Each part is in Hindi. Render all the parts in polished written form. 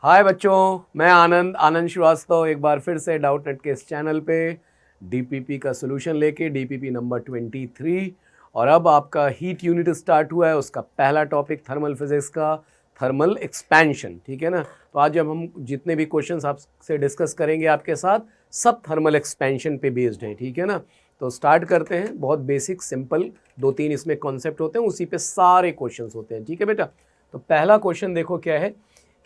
हाय बच्चों, मैं आनंद आनंद श्रीवास्तव एक बार फिर से डाउट नेट के इस चैनल पे डीपीपी का सोल्यूशन लेके डीपीपी नंबर 23 और अब आपका हीट यूनिट स्टार्ट हुआ है। उसका पहला टॉपिक थर्मल फिजिक्स का थर्मल एक्सपेंशन, ठीक है ना। तो आज जब हम जितने भी क्वेश्चंस आपसे डिस्कस करेंगे आपके साथ, सब थर्मल एक्सपेंशन पे बेस्ड हैं, ठीक है ना। तो स्टार्ट करते हैं। बहुत बेसिक सिंपल 2-3 इसमें कॉन्सेप्ट होते हैं, उसी पे सारे क्वेश्चंस होते हैं, ठीक है बेटा। तो पहला क्वेश्चन देखो क्या है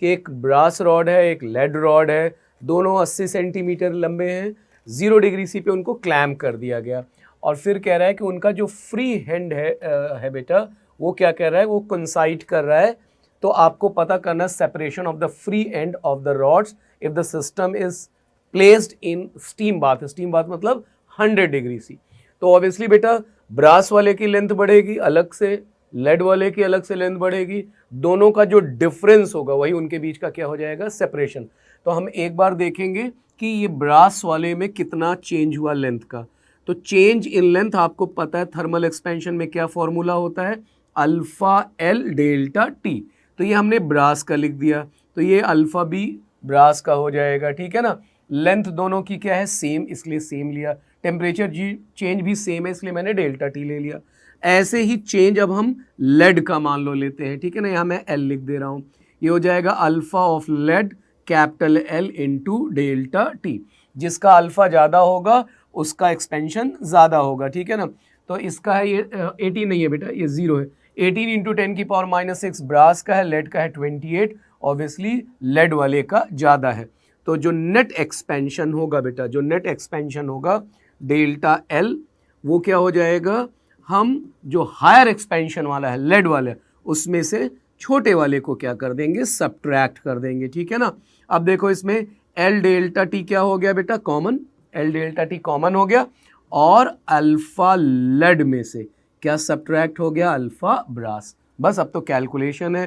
कि एक ब्रास रॉड है, एक लेड रॉड है, दोनों 80 सेंटीमीटर लंबे हैं। 0 डिग्री सी पे उनको क्लैम्प कर दिया गया और फिर कह रहा है कि उनका जो फ्री हैंड है बेटा, वो क्या कह रहा है, वो कंसाइड कर रहा है। तो आपको पता करना separation of the free end of the rods if the system is placed in steam bath. Steam bath मतलब 100 डिग्री सी। तो ऑब्वियसली बेटा ब्रास वाले की लेंथ बढ़ेगी अलग से, लेड वाले की अलग से लेंथ बढ़ेगी। दोनों का जो डिफरेंस होगा वही उनके बीच का क्या हो जाएगा, सेपरेशन। तो हम एक बार देखेंगे कि ये ब्रास वाले में कितना चेंज हुआ लेंथ का। तो चेंज इन लेंथ आपको पता है थर्मल एक्सपेंशन में क्या फॉर्मूला होता है, अल्फा एल डेल्टा टी। तो ये हमने ब्रास का लिख दिया, तो ये अल्फा बी ब्रास का हो जाएगा, ठीक है ना। लेंथ दोनों की क्या है, सेम, इसलिए सेम लिया। टेम्परेचर जी चेंज भी सेम है, इसलिए मैंने डेल्टा टी ले लिया। ऐसे ही चेंज अब हम लेड का मान लो लेते हैं, ठीक है ना। यहाँ मैं एल लिख दे रहा हूँ, ये हो जाएगा alpha of lead capital L into delta T. जिसका अल्फा ज़्यादा होगा उसका एक्सपेंशन ज़्यादा होगा, ठीक है ना। तो इसका है ये 18 नहीं है बेटा, ये 0 है। 18 इंटू 10⁻⁻6 ब्रास का है, लेड का है 28। ऑब्वियसली लेड वाले का ज़्यादा है। तो जो नेट एक्सपेंशन होगा बेटा, जो नेट एक्सपेंशन होगा डेल्टा एल, वो क्या हो जाएगा, हम जो हायर एक्सपेंशन वाला है लेड वाला, उसमें से छोटे वाले को क्या कर देंगे, सब्ट्रैक्ट कर देंगे, ठीक है ना। अब देखो इसमें एल डेल्टा टी क्या हो गया बेटा, common. L delta T common हो गया और अल्फा लेड में से क्या सब्ट्रैक्ट हो गया, अल्फा ब्रास। बस अब तो कैलकुलेशन है।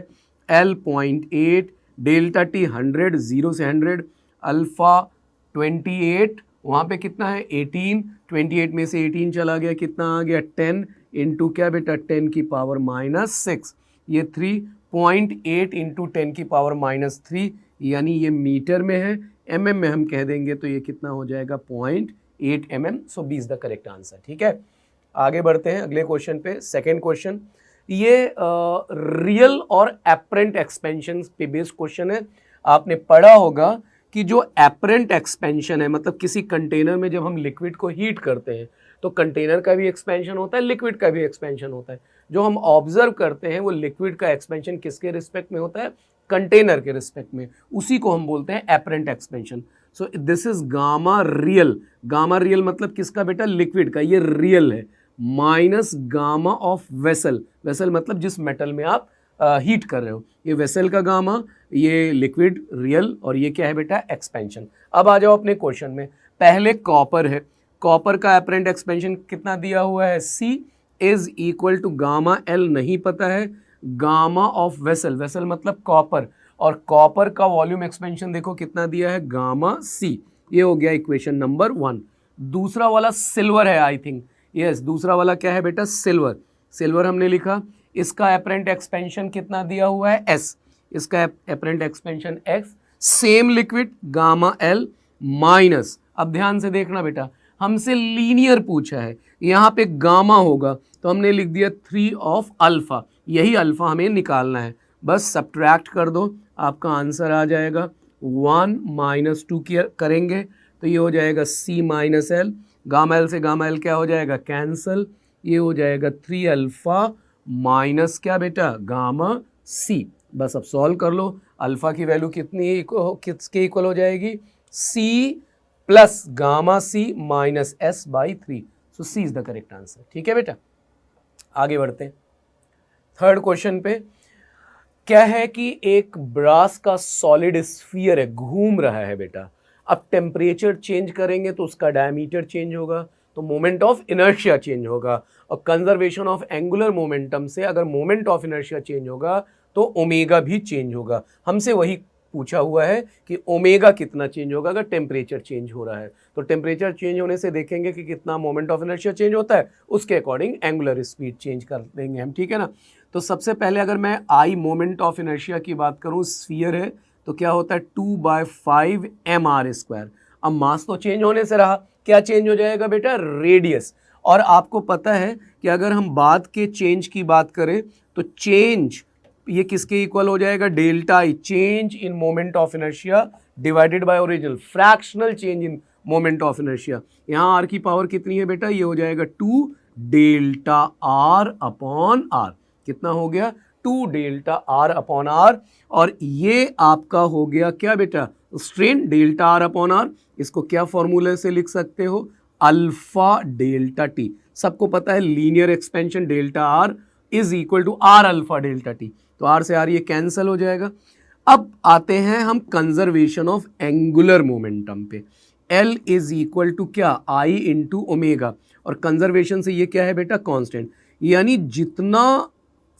एल 0.8, डेल्टा टी 100, 0 से 100, अल्फा 28, वहाँ पे कितना है 18, 28 में से 18 चला गया, कितना आ गया 10 इंटू क्या बेटा 10⁻⁻6, ये 3.8 इंटू 10⁻⁻3, यानी ये मीटर में है। mm में हम कह देंगे तो ये कितना हो जाएगा 0.8 mm। So B is the correct answer, ठीक है। आगे बढ़ते हैं अगले क्वेश्चन पे। सेकेंड क्वेश्चन ये रियल और एपरेंट एक्सपेंशन पे बेस्ड क्वेश्चन है। आपने पढ़ा होगा कि जो एपरेंट एक्सपेंशन है, मतलब किसी कंटेनर में जब हम लिक्विड को हीट करते हैं तो कंटेनर का भी एक्सपेंशन होता है, लिक्विड का भी एक्सपेंशन होता है। जो हम ऑब्जर्व करते हैं वो लिक्विड का एक्सपेंशन किसके रिस्पेक्ट में होता है, कंटेनर के रिस्पेक्ट में। उसी को हम बोलते हैं apparent expansion. So this is gamma real. Gamma real मतलब किसका बेटा, लिक्विड का, ये रियल है, minus gamma of vessel. Vessel मतलब जिस मेटल में आप हीट कर रहे हो, ये वेसल का गामा, ये लिक्विड रियल, और ये क्या है बेटा, एक्सपेंशन। अब आ जाओ अपने क्वेश्चन में। पहले कॉपर है, कॉपर का एपरेंट एक्सपेंशन कितना दिया हुआ है, C is equal to gamma L नहीं पता है, गामा ऑफ वेसल, वेसल मतलब कॉपर, और कॉपर का वॉल्यूम एक्सपेंशन देखो कितना दिया है, गामा C। ये हो गया इक्वेशन नंबर 1। दूसरा वाला सिल्वर है आई थिंक, यस दूसरा वाला क्या है बेटा, सिल्वर। सिल्वर हमने लिखा, इसका एपरेंट एक्सपेंशन कितना दिया हुआ है, S। इसका apparent expansion X, same liquid gamma L minus, अब ध्यान से देखना बेटा, हमसे लीनियर पूछा है, यहाँ पे गामा होगा तो हमने लिख दिया 3 ऑफ अल्फा, यही अल्फा हमें निकालना है। बस सब्ट्रैक्ट कर दो, आपका आंसर आ जाएगा। 1 - 2 करेंगे तो ये हो जाएगा C minus L, gamma L से गामा एल क्या हो जाएगा, कैंसल, ये हो जाएगा 3 अल्फा माइनस क्या बेटा, गामा C। बस अब सॉल्व कर लो, अल्फा की वैल्यू कितनी किसके इक्वल हो जाएगी, C plus gamma C minus S by 3। So C is the correct answer, ठीक है बेटा। आगे बढ़ते हैं थर्ड क्वेश्चन पे। क्या है कि एक ब्रास का सॉलिड स्फीयर है, घूम रहा है बेटा। अब टेम्परेचर चेंज करेंगे तो उसका डायमीटर चेंज होगा, तो मोमेंट ऑफ इनर्शिया चेंज होगा, और कंजर्वेशन ऑफ एंगुलर मोमेंटम से अगर मोमेंट ऑफ इनर्शिया चेंज होगा तो ओमेगा भी चेंज होगा। हमसे वही पूछा हुआ है कि ओमेगा कितना चेंज होगा अगर टेम्परेचर चेंज हो रहा है। तो टेम्परेचर चेंज होने से देखेंगे कि कितना मोमेंट ऑफ इनर्शिया चेंज होता है, उसके अकॉर्डिंग एंगुलर स्पीड चेंज कर देंगे हम, ठीक है ना। तो सबसे पहले अगर मैं आई मोमेंट ऑफ इनर्शिया की बात करूं, स्फीयर है, तो क्या होता है 2/5 mr²। अब मास तो चेंज होने से रहा, क्या चेंज हो जाएगा बेटा? रेडियस। और आपको पता है कि अगर हम बाद के चेंज की बात करें तो चेंज ये किसके इक्वल हो जाएगा? Delta I, change in moment of inertia divided by original, fractional change in moment of inertia. यहाँ आर की पावर कितनी है बेटा? ये हो जाएगा 2 डेल्टा आर अपॉन आर। कितना हो गया? 2 डेल्टा आर अपॉन आर। और ये आपका हो गया क्या बेटा? Strain delta R upon R. इसको क्या फॉर्मूले से लिख सकते हो? Alpha delta T. सबको पता है linear expansion delta R is equal to R alpha delta T. तो आर से आर ये कैंसिल हो जाएगा। अब आते हैं हम कंजर्वेशन ऑफ एंगुलर मोमेंटम पे। L इज इक्वल टू क्या? I into omega. और कंजर्वेशन से ये क्या है बेटा? कांस्टेंट। यानी जितना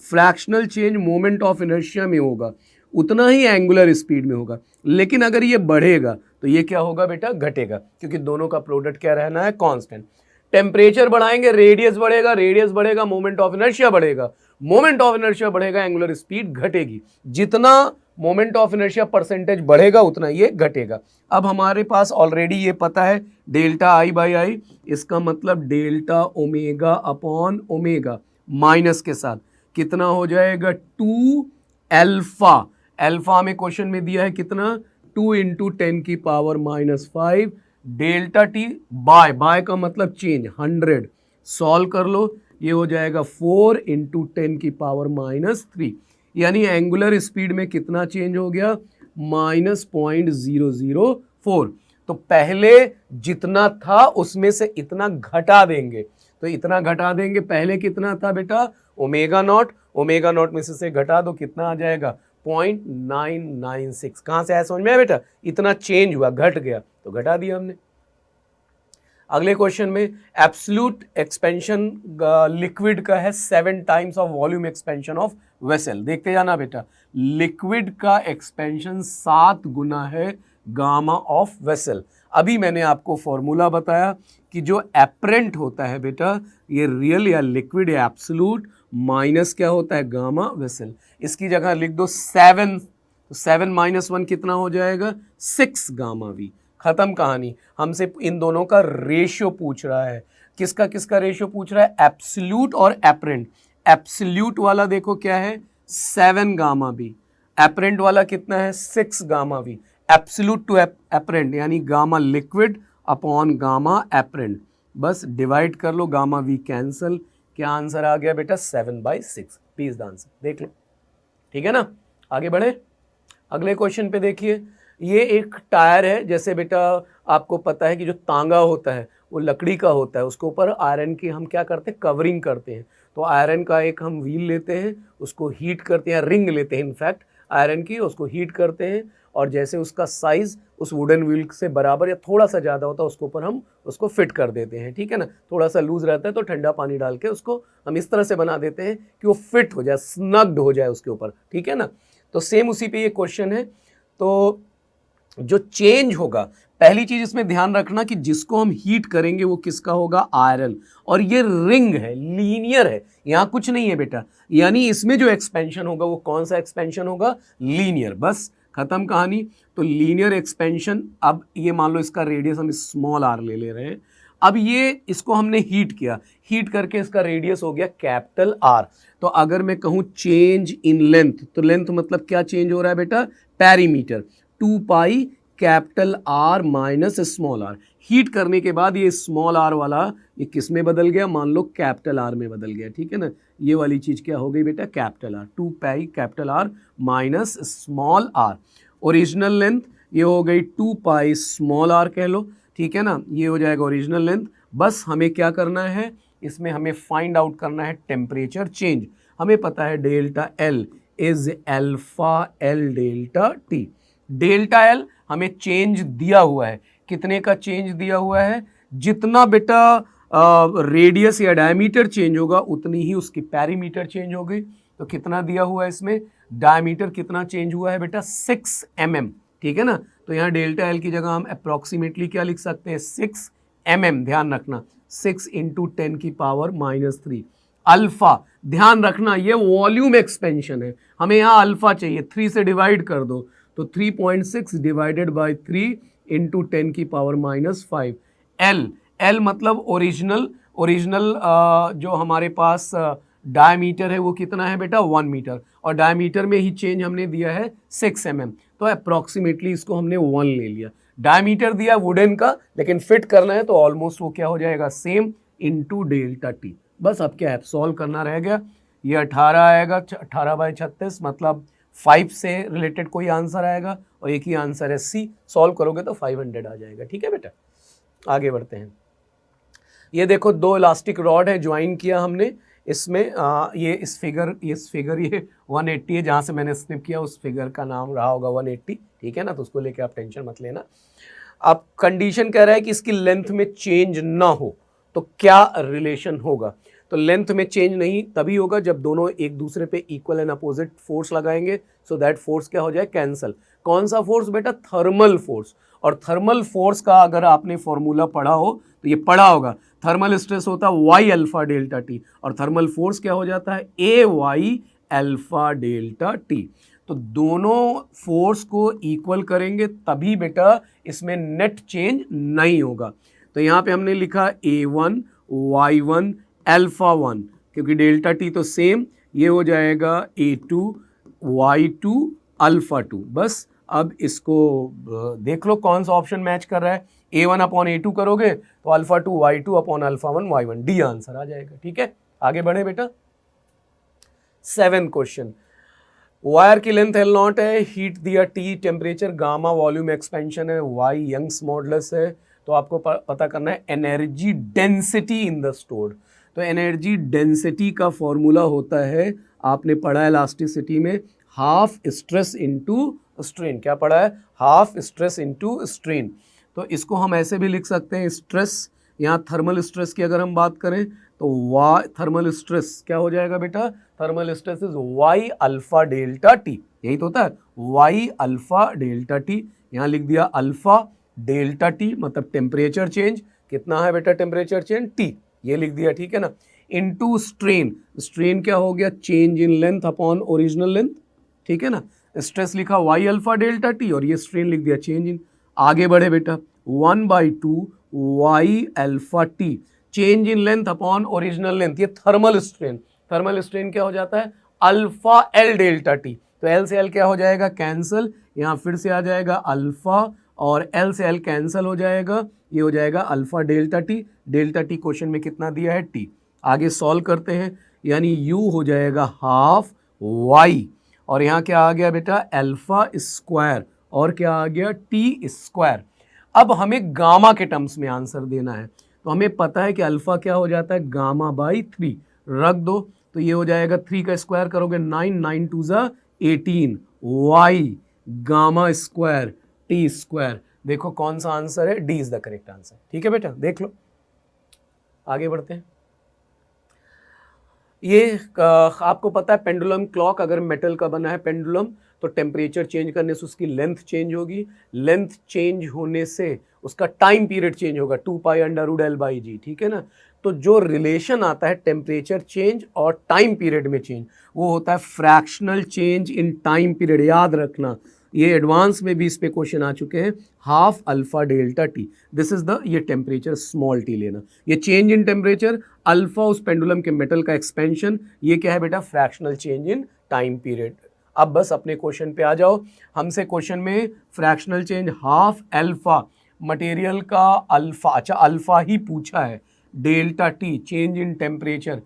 fractional change moment of inertia में होगा उतना ही एंगुलर स्पीड में होगा। लेकिन अगर ये बढ़ेगा तो ये क्या होगा बेटा? घटेगा, क्योंकि दोनों का प्रोडक्ट क्या रहना है? कांस्टेंट। टेम्परेचर बढ़ाएंगे, रेडियस बढ़ेगा, रेडियस बढ़ेगा, मोमेंट ऑफ इनर्शिया बढ़ेगा, मोमेंट ऑफ इनर्शिया बढ़ेगा, एंगुलर स्पीड घटेगी। जितना मोमेंट ऑफ इनर्शिया परसेंटेज बढ़ेगा उतना ये घटेगा। अब हमारे पास ऑलरेडी ये पता है डेल्टा आई बाई आई, इसका मतलब delta omega upon omega minus के साथ कितना हो जाएगा? 2 अल्फा। अल्फा में क्वेश्चन में दिया है कितना? 2 इंटू 10 की पावर -5 डेल्टा टी बाय का मतलब चेंज 100। सॉल्व कर लो, ये हो जाएगा 4 इंटू 10 की पावर -3। यानी एंगुलर स्पीड में कितना चेंज हो गया? -0.004। तो पहले जितना था उसमें से इतना घटा देंगे, तो इतना घटा देंगे। पहले कितना था बेटा? Omega naught. ओमेगा नॉट में से घटा दो, कितना आ जाएगा? 0.996। कहां से आया समझ में आया बेटा? इतना चेंज हुआ, घट गया तो घटा दिया हमने। अगले क्वेश्चन में एब्सोल्यूट एक्सपेंशन लिक्विड का है 7 times of volume expansion of vessel. देखते जाना बेटा, लिक्विड का एक्सपेंशन 7 गुना है गामा ऑफ वेसल। अभी मैंने आपको फॉर्मूला बताया कि जो एपरेंट होता है बेटा, ये रियल या लिक्विड या एब्सोल्यूट माइनस क्या होता है? Gamma vessel. इसकी जगह लिख दो 7, तो 7 - 1 कितना हो जाएगा? 6 गामा वी। खत्म कहानी। हमसे इन दोनों का रेशियो पूछ रहा है। किसका किसका रेशियो पूछ रहा है? एब्सोल्यूट और एपरेंट। एब्सोल्यूट वाला देखो क्या है? 7 गामा वी। एपरेंट वाला कितना है? 6 gamma v. Absolute to apparent यानी gamma liquid upon gamma apparent. बस डिवाइड कर लो, गामा वी कैंसल। क्या आंसर आ गया बेटा? 7/6। प्लीज द आंसर देख ले, ठीक है ना? आगे बढ़े, अगले क्वेश्चन पे देखिए। ये एक टायर है, जैसे बेटा आपको पता है कि जो तांगा होता है वो लकड़ी का होता है, उसके ऊपर आयरन की हम क्या करते हैं? कवरिंग करते हैं। तो आयरन का एक हम व्हील लेते हैं, उसको हीट करते हैं, रिंग लेते हैं इनफैक्ट आयरन की, उसको हीट करते हैं, और जैसे उसका साइज उस वुडन व्हील से बराबर या थोड़ा सा ज़्यादा होता है उसके ऊपर हम उसको फिट कर देते हैं, ठीक है ना? थोड़ा सा लूज रहता है तो ठंडा पानी डाल के उसको हम इस तरह से बना देते हैं कि वो फिट हो जाए, स्नग्ड हो जाए उसके ऊपर, ठीक है ना? तो सेम उसी पे ये क्वेश्चन है। तो जो चेंज होगा, पहली चीज इसमें ध्यान रखना कि जिसको हम हीट करेंगे वो किसका होगा? आयरन। और ये रिंग है, लीनियर है, यहाँ कुछ नहीं है बेटा। यानी इसमें जो एक्सपेंशन होगा वो कौन सा एक्सपेंशन होगा? लीनियर। बस खत्म कहानी। तो लीनियर एक्सपेंशन, अब ये मान लो इसका रेडियस हम स्मॉल आर ले रहे हैं। अब ये इसको हमने हीट किया, हीट करके इसका रेडियस हो गया कैपिटल आर। तो अगर मैं कहूँ चेंज इन लेंथ, तो लेंथ मतलब क्या चेंज हो रहा है बेटा? Perimeter. 2 pi capital R minus small R. Heat करने के बाद ये स्मॉल आर वाला ये किस में बदल गया? मान लो कैपिटल आर में बदल गया, ठीक है ना? ये वाली चीज क्या हो गई बेटा? Capital R. 2 pi capital R minus small R. Original length ये हो गई 2 पाई स्मॉल आर कह लो, ठीक है ना? ये हो जाएगा ओरिजिनल लेंथ। बस हमें क्या करना है इसमें? हमें फाइंड आउट करना है टेम्परेचर चेंज। हमें पता है delta L is alpha L delta T. Delta L हमें चेंज दिया हुआ है, कितने का चेंज दिया हुआ है? जितना बेटा रेडियस या डायमीटर चेंज होगा उतनी ही उसकी पेरीमीटर चेंज होगी। तो कितना दिया हुआ है इसमें? डायमीटर कितना चेंज हुआ है बेटा? 6 mm, ठीक है ना? तो यहाँ डेल्टा एल की जगह हम अप्रॉक्सीमेटली क्या लिख सकते हैं? 6 mm। ध्यान रखना 6 इंटू 10 की पावर -3। अल्फा, ध्यान रखना ये वॉल्यूम एक्सपेंशन है, हमें यहाँ अल्फा चाहिए, 3 से डिवाइड कर दो तो 3.6 डिवाइडेड बाई 3 इंटू 10 की पावर -5। एल मतलब ओरिजिनल जो हमारे पास डायमीटर है वो कितना है बेटा 1 मीटर, और डायमीटर में ही चेंज हमने दिया है 6 mm, तो अप्रॉक्सीमेटली इसको हमने 1 ले लिया। डायमीटर दिया वुडन का, लेकिन फिट करना है तो ऑलमोस्ट वो क्या हो जाएगा सेम इंटू डेल्टा टी। बस अब क्या है सॉल्व करना रह गया। ये 18 आएगा, 18/36 मतलब 5 से रिलेटेड कोई आंसर आएगा, और एक ही आंसर है सी। सॉल्व करोगे तो 500 आ जाएगा। ठीक है बेटा, आगे बढ़ते हैं। ये देखो 2 इलास्टिक रॉड है, ज्वाइन किया हमने इसमें। ये इस फिगर ये 180 है, जहाँ से मैंने स्निप किया उस फिगर का नाम रहा होगा 180। ठीक है ना, तो उसको लेके आप टेंशन मत लेना। अब कंडीशन कह रहा है कि इसकी लेंथ में चेंज ना हो, तो क्या रिलेशन होगा? तो लेंथ में चेंज नहीं तभी होगा जब दोनों एक दूसरे पे इक्वल एंड अपोजिट फोर्स लगाएंगे, सो दैट फोर्स क्या हो जाए कैंसल। कौन सा फोर्स बेटा? Thermal force. और थर्मल फोर्स का अगर आपने फॉर्मूला पढ़ा हो तो ये पढ़ा होगा, थर्मल स्ट्रेस होता है वाई अल्फा डेल्टा टी, और थर्मल फोर्स क्या हो जाता है ए वाई अल्फा डेल्टा टी। तो दोनों फोर्स को इक्वल करेंगे तभी बेटा इसमें नेट चेंज नहीं होगा। तो यहाँ पे हमने लिखा A1 Y1 अल्फा 1, क्योंकि डेल्टा टी तो सेम, ये हो जाएगा A2 Y2 अल्फा 2। बस अब इसको देख लो कौन सा ऑप्शन मैच कर रहा है। A1 अपॉन A2 करोगे तो alpha 2 Y2 upon alpha 1 Y1, the answer आ जाएगा। ठीक है, आगे बढ़े बेटा। 7th क्वेश्चन, वायर की लेंथ L0 है, हीट दिया T, temperature gamma, volume expansion है Y, यंग्स मॉडुलस है। तो आपको पता करना है energy density in the stored. तो एनर्जी डेंसिटी का फॉर्मूला होता है, आपने पढ़ा है इलास्टिसिटी में, हाफ स्ट्रेस इनटू स्ट्रेन। क्या पढ़ा है? Half stress into strain. तो इसको हम ऐसे भी लिख सकते हैं, स्ट्रेस, यहाँ थर्मल स्ट्रेस की अगर हम बात करें तो वाई थर्मल स्ट्रेस क्या हो जाएगा बेटा? Thermal stress is Y alpha delta T, यही तो होता है वाई अल्फा डेल्टा टी। यहाँ लिख दिया अल्फा डेल्टा टी मतलब टेम्परेचर चेंज, कितना है बेटा टेम्परेचर चेंज? टी, ये लिख दिया। ठीक है ना, इनटू स्ट्रेन, स्ट्रेन क्या हो गया? Change in length upon original length. ठीक है ना, स्ट्रेस लिखा वाई अल्फा डेल्टा टी और ये स्ट्रेन लिख दिया चेंज इन। आगे बढ़े बेटा, 1/2 Y alpha T, change in length upon original length, ये थर्मल स्ट्रेन। थर्मल स्ट्रेन क्या हो जाता है? Alpha L delta T. तो एल से एल क्या हो जाएगा? कैंसल। यहाँ फिर से आ जाएगा अल्फा, और एल से एल कैंसल हो जाएगा, ये हो जाएगा alpha delta T. Delta T question में कितना दिया है? टी। आगे सॉल्व करते हैं, यानी यू हो जाएगा हाफ वाई, और यहाँ क्या आ गया बेटा? अल्फा स्क्वायर, और क्या आ गया? T square. अब हमें गामा के टर्म्स में आंसर देना है, तो हमें पता है कि अल्फा क्या हो जाता है? गामा बाई 3, रख दो। तो ये हो जाएगा 3 का स्क्वायर करोगे 9, 9 2 ज़ा 18, Y gamma square T square. देखो कौन सा आंसर है? D is the correct answer. ठीक है बेटा, देख लो, आगे बढ़ते हैं। ये आपको पता है पेंडुलम क्लॉक, अगर मेटल का बना है पेंडुलम तो टेम्परेचर चेंज करने से उसकी लेंथ चेंज होगी, लेंथ चेंज होने से उसका टाइम पीरियड चेंज होगा, 2π/L/g। ठीक है ना, तो जो रिलेशन आता है टेम्परेचर चेंज और टाइम पीरियड में चेंज, वो होता है fractional change in time period. याद रखना, ये एडवांस में भी इस पे क्वेश्चन आ चुके हैं, half alpha delta T, this is the, ये टेम्परेचर स्मॉल टी लेना, ये चेंज इन टेम्परेचर, अल्फा उस पेंडुलम के मेटल का एक्सपेंशन, ये क्या है बेटा? Fractional change in time period. अब बस अपने क्वेश्चन पे आ जाओ। हमसे क्वेश्चन में fractional change half alpha, material का अल्फा, अच्छा अल्फा ही पूछा है, delta T change in temperature,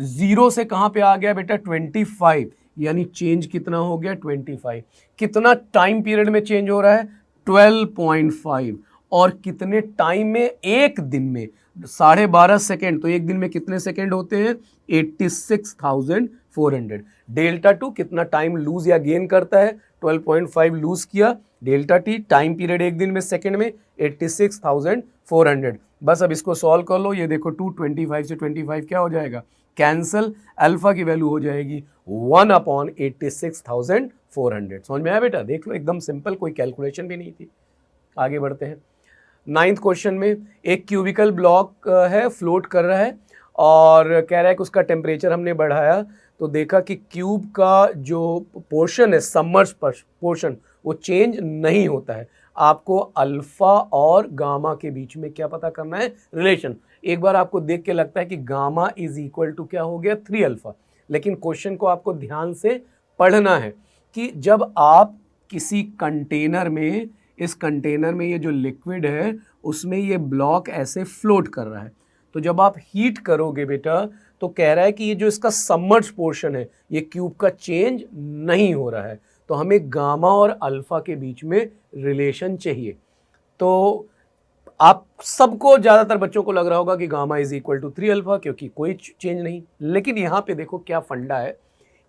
0 से कहाँ पे आ गया बेटा? 25, यानी चेंज कितना हो गया? 25। कितना टाइम पीरियड में चेंज हो रहा है? 12.5, और कितने टाइम में? एक दिन में 12.5 सेकेंड, तो एक दिन में कितने सेकेंड होते हैं? 86,400। डेल्टा टू कितना टाइम लूज या गेन करता है? 12.5 लूज किया, डेल्टा टी टाइम पीरियड एक दिन में सेकेंड में 86,400। बस अब इसको सॉल्व कर लो, ये देखो 225 से 25 क्या हो जाएगा? कैंसल, अल्फा की वैल्यू हो जाएगी 1/86,400। समझ में आया बेटा? देख लो एकदम सिंपल, कोई कैलकुलेशन भी नहीं थी। आगे बढ़ते हैं। 9th क्वेश्चन में एक क्यूबिकल ब्लॉक है, फ्लोट कर रहा है और कह रहा है कि उसका टेम्परेचर हमने बढ़ाया तो देखा कि क्यूब का जो पोर्शन है, सबमर्ज पोर्शन, वो चेंज नहीं होता है। आपको अल्फा और गामा के बीच में क्या पता करना है, रिलेशन। एक बार आपको देख के लगता है कि गामा इज इक्वल टू क्या हो गया, 3 अल्फा, लेकिन क्वेश्चन को आपको ध्यान से पढ़ना है कि जब आप किसी कंटेनर में, इस कंटेनर में ये जो लिक्विड है उसमें ये ब्लॉक ऐसे फ्लोट कर रहा है, तो जब आप हीट करोगे बेटा तो कह रहा है कि ये जो इसका सबमर्ज पोर्शन है ये क्यूब का चेंज नहीं हो रहा है, तो हमें गामा और अल्फा के बीच में रिलेशन चाहिए। तो आप सबको, ज़्यादातर बच्चों को लग रहा होगा कि gamma is equal to 3 alpha, क्योंकि कोई चेंज नहीं, लेकिन यहाँ पे देखो क्या फंडा है।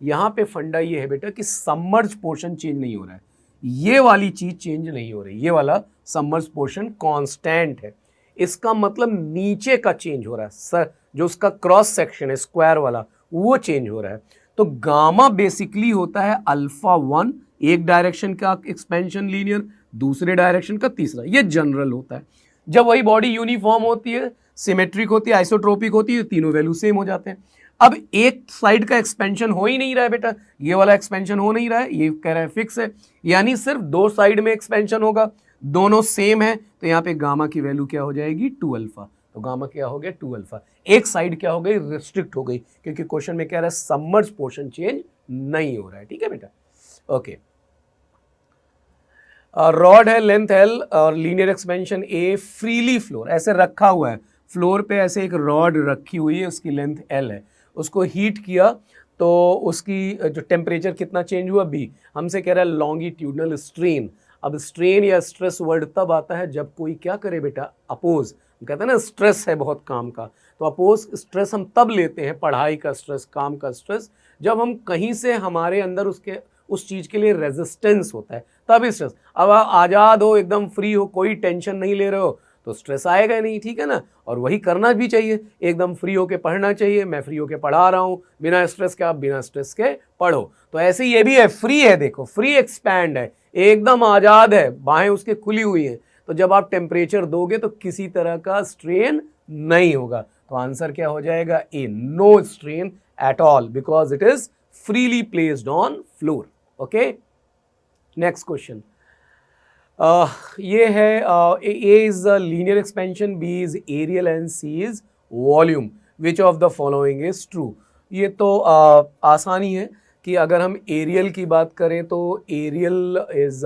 यहाँ पे फंडा ये है बेटा कि सबमर्ज पोर्शन चेंज नहीं हो रहा है, ये वाली चीज चेंज नहीं हो रही, ये वाला सबमर्ज पोर्शन कांस्टेंट है। इसका मतलब नीचे का चेंज हो रहा है सर, जो उसका क्रॉस सेक्शन है स्क्वायर वाला, वो चेंज हो रहा है। तो गामा बेसिकली होता है अल्फा 1, एक डायरेक्शन का एक्सपेंशन लीनियर, दूसरे डायरेक्शन का तीसरा, ये जनरल होता है। जब वही बॉडी यूनिफॉर्म होती है, सिमेट्रिक होती है, आइसोट्रोपिक होती है, तीनों वैल्यू सेम हो जाते हैं। अब एक साइड का एक्सपेंशन हो ही नहीं रहा है बेटा, ये वाला एक्सपेंशन हो नहीं रहा है, ये कह रहा है फिक्स है, यानी सिर्फ दो साइड में एक्सपेंशन होगा, दोनों सेम है, तो यहाँ पे गामा की वैल्यू क्या हो जाएगी, 2 अल्फा। तो गामा क्या हो गया, 2 अल्फा। एक साइड क्या हो गई, रिस्ट्रिक्ट हो गई, क्योंकि क्वेश्चन में कह रहा है सबमर्ज पोर्शन चेंज नहीं हो रहा है। ठीक है बेटा, ओके। रॉड है, लेंथ एल और लीनियर एक्सपेंशन ए, फ्रीली फ्लोर, ऐसे रखा हुआ है फ्लोर पे, ऐसे एक रॉड रखी हुई है, उसकी लेंथ एल है, उसको हीट किया तो उसकी जो टेम्परेचर कितना चेंज हुआ, बी। हमसे कह रहा है लॉन्गिट्यूडनल स्ट्रेन। अब स्ट्रेन या स्ट्रेस वर्ड तब आता है जब कोई क्या करे बेटा, अपोज। कहते हैं ना स्ट्रेस है बहुत काम का, तो अपोज स्ट्रेस हम तब लेते हैं, पढ़ाई का स्ट्रेस, काम का स्ट्रेस, जब हम कहीं से हमारे अंदर उसके उस चीज़ के लिए रेजिस्टेंस होता है, तभी स्ट्रेस। अब आप आज़ाद हो, एकदम फ्री हो, कोई टेंशन नहीं ले रहे हो, तो स्ट्रेस आएगा नहीं, ठीक है ना। और वही करना भी चाहिए, एकदम फ्री होके पढ़ना चाहिए। मैं फ्री होके पढ़ा रहा हूँ, बिना स्ट्रेस के, आप बिना स्ट्रेस के पढ़ो। तो ऐसे ये भी है, फ्री है, देखो फ्री एक्सपैंड है, एकदम आज़ाद है, बाहें उसके खुली हुई हैं, तो जब आप टेम्परेचर दोगे तो किसी तरह का स्ट्रेन नहीं होगा। तो आंसर क्या हो जाएगा, A, no strain at all, because it is freely placed on floor. Okay, next question. ये है A is linear expansion, B is areal and C is volume, which of the following is true. ये तो आसानी है कि अगर हम एरियल की बात करें तो aerial is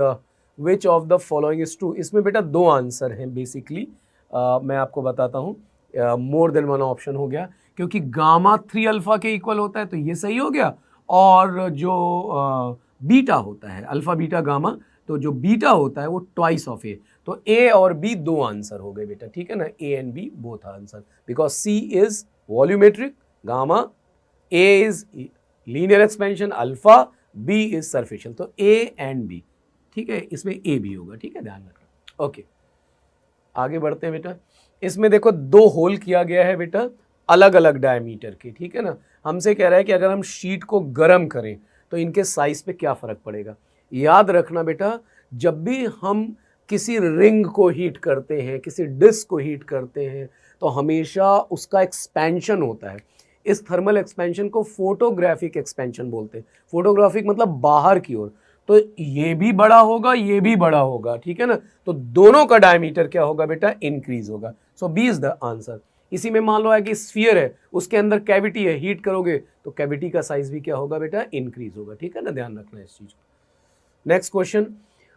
which of the following is true. इसमें बेटा दो आंसर हैं बेसिकली, मैं आपको बताता हूँ। मोर देन वन ऑप्शन हो गया, क्योंकि गामा 3 अल्फा के इक्वल होता है, तो ये सही हो गया। और जो बीटा होता है, अल्फा बीटा गामा, तो जो बीटा होता है वो ट्वाइस ऑफ ए, तो ए और बी दो आंसर हो गए बेटा, ठीक है ना। A and B both answer, because C is volumetric, gamma, A is linear expansion, alpha, B is superficial, तो ए एंड बी, ठीक है, इसमें ए भी होगा, ठीक है, ध्यान रखना। ओके, आगे बढ़ते हैं बेटा। इसमें देखो दो होल किया गया है बेटा, अलग अलग डायमीटर के, ठीक है ना। हमसे कह रहा है कि अगर हम शीट को गर्म करें तो इनके साइज पे क्या फर्क पड़ेगा। याद रखना बेटा, जब भी हम किसी रिंग को हीट करते हैं, किसी डिस्क को हीट करते हैं, तो हमेशा उसका एक्सपेंशन होता है। इस थर्मल एक्सपेंशन को फोटोग्राफिक एक्सपेंशन बोलते हैं। फोटोग्राफिक मतलब बाहर की ओर, तो ये भी बड़ा होगा, ये भी बड़ा होगा, ठीक है ना। तो दोनों का डायमीटर क्या होगा बेटा, इंक्रीज होगा। सो बी इज द आंसर। इसी में मान लो है कि स्फीयर है, उसके अंदर कैविटी है, हीट करोगे तो कैविटी का साइज भी क्या होगा बेटा, इंक्रीज होगा, ठीक है ना, ध्यान रखना इस चीज को। नेक्स्ट क्वेश्चन,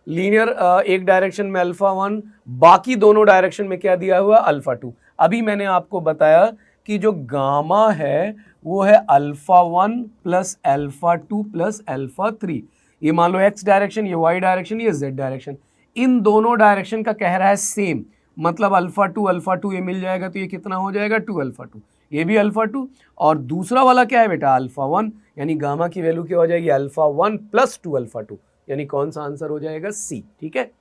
लीनियर एक डायरेक्शन में अल्फा 1, बाकी दोनों डायरेक्शन में क्या दिया हुआ, अल्फा 2। अभी मैंने आपको बताया कि जो गामा है वो है alpha 1 plus alpha 2 plus alpha 3। ये मान लो एक्स डायरेक्शन, ये वाई डायरेक्शन, ये जेड डायरेक्शन, इन दोनों डायरेक्शन का कह रहा है सेम, मतलब अल्फा 2 ये मिल जाएगा, तो ये कितना हो जाएगा, 2 अल्फा 2, ये भी अल्फा 2, और दूसरा वाला क्या है बेटा, अल्फा 1, यानी गामा की वैल्यू क्या हो जाएगी, अल्फा 1 प्लस 2 अल्फा 2, यानी कौन सा आंसर हो जाएगा, सी, ठीक है।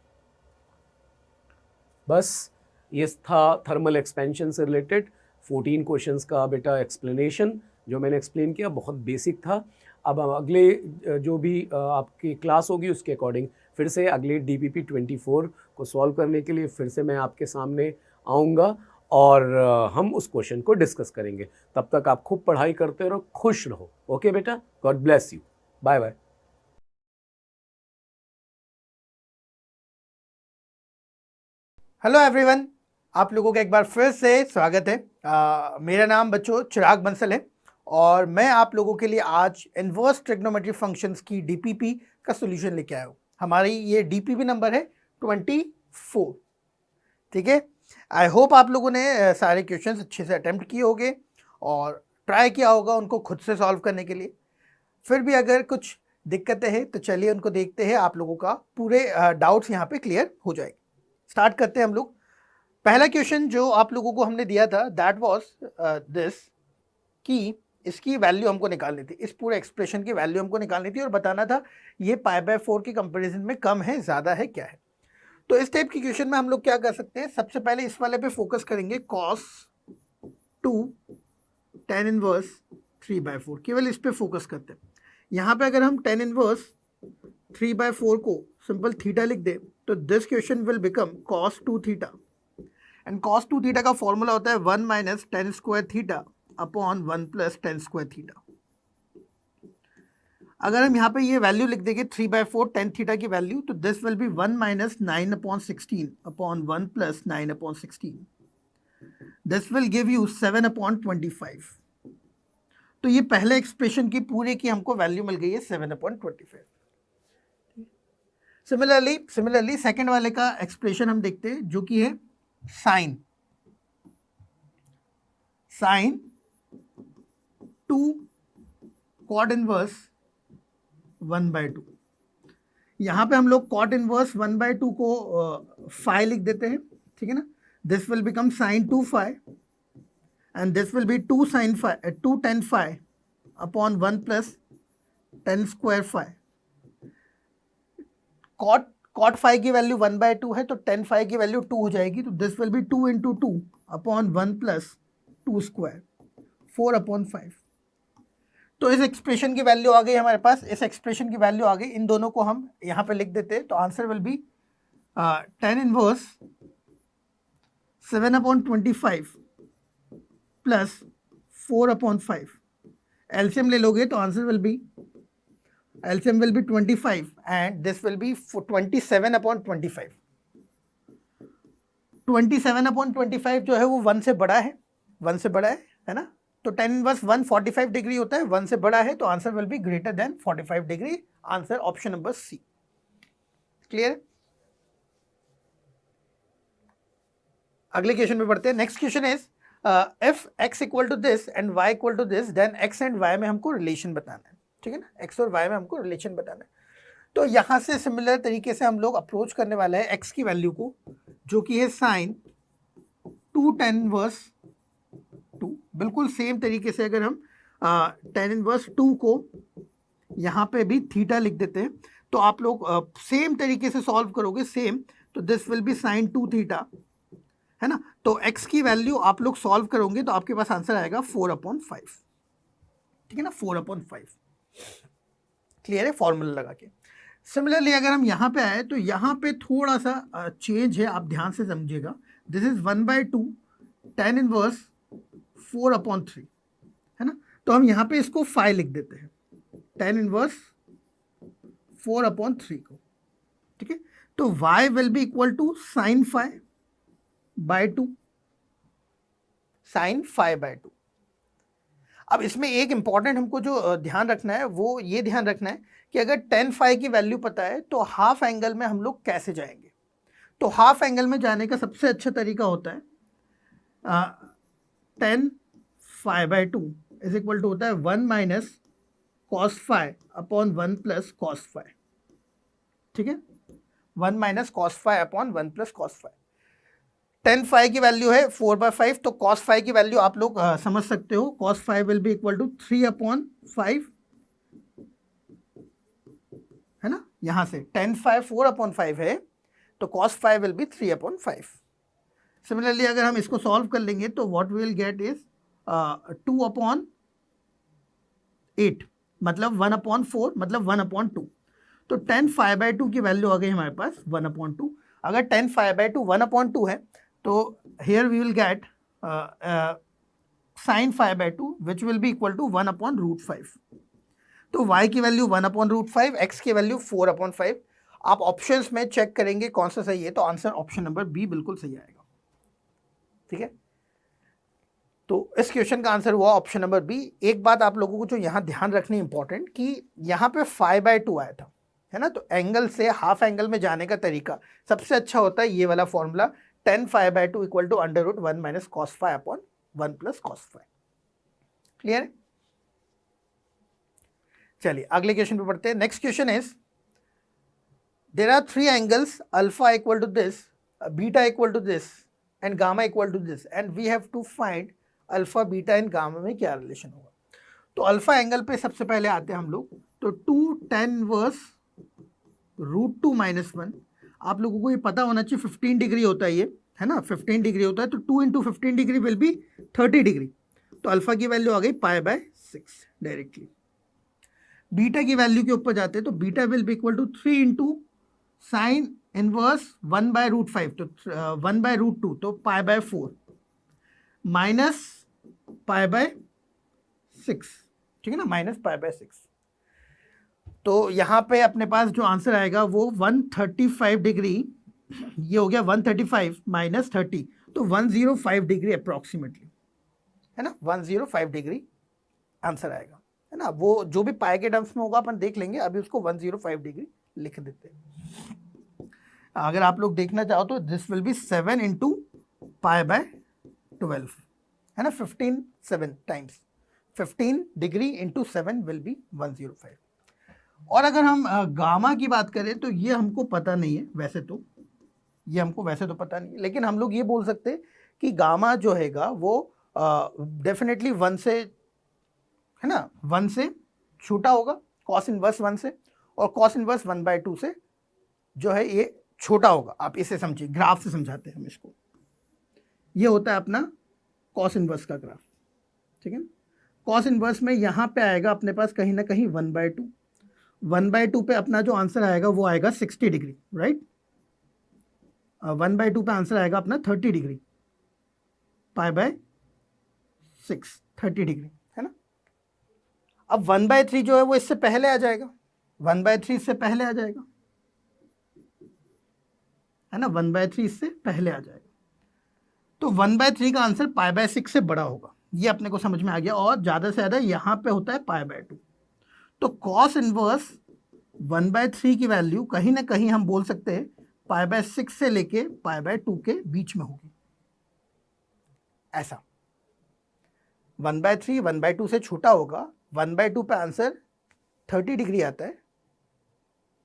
बस ये था थर्मल एक्सपेंशन से रिलेटेड 14 क्वेश्चंस का बेटा एक्सप्लेनेशन, जो मैंने एक्सप्लेन किया बहुत बेसिक था। अब हम अगले जो भी आपकी क्लास होगी उसके अकॉर्डिंग फिर से अगले DPP 24 को सॉल्व करने के लिए फिर से मैं आपके सामने आऊँगा, और हम उस क्वेश्चन को डिस्कस करेंगे। तब तक आप खूब पढ़ाई करते रहो, खुश रहो। ओके बेटा, God bless you, bye bye. Hello everyone, आप लोगों का एक बार फिर से स्वागत है। मेरा नाम बच्चों चिराग बंसल है और मैं आप लोगों के लिए आज इन्वर्स ट्रिग्नोमेट्री फंक्शंस की डीपीपी का सॉल्यूशन लेके आया हूँ। हमारी ये डीपीपी नंबर है 24। ठीक है, आई होप आप लोगों ने सारे क्वेश्चंस अच्छे से अटेम्प्ट किए होंगे और ट्राई किया होगा उनको खुद से सॉल्व करने के लिए। फिर भी अगर कुछ दिक्कतें हैं तो चलिए उनको देखते हैं, आप लोगों का पूरे डाउट्स यहाँ पे क्लियर हो जाएंगे। स्टार्ट करते हैं हम लोग। पहला क्वेश्चन जो आप लोगों को हमने दिया था दैट वाज दिस, कि इसकी वैल्यू हमको निकालनी थी, इस पूरे एक्सप्रेशन की वैल्यू हमको निकालनी थी और बताना था ये π/4 के कंपैरिजन में कम है, ज़्यादा है, क्या है। तो इस टाइप की क्वेश्चन में हम लोग क्या कर सकते हैं, सबसे पहले इस वाले पे फोकस करेंगे, cos 2 tan इनवर्स 3/4, केवल इस पे फोकस करते हैं। यहाँ पे अगर हम tan इनवर्स 3/4 को सिंपल थीटा लिख दे तो this question will become cos 2 theta, and cos 2 theta का फॉर्मूला होता है 1 minus tan square theta upon 1 plus tan square theta. अगर हम यहाँ पे ये वैल्यू लिख देंगे 3/4 tan थीटा की वैल्यू, तो this will B 1 minus 9/16 upon 1 plus 9/16। This will give you 7/25। तो ये पहले एक्सप्रेशन की पूरे की हमको वैल्यू मिल गई है 7/25। सिमिलरली सेकेंड वाले का एक्सप्रेशन हम देखते हैं जो कि है साइन 2 कॉट इनवर्स 1/2। यहाँ पे हम लोग कॉट इनवर्स 1/2 को फाइ लिख देते हैं, ठीक है ना। This will become sine 2 phi and this will be 2 tan phi upon 1 plus tan square phi. Cot phi की वैल्यू 1/2 है तो tan फाइ की वैल्यू 2 हो जाएगी, तो this will be 2 into 2 upon 1 plus 2 square 4/5। तो इस एक्सप्रेशन की वैल्यू आ गई हमारे पास, इस एक्सप्रेशन की वैल्यू आ गई। इन दोनों को हम यहाँ पे लिख देते हैं तो answer will B tan inverse 7/25 plus 4/5। LCM ले लोगे तो answer will B 25 and this will B 27/25। 27/25 जो है वो 1 से बड़ा है, 1 से बड़ा है ना। तो tan इनवर्स 145 डिग्री होता है, 1 से बड़ा है तो answer will be greater than 45 degree. Answer option number C. Clear. अगले क्वेश्चन में बढ़ते हैं। Next question is if x equal to this and y equal to this then x and y में हमको रिलेशन बताना है, ठीक है ना। x और y में हमको रिलेशन बताना है। तो यहाँ से सिमिलर तरीके से हम लोग अप्रोच करने वाले हैं x की वैल्यू को, जो कि है साइन 2 tan इनवर्स 2। बिल्कुल सेम तरीके से अगर हम tan इनवर्स 2 को यहाँ पे भी थीटा लिख देते हैं तो आप लोग सेम तरीके से सॉल्व करोगे, सेम। तो this will be sine 2 theta, है ना। तो x की वैल्यू आप लोग सॉल्व करोगे तो आपके पास आंसर आएगा 4/5, ठीक है ना, 4/5। क्लियर है, फॉर्मूला लगा के। सिमिलरली अगर हम यहाँ पे आए तो यहाँ पे थोड़ा सा चेंज है, आप ध्यान से समझिएगा। दिस इज 1/2 tan इनवर्स 4/3, है ना। तो हम यहाँ पे इसको 5 लिख देते हैं, tan इनवर्स 4/3 को, ठीक है। तो y will be equal to sine 5/2, sine 5/2। अब इसमें एक इंपॉर्टेंट हमको जो ध्यान रखना है वो ये ध्यान रखना है कि अगर tan फाइ की वैल्यू पता है तो हाफ एंगल में हम लोग कैसे जाएंगे। तो हाफ एंगल में जाने का सबसे अच्छा तरीका होता है tan 5/2 इज इक्वल टू होता है 1 minus cos phi upon 1 plus cos phi, ठीक है। 1 minus cos phi upon 1 plus cos phi. tan phi की वैल्यू है 4/5, तो cos फाइ की वैल्यू आप लोग समझ सकते हो। cos phi will be equal to 3/5, है ना। यहां से tan फाइ 4/5 है तो cos phi will be 3/5। Similarly अगर हम इसको सॉल्व कर लेंगे तो what we will get is 2/8, मतलब 1/4, मतलब 1/2। तो tan 5/2 की वैल्यू आ गई हमारे पास 1/2। अगर tan 5/2 1/2 है तो here we will get sine 5/2 which will be equal to 1/√5। तो y की वैल्यू 1/√5, x की वैल्यू 4/5। आप ऑप्शंस में चेक करेंगे कौन सा सही है, तो आंसर ऑप्शन नंबर बी बिल्कुल सही आएगा। ठीक है, तो इस क्वेश्चन का आंसर हुआ ऑप्शन नंबर बी। एक बात आप लोगों को जो यहाँ ध्यान रखनी इंपॉर्टेंट, कि यहाँ पे 5/2 आया था, है ना, तो एंगल से हाफ एंगल में जाने का तरीका सबसे अच्छा होता है ये वाला formula, tan 5/2 equal to √1 - cos 5/1 + cos 5। Clear है? चलिए अगले क्वेश्चन पे पढ़ते हैं। Next question is, there are 3 angles alpha equal to this, beta equal to this and gamma equal to this, and we have to find alpha beta and gamma में क्या रिलेशन होगा। तो अल्फा एंगल पे सबसे पहले आते हैं हम लोग, तो 2 tan इनवर्स √2 - 1। आप लोगों को ये पता होना चाहिए 15 डिग्री होता है ये, है ना, 15 डिग्री होता है, तो 2 × 15 डिग्री विल बी 30 डिग्री। तो अल्फा की वैल्यू आ गई π/6 डायरेक्टली। बीटा की वैल्यू के ऊपर जाते हैं, तो beta will be equal to 3 × sine inverse 1/√5, तो 1/√2, तो π/4 माइनस π/6। ठीक है ना, माइनस π/6। तो यहाँ पे अपने पास जो आंसर आएगा वो 135 डिग्री, ये हो गया 135 - 30, तो 105 डिग्री अप्रॉक्सीमेटली, है ना, 105 डिग्री आंसर आएगा, है ना। वो जो भी पाई के टर्म्स में होगा अपन देख लेंगे, अभी उसको 105 डिग्री लिख देते हैं। अगर आप लोग देखना चाहो तो दिस विल बी 7 × π/12, है ना, 7 टाइम्स 15 डिग्री × 7 विल बी 105। और अगर हम गामा की बात करें तो ये हमको पता नहीं है, वैसे तो ये हमको वैसे तो पता नहीं है, लेकिन हम लोग ये बोल सकते हैं कि गामा जो हैगा वो डेफिनेटली 1 से, है ना, 1 से छोटा होगा, कॉस इनवर्स 1 से, और कॉस इनवर्स 1/2 से जो है ये छोटा होगा। आप इसे समझिए, ग्राफ से समझाते हैं हम इसको। ये होता है अपना कॉस इनवर्स का ग्राफ, ठीक है ना। कॉस इनवर्स में यहाँ पे आएगा अपने पास कहीं ना कहीं 1/2, 1/2 पे अपना जो आंसर आएगा वो आएगा 60 डिग्री, राइट। 1/2 पे आंसर आएगा अपना 30 डिग्री, π/6 30 डिग्री, है ना। अब 1/3 जो है वो इससे पहले आ जाएगा, 1/3 इससे पहले आ जाएगा, है ना, 1/3 इससे पहले आ जाएगा। तो 1/3 का आंसर π/6 से बड़ा होगा, ये अपने को समझ में आ गया। और ज़्यादा से ज़्यादा यहाँ पे होता है π/2। तो कॉस इनवर्स 1/3 की वैल्यू कहीं ना कहीं हम बोल सकते हैं π/6 से लेके π/2 के बीच में होगी, ऐसा। 1/3 1/2 से छोटा होगा, 1/2 पे आंसर 30 डिग्री आता है,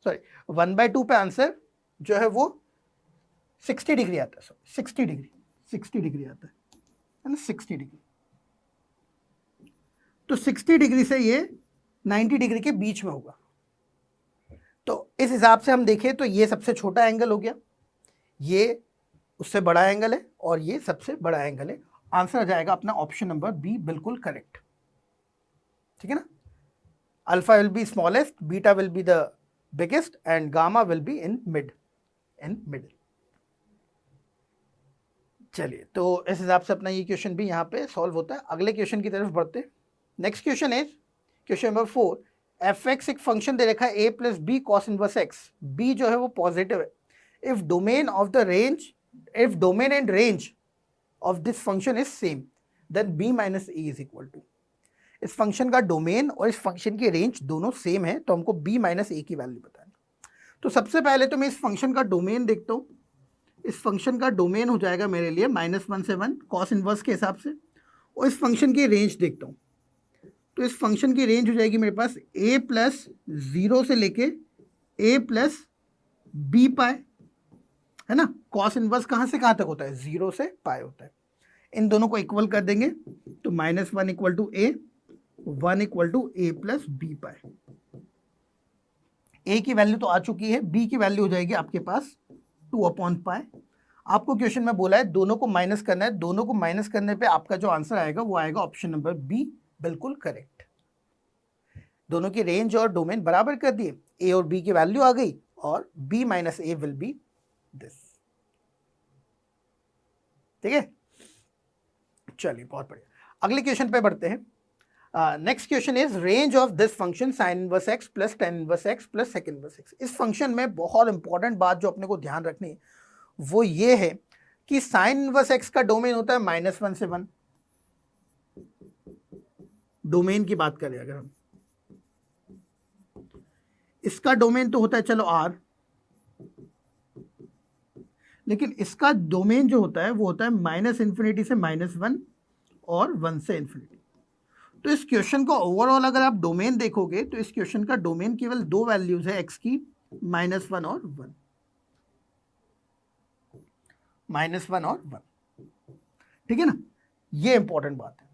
सॉरी 1/2 पे आंसर जो है वो 60 डिग्री आता है, सॉरी 60 डिग्री आता है ना, 60 डिग्री। तो 60 डिग्री से ये 90 डिग्री के बीच में होगा। तो इस हिसाब से हम देखें तो ये सबसे छोटा एंगल हो गया, ये उससे बड़ा एंगल है, और ये सबसे बड़ा एंगल है। आंसर आ जाएगा अपना ऑप्शन नंबर बी, बिल्कुल करेक्ट, ठीक है ना। Alpha will be smallest, beta will be the biggest, and gamma will be in middle. चलिए, तो इस हिसाब से अपना ये क्वेश्चन भी यहाँ पे सॉल्व होता है। अगले क्वेश्चन की तरफ बढ़ते हैं। Next question is question number 4। f(x) एक फंक्शन दे रखा है a + b cos inverse x, b जो है वो पॉजिटिव है। If domain and range of this function is same, then b - a is equal to. इस फंक्शन का डोमेन और इस फंक्शन की रेंज दोनों सेम है, तो हमको b - a की वैल्यू बतानी। तो सबसे पहले तो मैं इस फंक्शन का डोमेन देखता हूँ। इस फंक्शन का डोमेन हो जाएगा मेरे लिए -1 से 1 कॉस इनवर्स के हिसाब से, और इस फंक्शन की रेंज देखता हूँ। तो इस फंक्शन की रेंज हो जाएगी मेरे पास a + 0 से लेके a + b पाई, है ना। कॉस इनवर्स कहाँ से कहाँ तक होता है, 0 से पाई होता है। इन दोनों को इक्वल कर देंगे तो -1 = a, 1 = a + b pi. a की वैल्यू तो आ चुकी है, b की वैल्यू हो जाएगी आपके पास 2/π। आपको क्वेश्चन में बोला है दोनों को माइनस करना है, दोनों को माइनस करने पे आपका जो आंसर आएगा वो आएगा ऑप्शन नंबर बी, बिल्कुल करेक्ट। दोनों की रेंज और डोमेन बराबर कर दिए, a और b की वैल्यू आ गई, और b - a will be this, ठीक है। चलिए बहुत बढ़िया, अगले क्वेश्चन पे बढ़ते हैं। Next question is range of this function sine inverse x plus tan inverse x plus sec inverse x. इस फंक्शन में बहुत इंपॉर्टेंट बात जो अपने को ध्यान रखनी है वो ये है कि साइन इनवर्स एक्स का डोमेन होता है -1 से 1। डोमेन की बात करें अगर हम, इसका डोमेन तो होता है चलो R, लेकिन इसका डोमेन जो होता है वो होता है -∞ से -1 और 1 से इन्फिनिटी। तो इस क्वेश्चन को ओवरऑल अगर आप डोमेन देखोगे तो इस क्वेश्चन का डोमेन केवल दो वैल्यूज है x की, -1 और 1, -1 और 1, ठीक है ना। ये इंपॉर्टेंट बात है,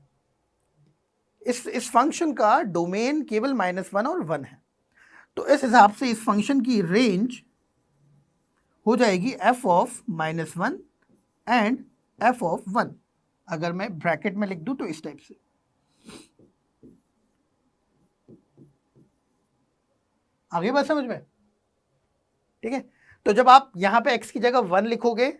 इस फंक्शन का डोमेन केवल -1 और 1 है। तो इस हिसाब से इस फंक्शन की रेंज हो जाएगी f of -1 and f of 1। अगर मैं ब्रैकेट में लिख दूं तो इस टाइप से, आगे बात समझ में, ठीक है। तो जब आप यहां पे x की जगह 1 लिखोगे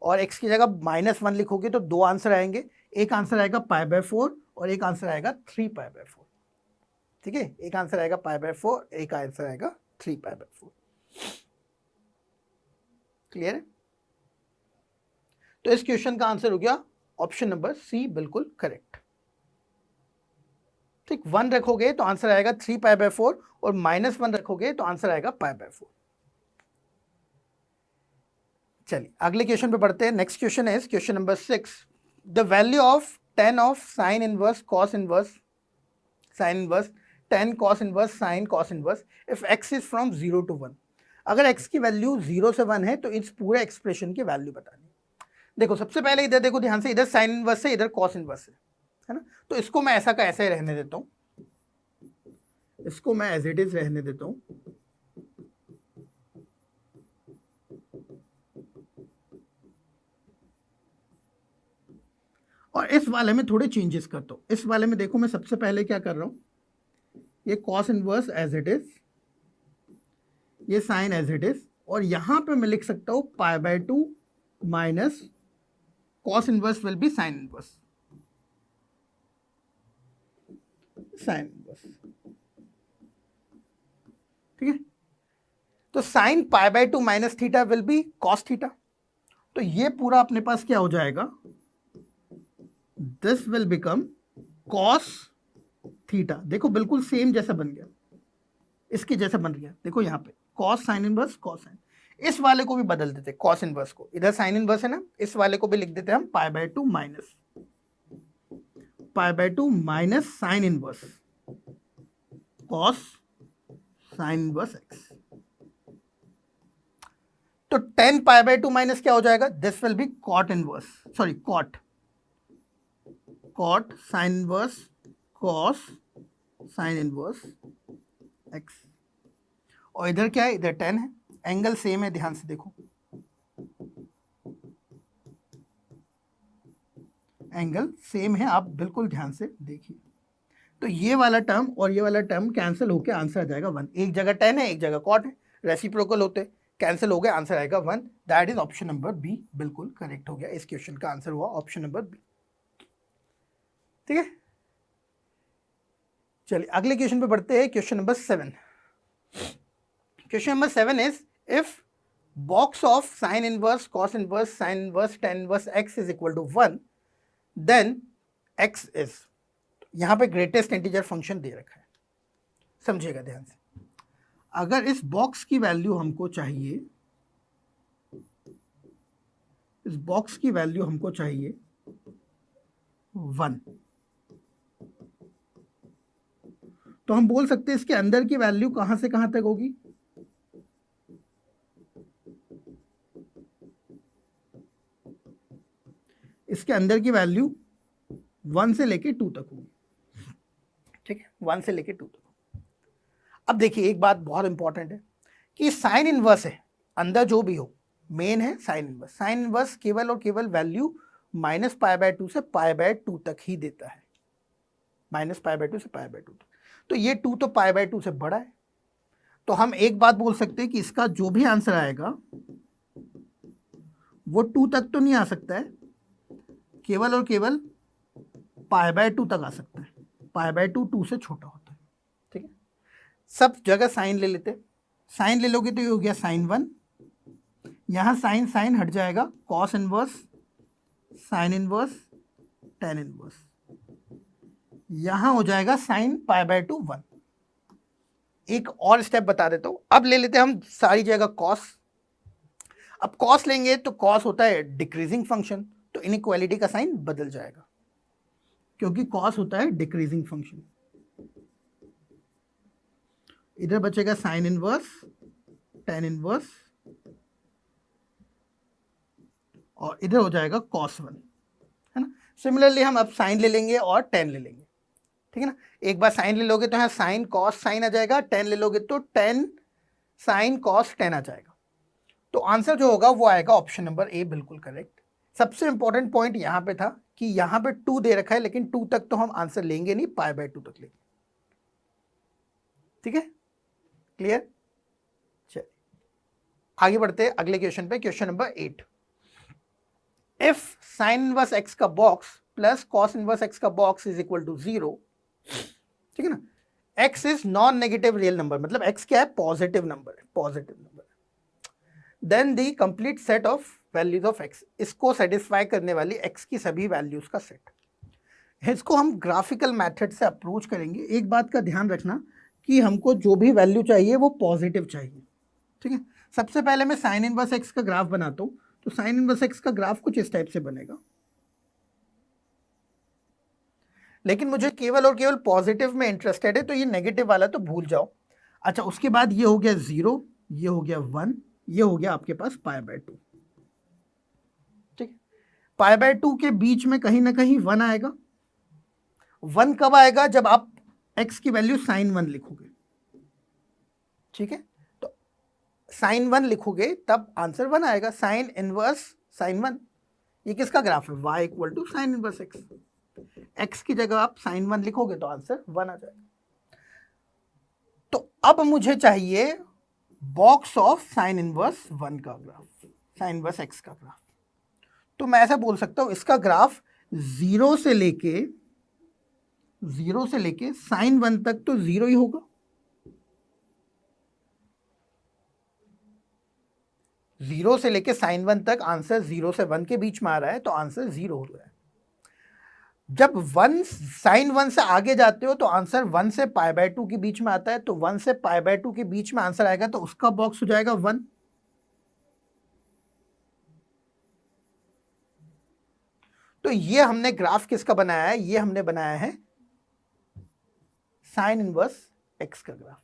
और x की जगह -1 लिखोगे तो दो आंसर आएंगे, एक आंसर आएगा π/4 और एक आंसर आएगा 3π/4, ठीक है। एक आंसर आएगा π/4, एक आंसर आएगा 3π/4। क्लियर है। तो इस क्वेश्चन का आंसर हो गया ऑप्शन नंबर सी, बिल्कुल करेक्ट। ठीक, 1 रखोगे तो आंसर आएगा 3π/4 और -1 रखोगे तो आंसर आएगा π/4। चलिए अगले क्वेश्चन पे बढ़ते हैं। नेक्स्ट क्वेश्चन है question number 6। The value of tan of sine inverse cos inverse sine inverse tan cos inverse sign cos inverse if x is from 0 to 1। अगर x की वैल्यू 0 से 1 है तो इस पूरे एक्सप्रेशन की वैल्यू बतानी। देखो सबसे पहले इधर देखो ध्यान से, इधर साइन इनवर्स है, इधर cos इनवर्स है ना। तो इसको मैं ऐसा का ऐसा ही रहने देता हूं, इसको मैं एज इट इज रहने देता हूं। और इस वाले में थोड़े चेंजेस करता हूं। इस वाले में देखो मैं सबसे पहले क्या कर रहा हूं, ये cos inverse as it is, ये साइन एज इट इज, और यहां पे मैं लिख सकता हूं π/2 minus cos inverse will be sine inverse, sine inverse, ठीक है। तो sine π/2 minus theta will be cos theta. तो ये पूरा अपने पास क्या हो जाएगा, this will become cos theta. देखो बिल्कुल सेम जैसा बन गया, इसके जैसा बन गया। देखो यहाँ पे cos sine inverse cos sine. इस वाले को भी बदल देते cos इनवर्स को, इधर साइन इनवर्स है ना, इस वाले को भी लिख देते हम π/2 minus sine inverse cos sine inverse x। तो tan π/2 माइनस क्या हो जाएगा, this will be cot inverse, sorry cot sine inverse cos sine inverse x। और इधर क्या है, इधर tan है, एंगल सेम है, ध्यान से देखो एंगल सेम है, आप बिल्कुल ध्यान से देखिए। तो ये वाला टर्म और ये वाला टर्म कैंसिल होकर आंसर आ जाएगा 1। एक जगह tan है, एक जगह cot है, रेसिप्रोकल होते, कैंसिल हो गया, आंसर आएगा 1। That is option number B, बिल्कुल करेक्ट हो गया। इस क्वेश्चन का आंसर हुआ ऑप्शन नंबर बी, ठीक है। चलिए अगले क्वेश्चन पे बढ़ते हैं, question number 7। Question number 7 is if box of sine inverse cos inverse sine inverse tan inverse x is equal to 1 then x is, यहां पे ग्रेटेस्ट इंटीजर फंक्शन दे रखा है, समझिएगा ध्यान से। अगर इस बॉक्स की वैल्यू हमको चाहिए, इस बॉक्स की वैल्यू हमको चाहिए 1, तो हम बोल सकते हैं इसके अंदर की वैल्यू कहां से कहां तक होगी, इसके अंदर की वैल्यू 1 से लेके 2 तक होगी, ठीक है, 1 से लेके 2 तक। अब देखिए एक बात बहुत इंपॉर्टेंट है कि साइन इनवर्स है, अंदर जो भी हो मेन है साइन इनवर्स। साइन इनवर्स केवल और केवल वैल्यू -π/2 से π/2 तक ही देता है, -π/2 से π/2 तक। तो ये 2 तो π/2 से बड़ा है, तो हम एक बात बोल सकते हैं कि इसका जो भी आंसर आएगा वो 2 तक तो नहीं आ सकता है, केवल और केवल π/2 तक आ सकता है, π/2 2 से छोटा होता है, ठीक है। सब जगह साइन ले लेते, साइन ले लोगे तो ये हो गया sin 1, यहाँ साइन साइन हट जाएगा, cos inverse, sine inverse, tan inverse, यहाँ हो जाएगा sin π/2 1। एक और स्टेप बता देता हूं, अब ले लेते हैं हम सारी जगह cos। अब cos लेंगे तो cos होता है डिक्रीजिंग फंक्शन, तो इनइक्वालिटी का साइन बदल जाएगा, क्योंकि cos होता है डिक्रीजिंग फंक्शन। इधर बचेगा साइन इनवर्स, tan इनवर्स, और इधर हो जाएगा cos 1, है ना। सिमिलरली हम अब साइन ले लेंगे और tan ले लेंगे, ठीक है ना। एक बार साइन ले लोगे तो यहाँ साइन cos साइन आ जाएगा, tan ले लोगे तो tan साइन cos tan आ जाएगा। तो आंसर जो होगा वो आएगा ऑप्शन नंबर ए, बिल्कुल करेक्ट। सबसे इंपॉर्टेंट पॉइंट यहाँ पे था कि यहाँ पे 2 दे रखा है, लेकिन 2 तक तो हम आंसर लेंगे नहीं, π/2 तक लेंगे, ठीक है, क्लियर। चलिए आगे बढ़ते हैं अगले क्वेश्चन पे, question number 8। If sine inverse x का box plus cos inverse x का बॉक्स इज इक्वल टू 0, ठीक है ना। x is non negative real number, मतलब x क्या है, पॉजिटिव नंबर है, पॉजिटिव नंबर है। Then the complete set of values of x, इसको सेटिस्फाई करने वाली x की सभी वैल्यूज का सेट। इसको हम ग्राफिकल मेथड से अप्रोच करेंगे। एक बात का ध्यान रखना कि हमको जो भी वैल्यू चाहिए वो पॉजिटिव चाहिए, ठीक है। सबसे पहले मैं साइन इनवर्स एक्स का ग्राफ बनाता हूँ, तो साइन इनवर्स एक्स का ग्राफ कुछ इस टाइप से बनेगा, लेकिन मुझे केवल और केवल पॉजिटिव में इंटरेस्टेड है, तो ये नेगेटिव वाला तो भूल जाओ। अच्छा, उसके बाद ये हो गया 0, ये हो गया 1, ये हो गया आपके पास π/2, ठीक है। π/2 के बीच में कहीं ना कहीं 1 आएगा। 1 कब आएगा, जब आप x की वैल्यू sin 1 लिखोगे, ठीक है। तो sin 1 लिखोगे तब आंसर 1 आएगा, साइन इनवर्स sin 1। ये किसका ग्राफ है, y equal to sine inverse x। x की जगह आप sin 1 लिखोगे तो आंसर 1 आ जाएगा। तो अब मुझे चाहिए बॉक्स ऑफ साइन इनवर्स 1 का ग्राफ, साइन इनवर्स x का ग्राफ। तो मैं ऐसा बोल सकता हूं, इसका ग्राफ 0 से लेके साइन 1 तक तो 0 ही होगा, 0 से लेके साइन 1 तक आंसर 0 से 1 के बीच में आ रहा है, तो आंसर 0 हो रहा है। जब 1 साइन 1 से आगे जाते हो तो आंसर 1 से π/2 के बीच में आता है, तो 1 से π/2 के बीच में आंसर आएगा, तो उसका बॉक्स हो जाएगा 1। तो ये हमने ग्राफ किसका बनाया है, ये हमने बनाया है साइन इनवर्स एक्स का ग्राफ।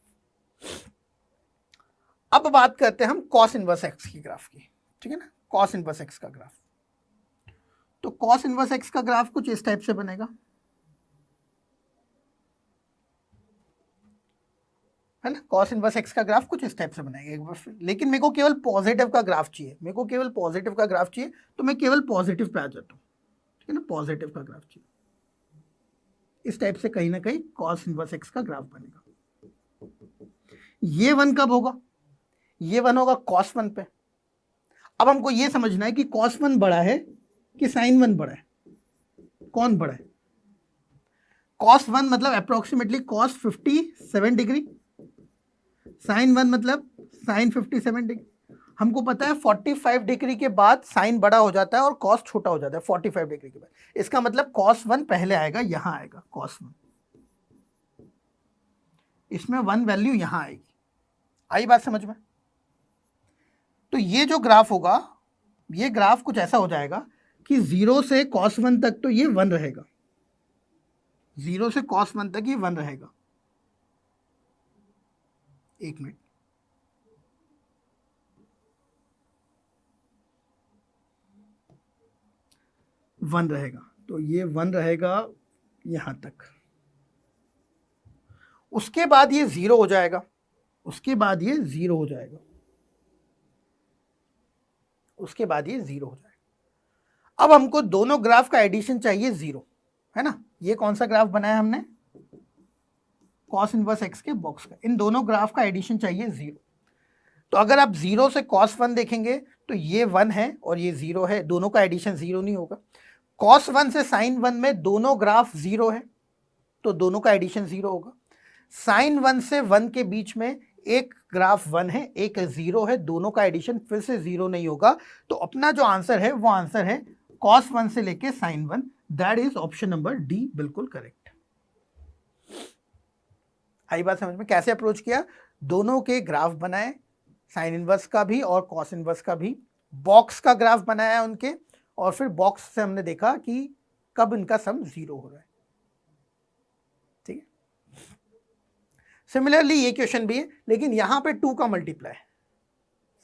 अब बात करते हैं हम कॉस इनवर्स एक्स की ग्राफ की, ठीक है ना, कॉस इनवर्स एक्स का ग्राफ। तो कॉस इनवर्स एक्स का ग्राफ कुछ इस टाइप से बनेगा, है ना। कॉस इनवर्स एक्स का ग्राफ कुछ इस टाइप से बनेगा एक बार फिर, लेकिन मेरे को केवल पॉजिटिव का ग्राफ चाहिए, मेरे को केवल पॉजिटिव का ग्राफ चाहिए, तो मैं केवल पॉजिटिव पे आ जाता हूँ, ठीक है ना। पॉजिटिव का ग्राफ चाहिए, इस टाइप से कहीं ना कहीं कॉस इनवर्स एक्स का ग्राफ बनेगा। ये 1 कब होगा, ये 1 होगा cos 1 पे। अब हमको ये समझना है कि cos 1 बड़ा है कि sin 1 बड़ा है, कौन बड़ा है। cos 1 मतलब अप्रोक्सीमेटली cos 57 डिग्री, sin 1 मतलब sin 57 डिग्री। हमको पता है 45 डिग्री के बाद sin बड़ा हो जाता है और cos छोटा हो जाता है 45 डिग्री के बाद। इसका मतलब cos 1 पहले आएगा, यहां आएगा cos 1, इसमें 1 वैल्यू यहां आएगी। आई बात समझ में। तो ये जो ग्राफ होगा, ये ग्राफ कुछ ऐसा हो जाएगा कि 0 से cos 1 तक तो ये 1 रहेगा, 0 से cos 1 तक ये 1 रहेगा। एक मिनट, वन रहेगा, तो ये 1 रहेगा यहां तक। उसके बाद ये 0 हो जाएगा, उसके बाद ये 0 हो जाएगा, उसके बाद ये 0 हो जाएगा। अब हमको दोनों ग्राफ का एडिशन चाहिए 0, है ना। ये कौन सा ग्राफ बनाया हमने, कॉस इनवर्स एक्स के बॉक्स का। इन दोनों ग्राफ का एडिशन चाहिए 0। तो अगर आप 0 से cos 1 देखेंगे तो ये 1 है और ये 0 है, दोनों का एडिशन 0 नहीं होगा। cos 1 से sin 1 में दोनों ग्राफ जीरो है तो दोनों का एडिशन जीरो होगा। sin 1 से 1 के बीच में एक ग्राफ 1 है एक जीरो है, दोनों का एडिशन फिर से जीरो नहीं होगा। तो अपना जो आंसर है वो आंसर है cos 1 से लेके sin 1, that is option number D, बिल्कुल करेक्ट। आई बात समझ में? कैसे अप्रोच किया, दोनों के ग्राफ बनाए, साइन इनवर्स का भी और कॉस इनवर्स का भी, बॉक्स का ग्राफ बनाया उनके, और फिर बॉक्स से हमने देखा कि कब इनका सम जीरो हो रहा है। ठीक है, सिमिलरली ये क्वेश्चन भी है, लेकिन यहां पे 2 का मल्टीप्लाई,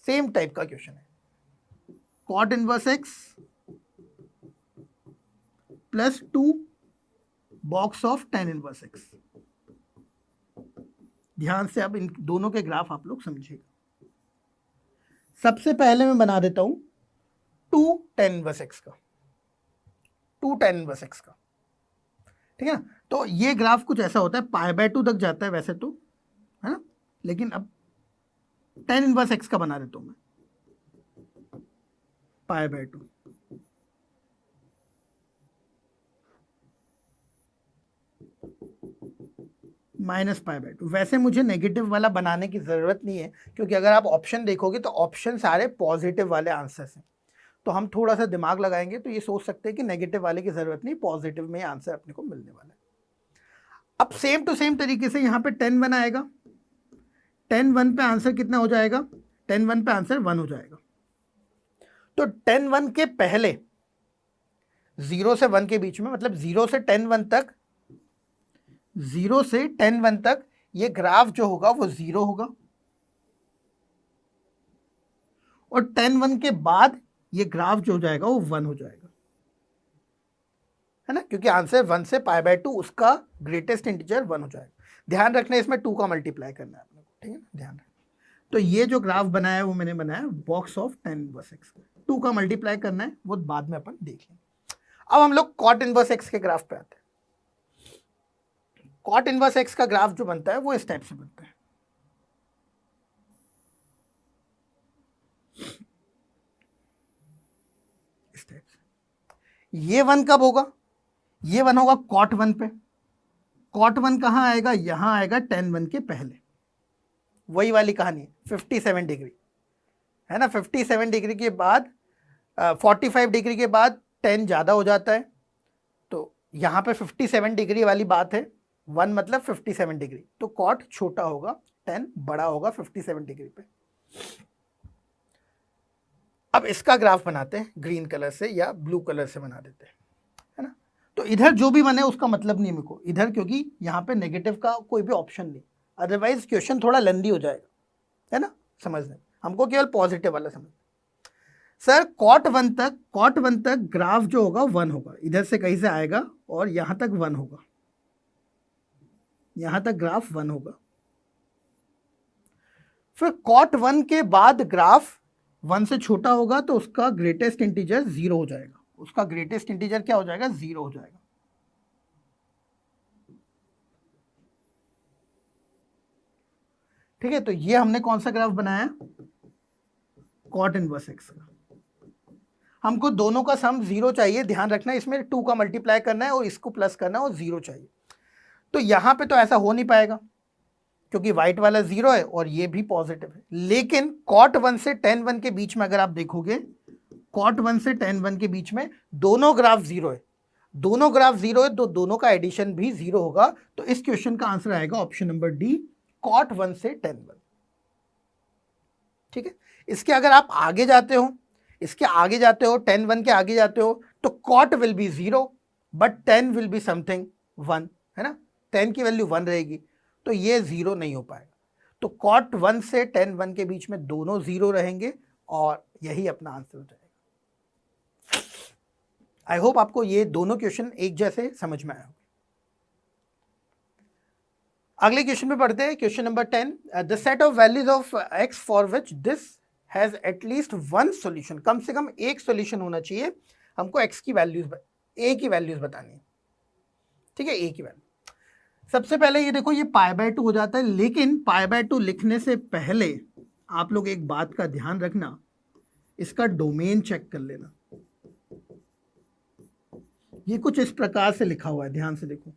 सेम टाइप का क्वेश्चन है। Cot inverse x plus 2 box of tan inverse x. ध्यान से अब इन दोनों के ग्राफ आप लोग समझिएगा। सबसे पहले मैं बना देता हूं 2 tan इनवर्स एक्स का, 2 tan इनवर्स एक्स का। ठीक है ना, तो ये ग्राफ कुछ ऐसा होता है, π/2 तक जाता है वैसे तो, है ना, लेकिन अब tan इनवर्स एक्स का बना देता हूं मैं, π/2। माइनस π/2। वैसे मुझे नेगेटिव वाला बनाने की जरूरत नहीं है, क्योंकि अगर आप ऑप्शन देखोगे तो ऑप्शन सारे पॉजिटिव वाले आंसर्स हैं। तो हम थोड़ा सा दिमाग लगाएंगे तो ये सोच सकते हैं कि नेगेटिव वाले की जरूरत नहीं, पॉजिटिव में आंसर अपने को मिलने वाला है। अब सेम टू सेम तरीके से यहाँ पे 10 1 आएगा, 10 1 पे आंसर कितना हो जाएगा, 10 1 पे आंसर 1 हो जाएगा। तो 10 1 के पहले 0 से 1 के बीच में, मतलब 0 से 10 1 तक, 0 से 10 1 तक ये ग्राफ जो होगा वो जीरो होगा, और 10 1 के बाद ये ग्राफ जो हो जाएगा वो 1 हो जाएगा, है ना, क्योंकि आंसर 1 से π/2 उसका ग्रेटेस्ट इंटीजर 1 हो जाएगा। ध्यान रखना, इसमें 2 का मल्टीप्लाई करना है अपने को, ठीक है ना, ध्यान रखना। तो ये जो ग्राफ बनाया है वो मैंने बनाया box of tan inverse x का, 2 का मल्टीप्लाई करना है, वो बाद में अपन देख लेंगे। अब हम लोग कॉट इनवर्स एक्स के ग्राफ पे आते हैं। कॉट इनवर्स एक्स का ग्राफ जो बनता है वो इस टाइप से बनता है। इस टाइप से ये 1 कब होगा, ये 1 होगा कॉट 1 पे। कॉट 1 कहां आएगा, यहां आएगा tan 1 के पहले। वही वाली कहानी, 57 डिग्री, है ना, 57 डिग्री के बाद 45 डिग्री के बाद 10 ज्यादा हो जाता है, तो यहां पे 57 डिग्री वाली बात है, 1 मतलब 57 डिग्री, तो कॉट छोटा होगा, 10 बड़ा होगा 57 डिग्री पे। अब इसका ग्राफ बनाते हैं ग्रीन कलर से या ब्लू कलर से बना देते हैं, है ना। तो इधर जो भी बने उसका मतलब नहीं मेरे को इधर, क्योंकि यहाँ पे नेगेटिव का कोई भी ऑप्शन नहीं, अदरवाइज क्वेश्चन थोड़ा लेंदी हो जाएगा, है ना, समझने हमको केवल पॉजिटिव वाला समझ। सर कॉट 1 तक ग्राफ जो होगा 1 होगा, इधर से कहीं से आएगा और यहां तक 1 होगा, यहां तक ग्राफ 1 होगा। फिर कॉट 1 के बाद ग्राफ 1 से छोटा होगा तो उसका ग्रेटेस्ट इंटीजर 0 हो जाएगा, उसका ग्रेटेस्ट इंटीजर क्या हो जाएगा, 0 हो जाएगा। ठीक है, तो ये हमने कौन सा ग्राफ बनाया, कॉट इनवर्स एक्स का। हमको दोनों का सम 0 चाहिए, ध्यान रखना, इसमें 2 का मल्टीप्लाई करना है और इसको प्लस करना है और 0 चाहिए। तो यहां पे तो ऐसा हो नहीं पाएगा क्योंकि व्हाइट वाला 0 है और ये भी पॉजिटिव है, लेकिन कॉट 1 से tan 1 के बीच में अगर आप देखोगे, कॉट 1 से tan 1 के बीच में दोनों ग्राफ 0 है, दोनों ग्राफ 0 है तो दोनों का एडिशन भी 0 होगा। तो इस क्वेश्चन का आंसर आएगा ऑप्शन नंबर डी, कॉट 1 से tan 1। ठीक है, इसके अगर आप आगे जाते हो, इसके आगे जाते हो, tan 1 के आगे जाते हो, तो cot will be 0 but tan will be something 1, है ना, tan की वैल्यू 1 रहेगी, तो ये 0 नहीं हो पाएगा। तो कॉट 1 से tan 1 के बीच में दोनों 0 रहेंगे और यही अपना आंसर हो जाएगा। आई होप आपको ये दोनों क्वेश्चन एक जैसे समझ में आए। अगले क्वेश्चन पे पढ़ते हैं, question number 10, the set of values of x for which this has at least 1 solution. कम से कम एक सॉल्यूशन होना चाहिए, हमको x की वैल्यूज, a की वैल्यूज बतानी है। ठीक है, a की वैल्यू। सबसे पहले ये देखो, ये π/2 हो जाता है, लेकिन π/2 लिखने से पहले आप लोग एक बात का ध्यान रखना, इसका डोमेन चेक कर लेना। ये कुछ इस प्रकार से लिखा हुआ है, ध्यान से देखो,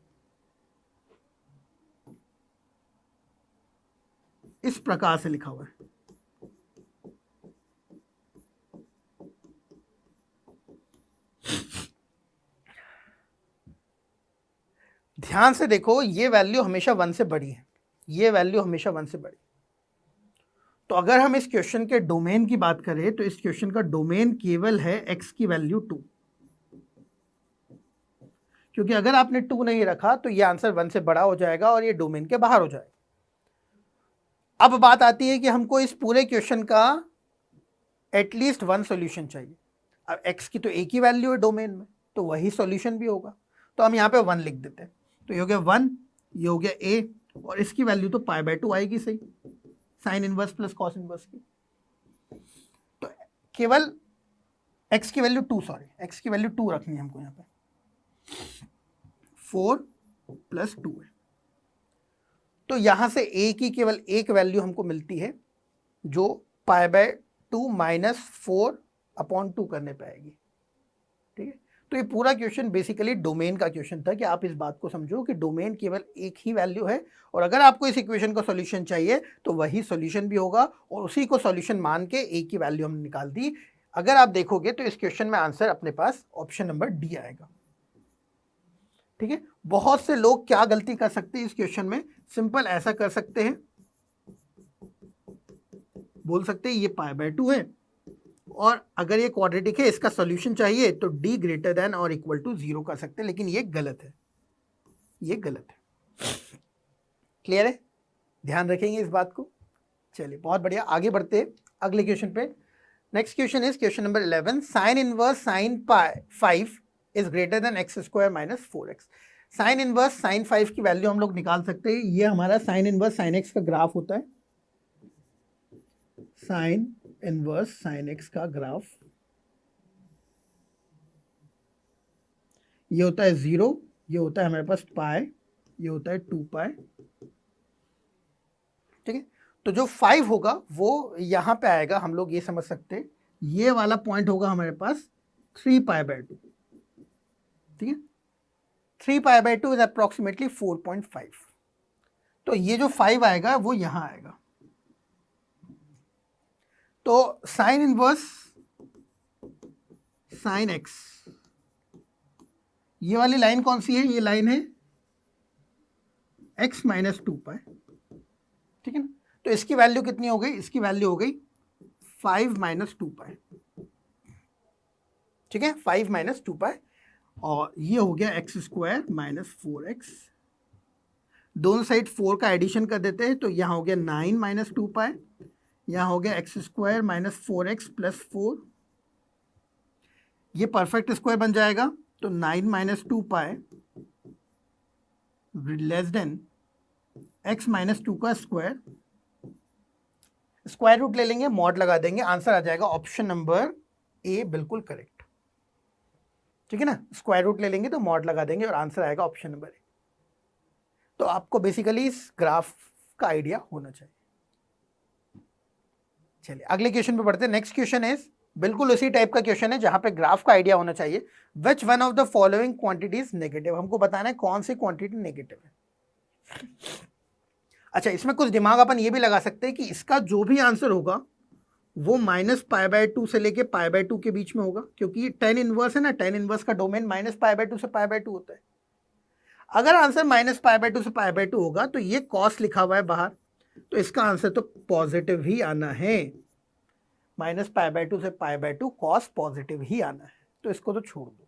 इस प्रकार से लिखा हुआ है। ध्यान से देखो, ये वैल्यू हमेशा 1 से बड़ी है, ये वैल्यू हमेशा 1 से बड़ी। तो अगर हम इस क्वेश्चन के डोमेन की बात करें तो इस क्वेश्चन का डोमेन केवल है x की वैल्यू 2, क्योंकि अगर आपने 2 नहीं रखा तो ये आंसर 1 से बड़ा हो जाएगा और ये डोमेन के बाहर हो जाएगा। अब बात आती है कि हमको इस पूरे क्वेश्चन का एटलीस्ट 1 सॉल्यूशन चाहिए। अब x की तो एक ही वैल्यू है डोमेन में, तो वही सॉल्यूशन भी होगा, तो हम यहाँ पे 1 लिख देते हैं। तो ये हो गया 1, ये हो गया a, और इसकी वैल्यू तो π/2 आएगी, सही, sine inverse plus cos inverse की। तो केवल x की वैल्यू 2, सॉरी x की वैल्यू 2 रखनी है हमको यहाँ पे, 4 + 2 है। तो यहाँ से a की केवल एक वैल्यू हमको मिलती है जो π/2 - 4/2 करने पे आएगी, ठीक है। तो ये पूरा क्वेश्चन बेसिकली डोमेन का क्वेश्चन था कि आप इस बात को समझो कि डोमेन केवल एक ही वैल्यू है, और अगर आपको इस इक्वेशन का सॉल्यूशन चाहिए तो वही सॉल्यूशन भी होगा, और उसी को सॉल्यूशन मान के a की वैल्यू हमने निकाल दी। अगर आप देखोगे तो इस क्वेश्चन में आंसर अपने पास ऑप्शन नंबर डी आएगा, ठीक है। बहुत से लोग क्या गलती कर सकते हैं इस क्वेश्चन में, सिंपल ऐसा कर सकते हैं, बोल सकते हैं ये π/2 है, और अगर ये क्वाड्रेटिक है, इसका सॉल्यूशन चाहिए तो d > 0 कर सकते हैं, लेकिन ये गलत है, ये गलत है। क्लियर है, ध्यान रखेंगे इस बात को। चलिए बहुत बढ़िया, आगे बढ़ते हैं अगले क्वेश्चन पे। Next question is question number 11, sign inverse sign 5 is greater than x² - 4x। Sign inverse sign 5 की वैल्यू हम लोग निकाल सकते हैं। ये हमारा साइन इनवर्स साइन x का ग्राफ होता है, साइन इनवर्स साइन x का ग्राफ, ये होता है 0, ये होता है हमारे पास पाई, ये होता है 2π, ठीक है। तो जो 5 होगा वो यहां पे आएगा, हम लोग ये समझ सकते हैं, ये वाला पॉइंट होगा हमारे पास 3π/2, ठीक है। 3π/2 इज अप्रोक्सीमेटली 4.5। तो ये जो 5 आएगा वो यहां आएगा। तो साइन इनवर्स साइन x, ये वाली लाइन कौन सी है, ये लाइन है x - 2π, ठीक है ना। तो इसकी वैल्यू कितनी हो गई, इसकी वैल्यू हो गई 5 - 2π, ठीक है, 5 - 2π, और ये हो गया x² - 4x। दोनों साइड 4 का एडिशन कर देते हैं, तो यहाँ हो गया 9 - 2π, यहाँ हो गया x² - 4x + 4, ये परफेक्ट स्क्वायर बन जाएगा। तो 9 - 2π लेस देन x - 2 का स्क्वायर, स्क्वायर रूट ले लेंगे, मॉड लगा देंगे, आंसर आ जाएगा ऑप्शन नंबर ए, बिल्कुल करेक्ट, ठीक है ना। स्क्वायर रूट ले लेंगे तो मॉड लगा देंगे और आंसर आएगा ऑप्शन नंबर ए। तो आपको बेसिकली इस ग्राफ का आइडिया होना चाहिए। चलिए अगले क्वेश्चन पे बढ़ते हैं। नेक्स्ट क्वेश्चन इज बिल्कुल उसी टाइप का क्वेश्चन है जहां पे ग्राफ का आइडिया होना चाहिए। Which one of the following quantities negative, हमको बताना है कौन सी क्वांटिटी नेगेटिव है। अच्छा, इसमें कुछ दिमाग अपन ये भी लगा सकते हैं कि इसका जो भी आंसर होगा वो -π/2 से लेके π/2 के बीच में होगा, क्योंकि tan इनवर्स है ना, tan इनवर्स का डोमेन -π/2 से π/2 होता है। अगर आंसर -π/2 से π/2 होगा तो ये cos लिखा हुआ है बाहर, तो इसका आंसर तो पॉजिटिव ही आना है। -π/2 से π/2 cos पॉजिटिव ही आना है, तो इसको तो छोड़ दो।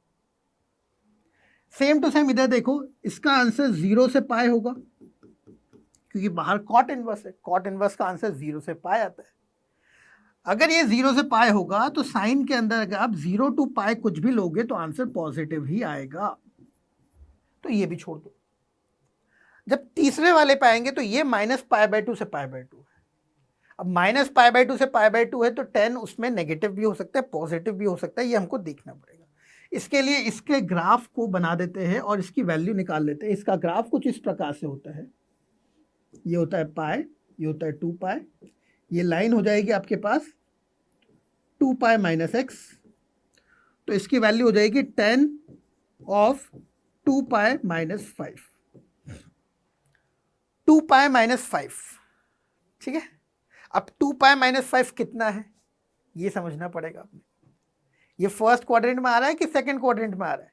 सेम टू सेम इधर देखो, इसका आंसर 0 से π होगा, क्योंकि बाहर cot इनवर्स है, cot इनवर्स का आंसर 0 से π आता है। अगर ये 0 से π होगा तो साइन के अंदर अगर आप 0 to π कुछ भी लोगे तो आंसर पॉजिटिव ही आएगा, तो ये भी छोड़ दो। जब तीसरे वाले पे आएंगे तो ये -π/2 से π/2 है। अब -π/2 से π/2 है तो 10 उसमें नेगेटिव भी हो सकता है, पॉजिटिव भी हो सकता है, ये हमको देखना पड़ेगा। इसके लिए इसके ग्राफ को बना देते हैं और इसकी वैल्यू निकाल लेते हैं। इसका ग्राफ कुछ इस प्रकार से होता है, ये होता है π, ये होता है 2π, ये लाइन हो जाएगी आपके पास 2π - x, तो इसकी वैल्यू हो जाएगी 10 of 2 pi minus 5, 2 pi minus 5, ठीक है। अब 2 पाई माइनस 5 कितना है ये समझना पड़ेगा आपने। ये फर्स्ट क्वाड्रेंट में आ रहा है कि सेकंड क्वाड्रेंट में आ रहा है?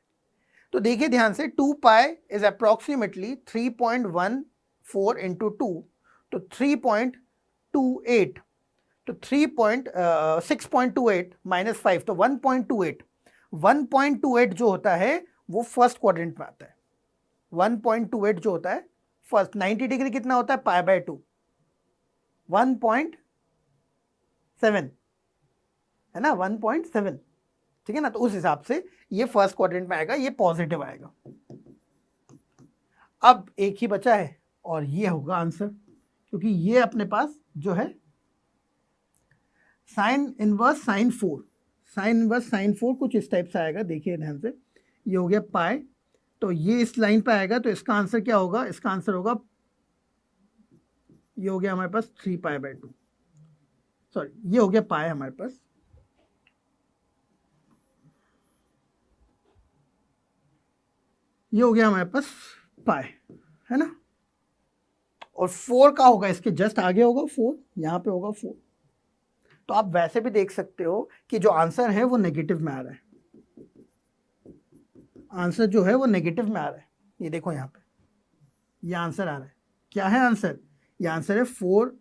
तो देखिए ध्यान से, 2 पाई इज अप्रोक्सीमेटली 3.14 इंटू 2, तो 3.28, तो 6.28 माइनस 5, तो 1.28, 1.28 जो होता है वो फर्स्ट क्वाड्रेंट में आता है। 1.28 जो होता है फर्स्ट, 90 डिग्री कितना होता है? पाई बाय 2, 1.7 है ना, 1.7, ठीक है ना। तो उस हिसाब से ये फर्स्ट क्वाड्रेंट में आएगा, ये पॉजिटिव आएगा। अब एक ही बचा है और ये होगा आंसर, क्योंकि ये अपने पास जो है sign inverse sign 4, sign inverse sign 4 कुछ इस टाइप से आएगा। देखिए ध्यान से, ये हो गया पाई, तो ये इस लाइन पे आएगा, तो इसका आंसर क्या होगा? इसका आंसर होगा, ये हो गया हमारे पास 3 पाई बाय 2, सॉरी ये हो गया पाई हमारे पास, ये हो गया हमारे पास पाई, है ना। और 4 का होगा इसके जस्ट आगे होगा 4, यहाँ पे होगा 4। तो आप वैसे भी देख सकते हो कि जो आंसर है वो नेगेटिव में आ रहा है, आंसर जो है वो नेगेटिव में आ रहा है। ये देखो यहाँ पे ये आंसर आ रहा है, क्या है आंसर? ये आंसर है 4,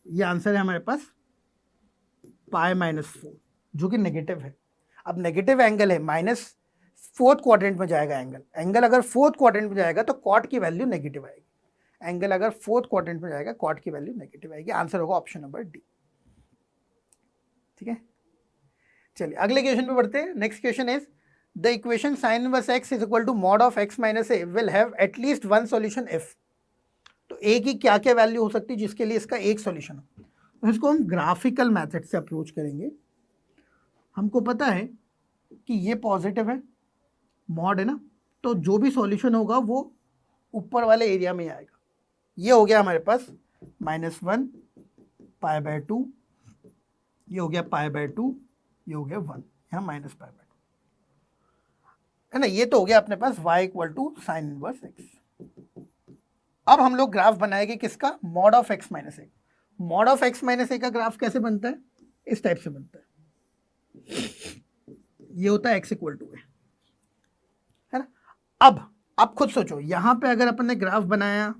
ये आंसर है हमारे पास पाई माइनस 4, जो कि नेगेटिव है। अब नेगेटिव एंगल है, माइनस फोर्थ क्वाड्रेंट में जाएगा एंगल, एंगल अगर फोर्थ क्वाड्रेंट में जाएगा तो कॉट की वैल्यू नेगेटिव आएगी, एंगल अगर फोर्थ क्वाड्रेंट में जाएगा कॉट की वैल्यू नेगेटिव आएगी। आंसर होगा ऑप्शन नंबर डी, ठीक है। चलिए अगले क्वेश्चन पे बढ़ते हैं। Next question is the equation sine inverse x is equal to mod of x minus a will have at least one solution if। तो a की क्या क्या वैल्यू हो सकती है जिसके लिए इसका एक सॉल्यूशन हो? तो इसको हम ग्राफिकल मेथड से अप्रोच करेंगे। हमको पता है कि ये पॉजिटिव है, मॉड है ना, तो जो भी सॉल्यूशन होगा वो ऊपर वाले एरिया में आएगा। ये हो गया हमारे पास -1 पाई बाय 2, ये हो गया पाई बाय 2, ये हो गया 1, यहाँ माइनस पाई बाय 2, है ना। ये तो हो गया अपने पास y equal to sine inverse x। अब हम लोग ग्राफ बनाएंगे किसका? Mod of x minus a। Mod of x minus a का ग्राफ कैसे बनता है? इस टाइप से बनता है, ये होता है x इक्वल टू a, है ना। अब आप खुद सोचो, यहां पे अगर अपन ने ग्राफ बनाया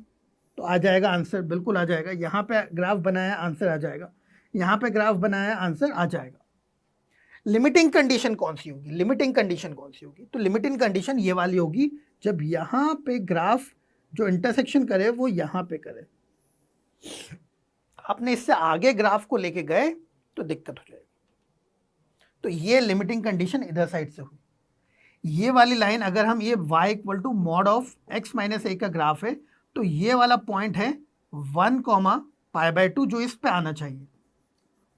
तो आ जाएगा आंसर, बिल्कुल आ जाएगा। यहाँ पे ग्राफ बनाया आंसर आ जाएगा, यहाँ पे ग्राफ बनाया आंसर आ जाएगा। लिमिटिंग कंडीशन कौन सी होगी? लिमिटिंग कंडीशन कौन सी होगी? तो लिमिटिंग कंडीशन ये वाली होगी, जब यहाँ पे ग्राफ जो इंटरसेक्शन करे वो यहाँ पे करे। आपने इससे आगे ग्राफ को लेके गए तो दिक्कत हो जाएगी। तो ये लिमिटिंग कंडीशन इधर साइड से हुई। ये वाली लाइन अगर हम, ये y equal to mod of x minus a का ग्राफ है, तो ये वाला पॉइंट है 1 पाई बाय 2 जो इस पे आना चाहिए,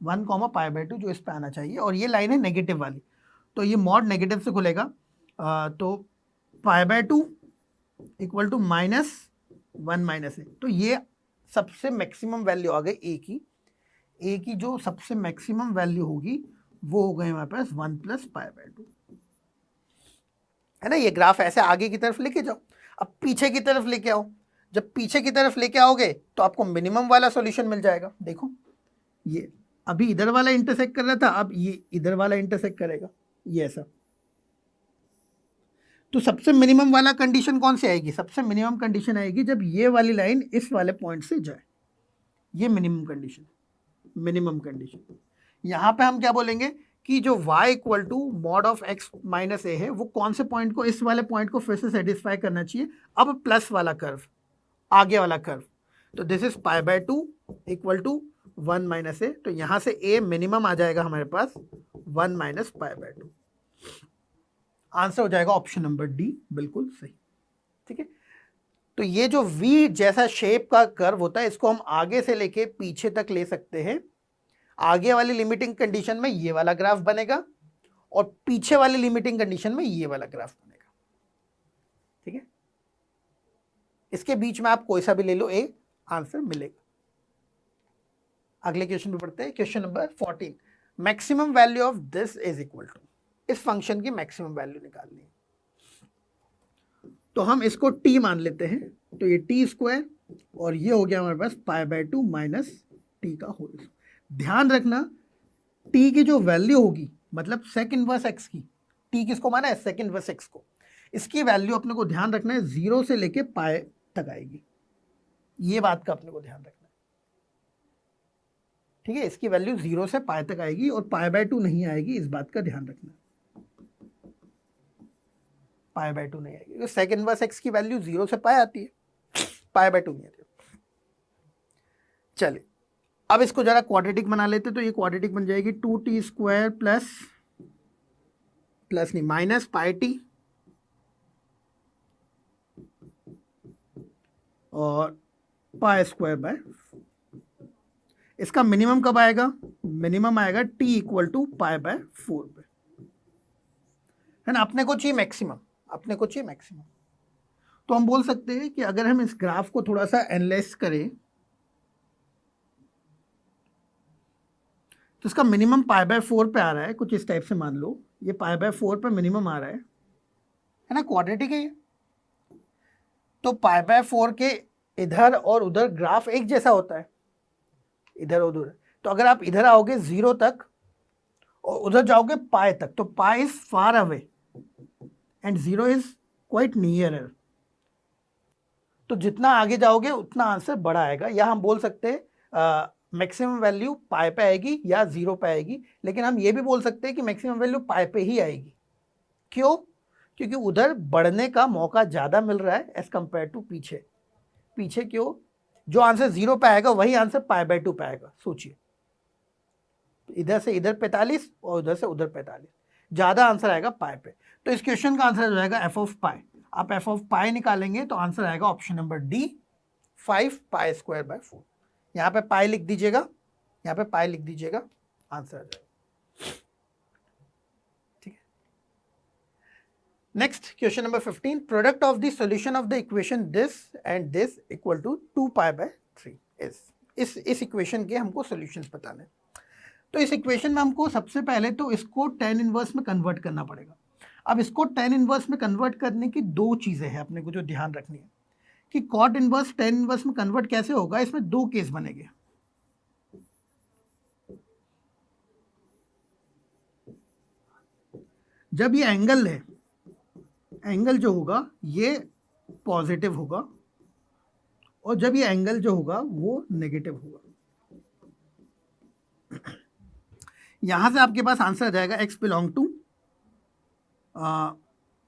1 पाई बाय 2 जो इस पे आना चाहिए, और ये लाइन है नेगेटिव वाली, तो ये मॉड नेगेटिव से खुलेगा। तो pi by 2 equal to -1 minus a, तो ये सबसे मैक्सिमम वैल्यू आ गई a की जो सबसे मैक्सिमम वैल्यू होगी वो हो गई हमारे पास 1 प्लस पाई बाय 2, है ना। ये ग्राफ ऐसे आगे की तरफ लेके जाओ, अब पीछे की तरफ लेके आओ। जब पीछे की तरफ लेके आओगे तो आपको मिनिमम वाला सॉल्यूशन मिल जाएगा। देखो ये अभी इधर वाला इंटरसेक्ट कर रहा था, अब ये इधर वाला इंटरसेक्ट करेगा, ये ऐसा। तो सबसे मिनिमम वाला कंडीशन कौन सी आएगी? सबसे मिनिमम कंडीशन आएगी जब ये वाली लाइन इस वाले पॉइंट से जाए, ये मिनिमम कंडीशन, मिनिमम कंडीशन। यहाँ पे हम क्या बोलेंगे कि जो y equal to mod of x minus a है वो कौन से पॉइंट को, इस वाले पॉइंट को फिर से सेटिस्फाई करना चाहिए। अब प्लस वाला कर्व, आगे वाला कर्व, तो this is pi by 2 equal to 1 minus a, तो यहाँ से a मिनिमम आ जाएगा हमारे पास 1 माइनस पाई बाय 2। आंसर हो जाएगा ऑप्शन नंबर डी, बिल्कुल सही, ठीक है। तो ये जो V जैसा शेप का कर्व होता है इसको हम आगे से लेके पीछे तक ले सकते हैं। आगे वाली लिमिटिंग कंडीशन में ये वाला ग्राफ बनेगा और पीछे वाली लिमिटिंग कंडीशन में ये वाला ग्राफ बनेगा, ठीक है। इसके बीच में आप कोई सा भी ले लो, एक आंसर मिलेगा। अगले क्वेश्चन पे पढ़ते हैं, question number 14। Maximum value of this is equal to, इस फंक्शन की मैक्सिमम वैल्यू निकालनी है। तो हम इसको t मान लेते हैं, तो ये t स्क्वायर और ये हो गया हमारे पास π/2 माइनस टी का होल। ध्यान रखना t की जो वैल्यू होगी, मतलब सेक इनवर्स x की, t किसको माना है, सेक इनवर्स x को, इसकी वैल्यू अपने को ध्यान रखना है 0 से लेके पाए तक आएगी। ये बात का अपने को ध्यान रखना है, ठीक है। इसकी वैल्यू 0 से पाए तक आएगी और π/2 नहीं आएगी, इस बात का ध्यान रखना है। π/2 नहीं आएगी, तो सेक इनवर्स x की वैल्यू 0 से पाए आती है, π/2 नहीं आती। चलिए अब इसको जरा क्वाड्रेटिक बना लेते, तो ये क्वाड्रेटिक बन जाएगी 2t स्क्वायर प्लस नहीं माइनस πt और पाई स्क्वायर बाय। इसका मिनिमम कब आएगा, मिनिमम आएगा t इक्वल टू π/4 पे, है ना। अपने को चाहिए मैक्सिमम, अपने को चाहिए मैक्सिमम। तो हम बोल सकते हैं कि अगर हम इस ग्राफ को थोड़ा सा एनालाइज करें, तो इसका मिनिमम π/4 पे आ रहा है, कुछ इस टाइप से मान लो, ये π/4 पे मिनिमम आ रहा है ना, क्वाड्रेटिक है ये। तो π/4 के इधर और उधर ग्राफ एक जैसा होता है, इधर उधर। तो अगर आप इधर आओगे 0 तक और उधर जाओगे पाई तक, तो pi is far away and 0 is quite nearer. तो जितना आगे जाओगे उतना आंसर बड़ा आएगा, या हम बोल सकते हैं मैक्सिमम वैल्यू पाई पे आएगी या 0 पे आएगी। लेकिन हम ये भी बोल सकते हैं कि मैक्सिमम वैल्यू पाई पे ही आएगी। क्यों? क्योंकि उधर बढ़ने का मौका ज़्यादा मिल रहा है एज कम्पेयर टू पीछे। पीछे क्यों? जो आंसर 0 पे आएगा वही आंसर π/2 पे आएगा। सोचिए, इधर से इधर 45 और उधर से उधर 45, ज़्यादा आंसर आएगा पाई पे। तो इस क्वेश्चन का आंसर हो जाएगा f ऑफ पाई। आप f ऑफ पाई निकालेंगे तो आंसर आएगा ऑप्शन नंबर डी, 5π²/4। यहाँ पे पाई लिख दीजिएगा, यहाँ पे पाई लिख दीजिएगा, आंसर आ जाएगा। ठीक है। Next question number 15, product of the solution of the equation this and this equal to 2π/3 is. इस इक्वेशन के हमको सॉल्यूशंस बताने। तो इस इक्वेशन में हमको सबसे पहले तो इसको tan इनवर्स में कन्वर्ट करना पड़ेगा। अब इसको tan इनवर्स में कन्वर्ट करने की दो चीज़ें हैं अपने को जो ध्यान रखनी है कि cot इनवर्स tan इनवर्स में कन्वर्ट कैसे होगा। इसमें दो केस बनेंगे। जब ये एंगल है, एंगल जो होगा ये पॉजिटिव होगा और जब ये एंगल जो होगा वो नेगेटिव होगा। यहां से आपके पास आंसर आ जाएगा x बिलोंग टू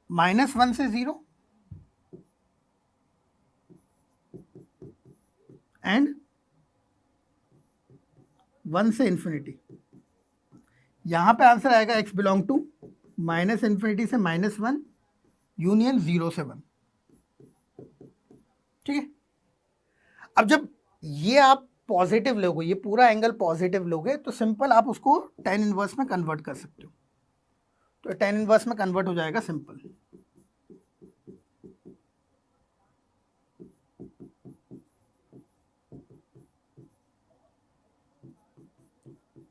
-1 से 0 एंड 1 से इंफिनिटी। यहां पे आंसर आएगा x बिलोंग टू -∞ से -1 यूनियन 0 से 1। ठीक है। अब जब ये आप पॉजिटिव लोगे, ये पूरा एंगल पॉजिटिव लोगे, तो सिंपल आप उसको tan इनवर्स में कन्वर्ट कर सकते हो। तो tan इनवर्स में कन्वर्ट हो जाएगा सिंपल।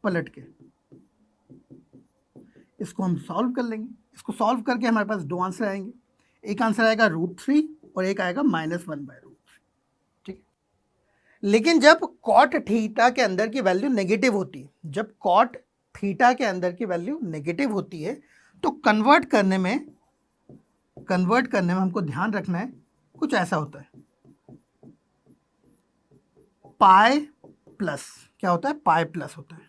पलट के इसको हम सॉल्व कर लेंगे। इसको सॉल्व करके हमारे पास दो आंसर आएंगे। एक आंसर आएगा √3 और एक आएगा -1/√3। ठीक है। लेकिन जब cot थीटा के अंदर की वैल्यू नेगेटिव होती है, जब cot थीटा के अंदर की वैल्यू नेगेटिव होती है, तो कन्वर्ट करने में हमको ध्यान रखना है, कुछ ऐसा होता है। पाई प्लस क्या होता है? पाई प्लस होता है।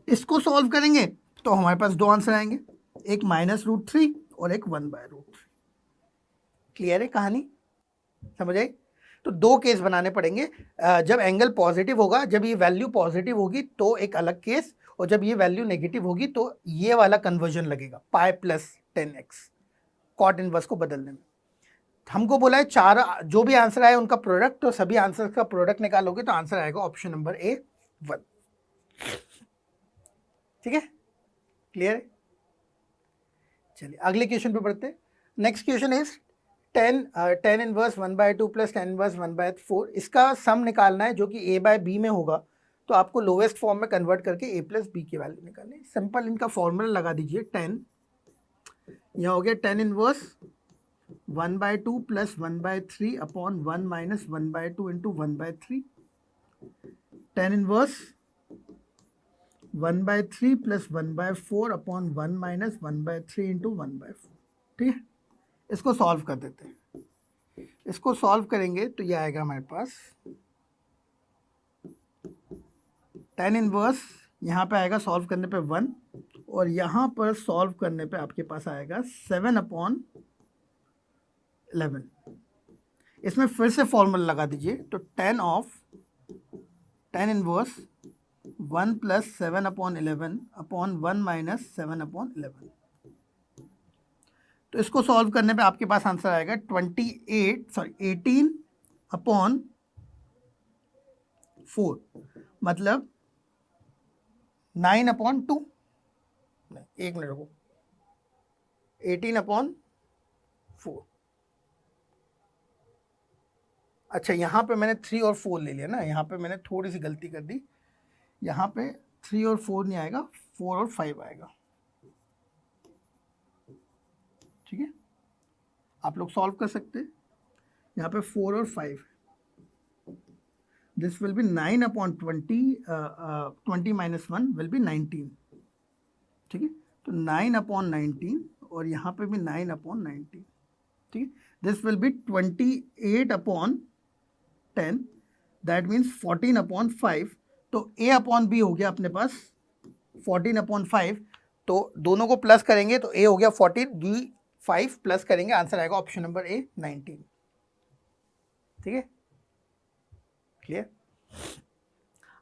इसको सॉल्व करेंगे तो हमारे पास दो आंसर आएंगे, एक -√3 और एक 1/√3। क्लियर है कहानी? समझ आई? तो दो केस बनाने पड़ेंगे। जब एंगल पॉजिटिव होगा, जब ये वैल्यू पॉजिटिव होगी तो एक अलग केस, और जब ये वैल्यू नेगेटिव होगी तो ये वाला कन्वर्जन लगेगा, pi plus 10x cot inverse को बदलने में। हमको बोला है चार जो भी आंसर आए उनका प्रोडक्ट, तो सभी आंसर का प्रोडक्ट निकालोगे तो आंसर आएगा ऑप्शन नंबर ए 1। ठीक है, क्लियर है? चलिए अगले क्वेश्चन पे बढ़ते हैं। Next question is tan inverse 1/2 plus tan inverse 1/4, इसका सम निकालना है जो कि a बाय बी में होगा, तो आपको लोवेस्ट फॉर्म में कन्वर्ट करके a प्लस बी की वैल्यू निकालनी है। सिंपल इनका फॉर्मूला लगा दीजिए। 10 यहाँ हो गया tan inverse 1/2 plus 1/3 upon 1 minus 1/2 into 1/3, tan inverse 1/3 plus 1/4 upon 1 minus 1/3 into 1/4। ठीक है, इसको सॉल्व कर देते हैं। इसको सॉल्व करेंगे तो ये आएगा हमारे पास टेन इनवर्स, यहाँ पे आएगा सॉल्व करने पे 1, और यहाँ पर सॉल्व करने पे आपके पास आएगा 7/11। इसमें फिर से फॉर्मूला लगा दीजिए, तो tan inverse 1 plus 7/11 upon 1 minus 7/11। तो इसको सॉल्व करने पे आपके पास आंसर आएगा 18/4, मतलब 9/2। एक मिनट रुको, 18/4। अच्छा, यहाँ पे मैंने 3 और 4 ले लिया ना, यहाँ पे मैंने थोड़ी सी गलती कर दी। यहाँ पे 3 और 4 नहीं आएगा, 4 और 5 आएगा। ठीक है, आप लोग सॉल्व कर सकते हैं। यहाँ पे 4 और 5, this will B 9/20, 20 minus 1 will be 19। ठीक है, तो 9/19 और यहाँ पे भी 9/19। ठीक है, this will B 28/10, that means 14/5। तो a/b हो गया अपने पास 14/5, तो दोनों को प्लस करेंगे तो a हो गया 14, b 5 प्लस करेंगे, आंसर आएगा ऑप्शन नंबर ए 19। ठीक है, क्लियर।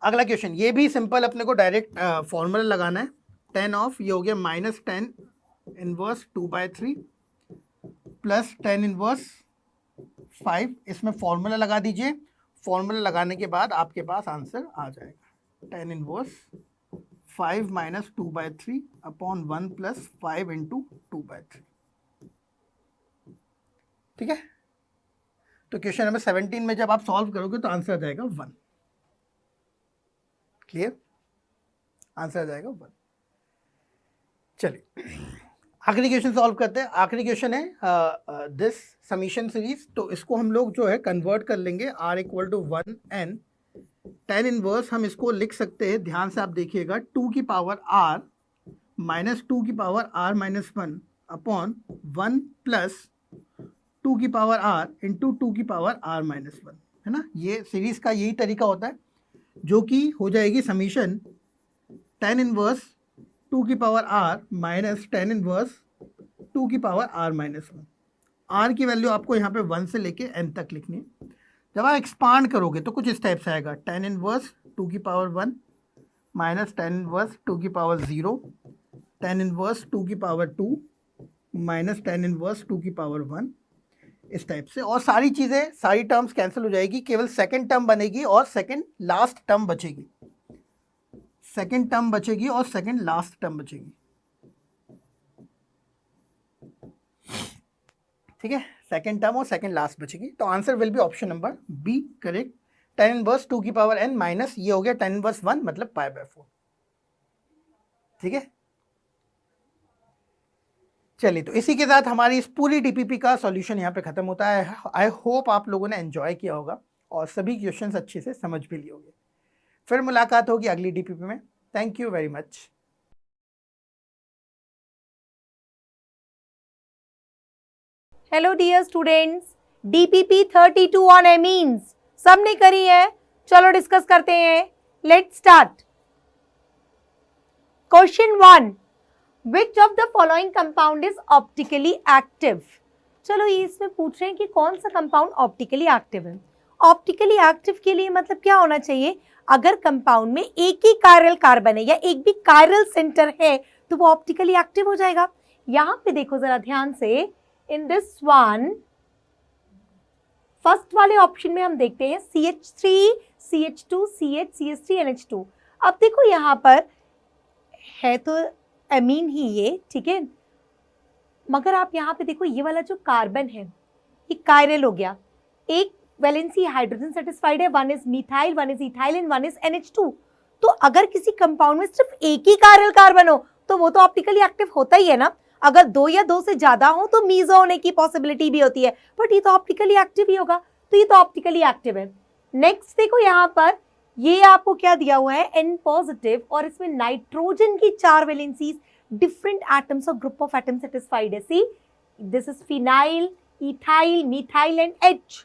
अगला क्वेश्चन, ये भी सिंपल, अपने को डायरेक्ट फॉर्मूला लगाना है। 10 ऑफ, ये हो गया माइनस 10 इनवर्स 2/3 प्लस 10 इनवर्स 5, इसमें फॉर्मूला लगा दीजिए। फॉर्मूला लगाने के बाद आपके पास आंसर आ जाएगा 10 inverse 5 minus 2/3 upon 1 plus 5 into 2/3। ठीक है, तो क्वेश्चन नंबर 17 में जब आप सॉल्व करोगे तो आंसर आ जाएगा 1। क्लियर, आंसर आ जाएगा 1। चलिए आखिरी क्वेश्चन सॉल्व करते हैं। आखिरी क्वेश्चन है दिस समीशन सीरीज, तो इसको हम लोग जो है कन्वर्ट कर लेंगे r equal to 1n। 10 inverse हम इसको लिख सकते हैं, ध्यान से आप देखिएगा, 2 की पावर r माइनस 2 की power r minus 1 upon 1 plus 2 की पावर r इंटू 2 की पावर r माइनस 1, है ना। ये सीरीज का यही तरीका होता है, जो कि हो जाएगी समीशन 10 इनवर्स 2 की पावर r माइनस 10 इनवर्स 2 की पावर r माइनस 1। r की वैल्यू आपको यहाँ पे 1 से लेके n तक लिखनी है। जब आप एक्सपांड करोगे तो कुछ इस टाइप से आएगा, 10 इनवर्स 2 की पावर 1 माइनस 10 इनवर्स 2 की पावर 0, 10 इनवर्स 2 की पावर 2 माइनस 10 इनवर्स 2 की पावर 1, इस टाइप से। और सारी चीज़ें, सारी टर्म्स कैंसिल हो जाएगी, केवल सेकंड टर्म बनेगी और सेकंड लास्ट टर्म बचेगी। सेकंड टर्म बचेगी और सेकंड लास्ट टर्म बचेगी। ठीक है, सेकंड टर्म और सेकंड लास्ट बचेगी, तो answer will be option number B correct. 10 inverse 2 की पावर n माइनस ये हो गया 10 इनवर्स 1 मतलब π/4। ठीक है, चलिए तो इसी के साथ हमारी इस पूरी डीपीपी का सॉल्यूशन यहाँ पे खत्म होता है। आई होप आप लोगों ने एंजॉय किया होगा और सभी क्वेश्चंस अच्छे से समझ भी लिए होंगे। फिर मुलाकात होगी अगली डीपीपी में। Thank you very much. Hello dear students, DPP 32 on amines सबने करी है, चलो डिस्कस करते हैं। Let's start. Question 1, which of the following compound is optically active. चलो ये इसमें पूछ रहे हैं कि कौन सा कंपाउंड ऑप्टिकली एक्टिव है। ऑप्टिकली एक्टिव के लिए मतलब क्या होना चाहिए, अगर कंपाउंड में एक ही कायरल कार्बन है या एक भी कायरल सेंटर है तो वो ऑप्टिकली एक्टिव हो जाएगा। यहां पे देखो जरा ध्यान से, इन दिस वन फर्स्ट वाले ऑप्शन में हम देखते हैं CH3, CH2, CH, CH3, NH2। अब देखो यहां पर है तो एमीन ही ये, ठीक है, मगर आप यहाँ पे देखो ये वाला जो कार्बन है ये कायरल हो गया, एक वैलेंसी हाइड्रोजन सेटिस्फाइड है, one is methyl, one is ethyl and one is NH2। तो अगर किसी कंपाउंड में सिर्फ एक ही कायरल कार्बन हो तो वो तो ऑप्टिकली एक्टिव होता ही है ना। अगर दो या दो से ज्यादा हो तो मीजो होने की पॉसिबिलिटी भी होती है, बट ये तो ऑप्टिकली एक्टिव ही होगा, तो ये तो ऑप्टिकली एक्टिव है। नेक्स्ट देखो यहाँ पर ये आपको क्या दिया हुआ है, N पॉजिटिव, और इसमें नाइट्रोजन की 4 वैलेंसीज, डिफरेंट एटम्स और ग्रुप ऑफ एटम सेटिस्फाइड है। See this is phenyl, ethyl, methyl and H।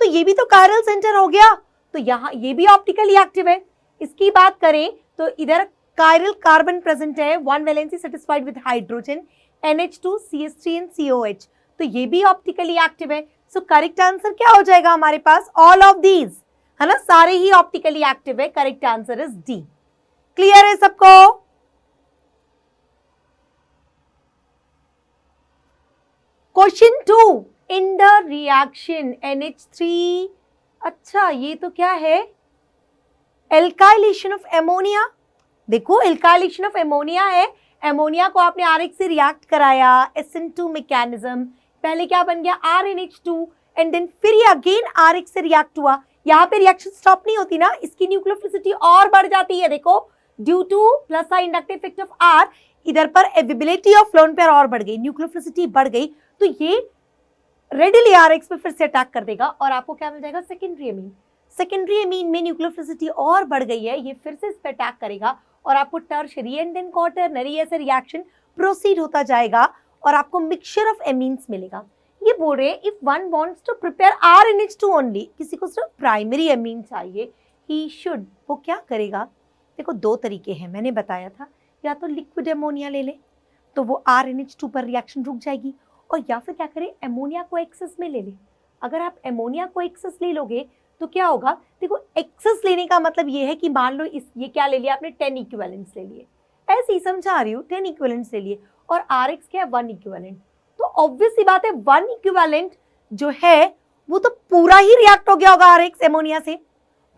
तो ये भी तो कायरल सेंटर हो गया, तो यहाँ ये भी ऑप्टिकली एक्टिव है। इसकी बात करें तो इधर कायरल कार्बन प्रेजेंट है, 1 valency satisfied with hydrogen, NH2, CH3 and COH, तो ये भी ऑप्टिकली एक्टिव है। सो करेक्ट आंसर क्या हो जाएगा हमारे पास, ऑल ऑफ दीज, है ना, सारे ही ऑप्टिकली एक्टिव है। Correct answer is D. Clear है सबको? Question 2, in the reaction NH3, अच्छा ये तो क्या है, एल्काइलेशन ऑफ एमोनिया। देखो एल्काइलेशन ऑफ एमोनिया है, एमोनिया को आपने RH से रिएक्ट कराया, SN2 मैकेनिज्म, पहले क्या बन गया RNH2 एंड देन फिर ये अगेन RH से रिएक्ट हुआ। यहाँ पे रिएक्शन स्टॉप नहीं होती ना, इसकी न्यूक्लियोफिलिसिटी और बढ़ जाती है। देखो due two plus I inductive effect of R, इधर पर एविबिलिटी ऑफ लोन पेयर और बढ़ गई, न्यूक्लियोफिलिसिटी बढ़ गई, तो ये रेडिली RH पे फिर से अटैक कर देगा और आपको क्या मिल जाएगा, सेकेंडरी एमीन। सेकेंडरी एमीन में न्यूक्लियोफिलिसिटी और बढ़ गई है, ये फिर से इस पे अटैक करेगा और आपको टर्शरी एंड देन क्वार्टरनरी ऐसे रिएक्शन प्रोसीड होता जाएगा और आपको मिक्सचर ऑफ एमीन्स मिलेगा। ये बोल रहे if one wants to prepare RNH2 only, किसी को सिर्फ प्राइमरी एमीन चाहिए, ही शुड, वो क्या करेगा, देखो 2 तरीके हैं, मैंने बताया था, या तो लिक्विड एमोनिया ले ले तो वो RNH2 पर रिएक्शन रुक जाएगी, और या फिर क्या करे, एमोनिया को एक्सेस में ले ले। अगर आप एमोनिया को एक्सेस ले लोगे तो क्या होगा, देखो एक्सेस लेने का मतलब ये है कि मान लो ये क्या ले लिया आपने, 10 इक्विवेलेंट्स ले लिए, ऐसे ही समझा रही हूँ, 10 इक्विवेलेंट्स ले लिए और RX क्या है 1 इक्विवेलेंट, तो ऑब्वियस सी बात है 1 इक्विवेलेंट जो है वो तो पूरा ही रिएक्ट हो गया होगा RX एमोनिया से,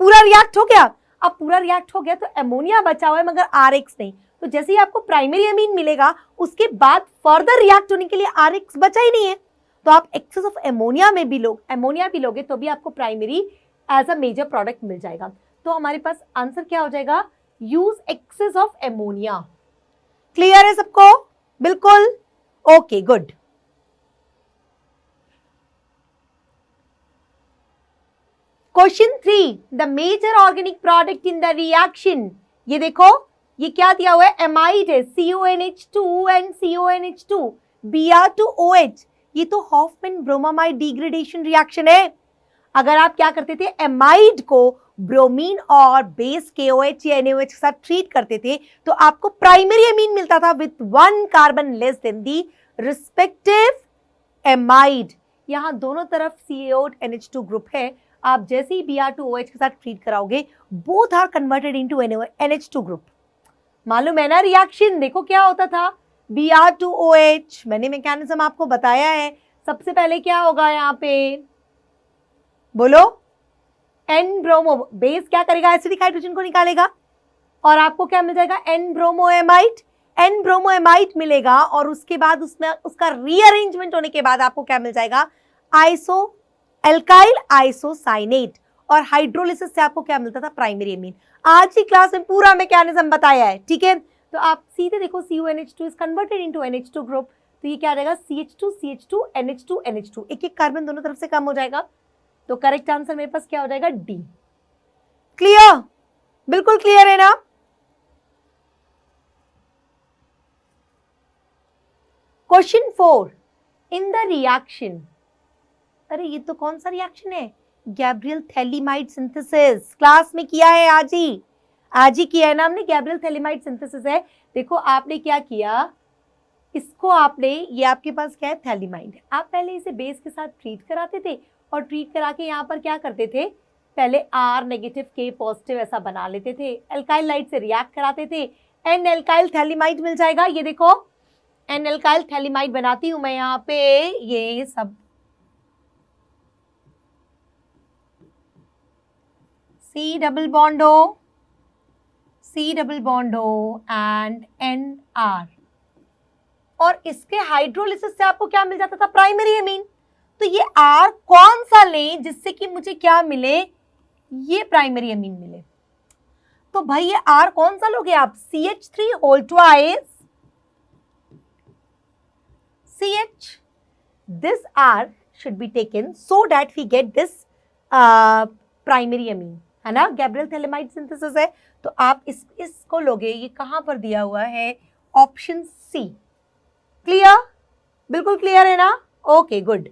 पूरा रिएक्ट हो गया। अब पूरा रिएक्ट हो गया तो एमोनिया बचा हुआ है मगर RX नहीं, तो जैसे ही आपको प्राइमरी एमीन मिलेगा उसके बाद फर्दर रिएक्ट होने के लिए RX बचा ही नहीं है, तो आप एक्सेस ऑफ एमोनिया में भी एमोनिया भी लोगे तो भी आपको primary as a major product मिल जाएगा। तो हमारे पास आंसर क्या हो जाएगा, use excess of ammonia. Clear है सबको? बिल्कुल okay, good. Question 3, the major organic product in the reaction, ये देखो ये क्या दिया हुआ है, एमाइड है, CONH2 एंड CONH2, Br2OH, ये तो हॉफमैन ब्रोमामाइड डिग्रेडेशन रिएक्शन है। अगर आप क्या करते थे, एमाइड को ब्रोमीन और बेस KOH या NaOH के साथ ट्रीट करते थे तो आपको प्राइमरी एमीन मिलता था with 1 carbon less than the respective amide. यहाँ दोनों तरफ CaOH ग्रुप है, आप जैसे ही Br2OH के साथ ट्रीट कराओगे both are converted into NH2 group. मालूम है ना रिएक्शन, देखो क्या होता था, Br2OH, मैंने मैकेनिज्म आपको बताया है। सबसे पहले क्या होगा यहाँ पे, बोलो, N ब्रोमो, बेस क्या करेगा, एसिडिक हाइड्रोजन को निकालेगा और आपको क्या मिल जाएगा, N ब्रोमोएमाइड, N ब्रोमोएमाइड मिलेगा और उसके बाद उसमें उसका रीअरेंजमेंट होने के बाद आपको क्या मिल जाएगा, आइसो एल्काइल आइसोसाइनेट, और हाइड्रोलिसिस से आपको क्या मिलता था, प्राइमरी एमीन। आज की क्लास में पूरा मैकेनिज्म बताया है, ठीक है। तो आप सीधे देखो CONH2 is converted into NH2 group, तो ये क्या आ जाएगा, CH2 NH2 NH2, एक एक कार्बन दोनों तरफ से कम हो जाएगा, तो करेक्ट आंसर मेरे पास क्या हो जाएगा, डी। क्लियर? बिल्कुल क्लियर है ना? क्वेश्चन 4, इन द रिएक्शन, अरे ये तो कौन सा रिएक्शन है, गैब्रियल थैलीमाइड सिंथेसिस, क्लास में किया है आज ही किया है ना हमने, गैब्रियल थैलीमाइड सिंथेसिस है। देखो आपने क्या किया, इसको आपने, ये आपके पास क्या है, थैलीमाइड, आप पहले इसे बेस के साथ ट्रीट कराते थे और ट्रीट करा के यहाँ पर क्या करते थे, पहले R नेगेटिव K पॉजिटिव ऐसा बना लेते थे, एल्काइल लाइट से रिएक्ट कराते थे, N एल्काइल थैलीमाइड मिल जाएगा। ये देखो N एल्काइल थैलीमाइड बनाती हूं मैं यहाँ पे, ये सब C double bond O and NR, और इसके हाइड्रोलिसिस से आपको क्या मिल जाता था, प्राइमरी एमीन। तो ये R कौन सा लें जिससे कि मुझे क्या मिले, ये प्राइमरी अमीन मिले। तो भाई ये R कौन सा लोगे आप, CH3 whole twice CH. This R should be taken so that we get this primary amine, है ना, गैब्रियल थैलेमाइड सिंथेसिस है। तो आप इसको लोगे, ये कहां पर दिया हुआ है, ऑप्शन सी। क्लियर, बिल्कुल क्लियर है ना, okay good.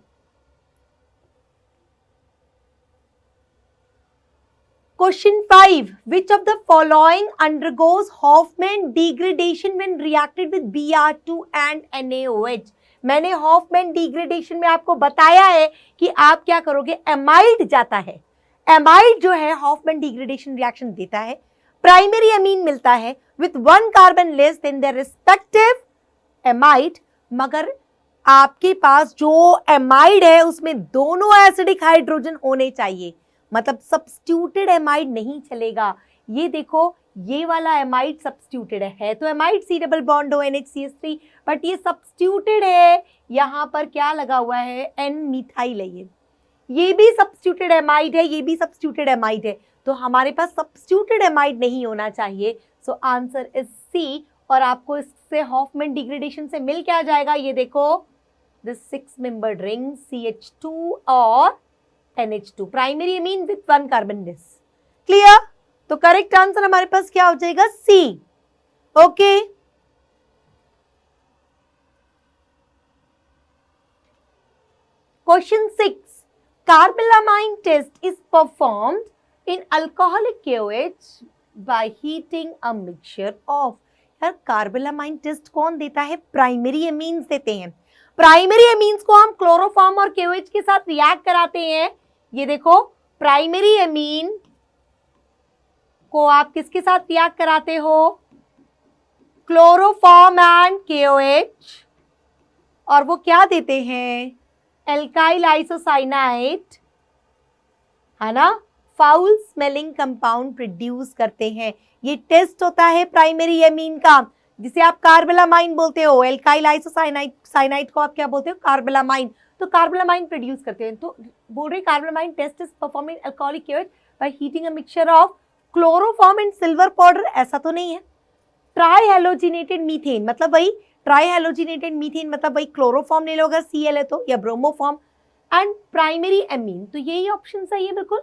Question 5. Which of the following undergoes Hoffman degradation when reacted with Br2 and NaOH? मैंने हॉफमैन डिग्रेडेशन में आपको बताया है कि आप क्या करोगे, एमाइड जाता है, एमाइड जो है हॉफमैन डिग्रेडेशन रिएक्शन देता है, प्राइमरी अमीन मिलता है with 1 carbon less than their respective amide, मगर आपके पास जो एमाइड है उसमें दोनों एसिडिक हाइड्रोजन होने चाहिए, मतलब सब्स्टिट्यूटेड एमाइड नहीं चलेगा। ये देखो, ये वाला एमाइड सब्स्टिट्यूटेड है तो एमाइड C डबल बॉन्ड हो NHCH3, बट ये सब्स्टिट्यूटेड है, यहाँ पर क्या लगा हुआ है, N मिथाइल है, ये भी सब्स्टिट्यूटेड एमाइड है, ये भी सब्स्टिट्यूटेड एमाइड है, तो हमारे पास सब्स्टिट्यूटेड एमाइड नहीं होना चाहिए। So answer is C। और आपको इससे हॉफमैन डिग्रेडेशन से मिल क्या जाएगा, ये देखो, दिस 6 मेंबर्ड रिंग CH2 और NH2, primary amine with 1 carbon less. Clear, तो करेक्ट आंसर हमारे पास क्या हो जाएगा, C। Okay, question 6, carbylamine test is performed in alcoholic KOH by heating a mixture of. यार कार्बेलामाइन टेस्ट कौन देता है, प्राइमरी अमीन्स देते हैं। प्राइमरी अमीन्स को हम क्लोरोफॉर्म और KOH के साथ रिएक्ट कराते हैं। ये देखो, प्राइमरी अमीन को आप किसके साथ रिएक्ट कराते हो, क्लोरोफॉर्म एंड KOH, और वो क्या देते हैं, एल्काइल आइसोसाइनाइड, है ना, फाउल स्मेलिंग कंपाउंड प्रोड्यूस करते हैं। ये टेस्ट होता है प्राइमरी अमीन का, जिसे आप कार्बेलामाइन बोलते हो। एल्काइल आइसोसाइनाइड को आप क्या बोलते हो, कार्बेलामाइन। तो कार्बेलामाइन प्रोड्यूस करते हैं। तो बोल रहे carbylamine test is perform in alcoholic KOH by heating a mixture of chloroform and silver powder, ऐसा तो नहीं है। ट्राई हेलोजिनेटेड मीथेन, मतलब वही ट्राई हेलोजिनेटेड मीथेन, मतलब वही क्लोरोफॉर्म ले लो अगर Cl है तो, या ब्रोमोफॉर्म, एंड प्राइमरी अमीन, तो यही ऑप्शन सही है बिल्कुल।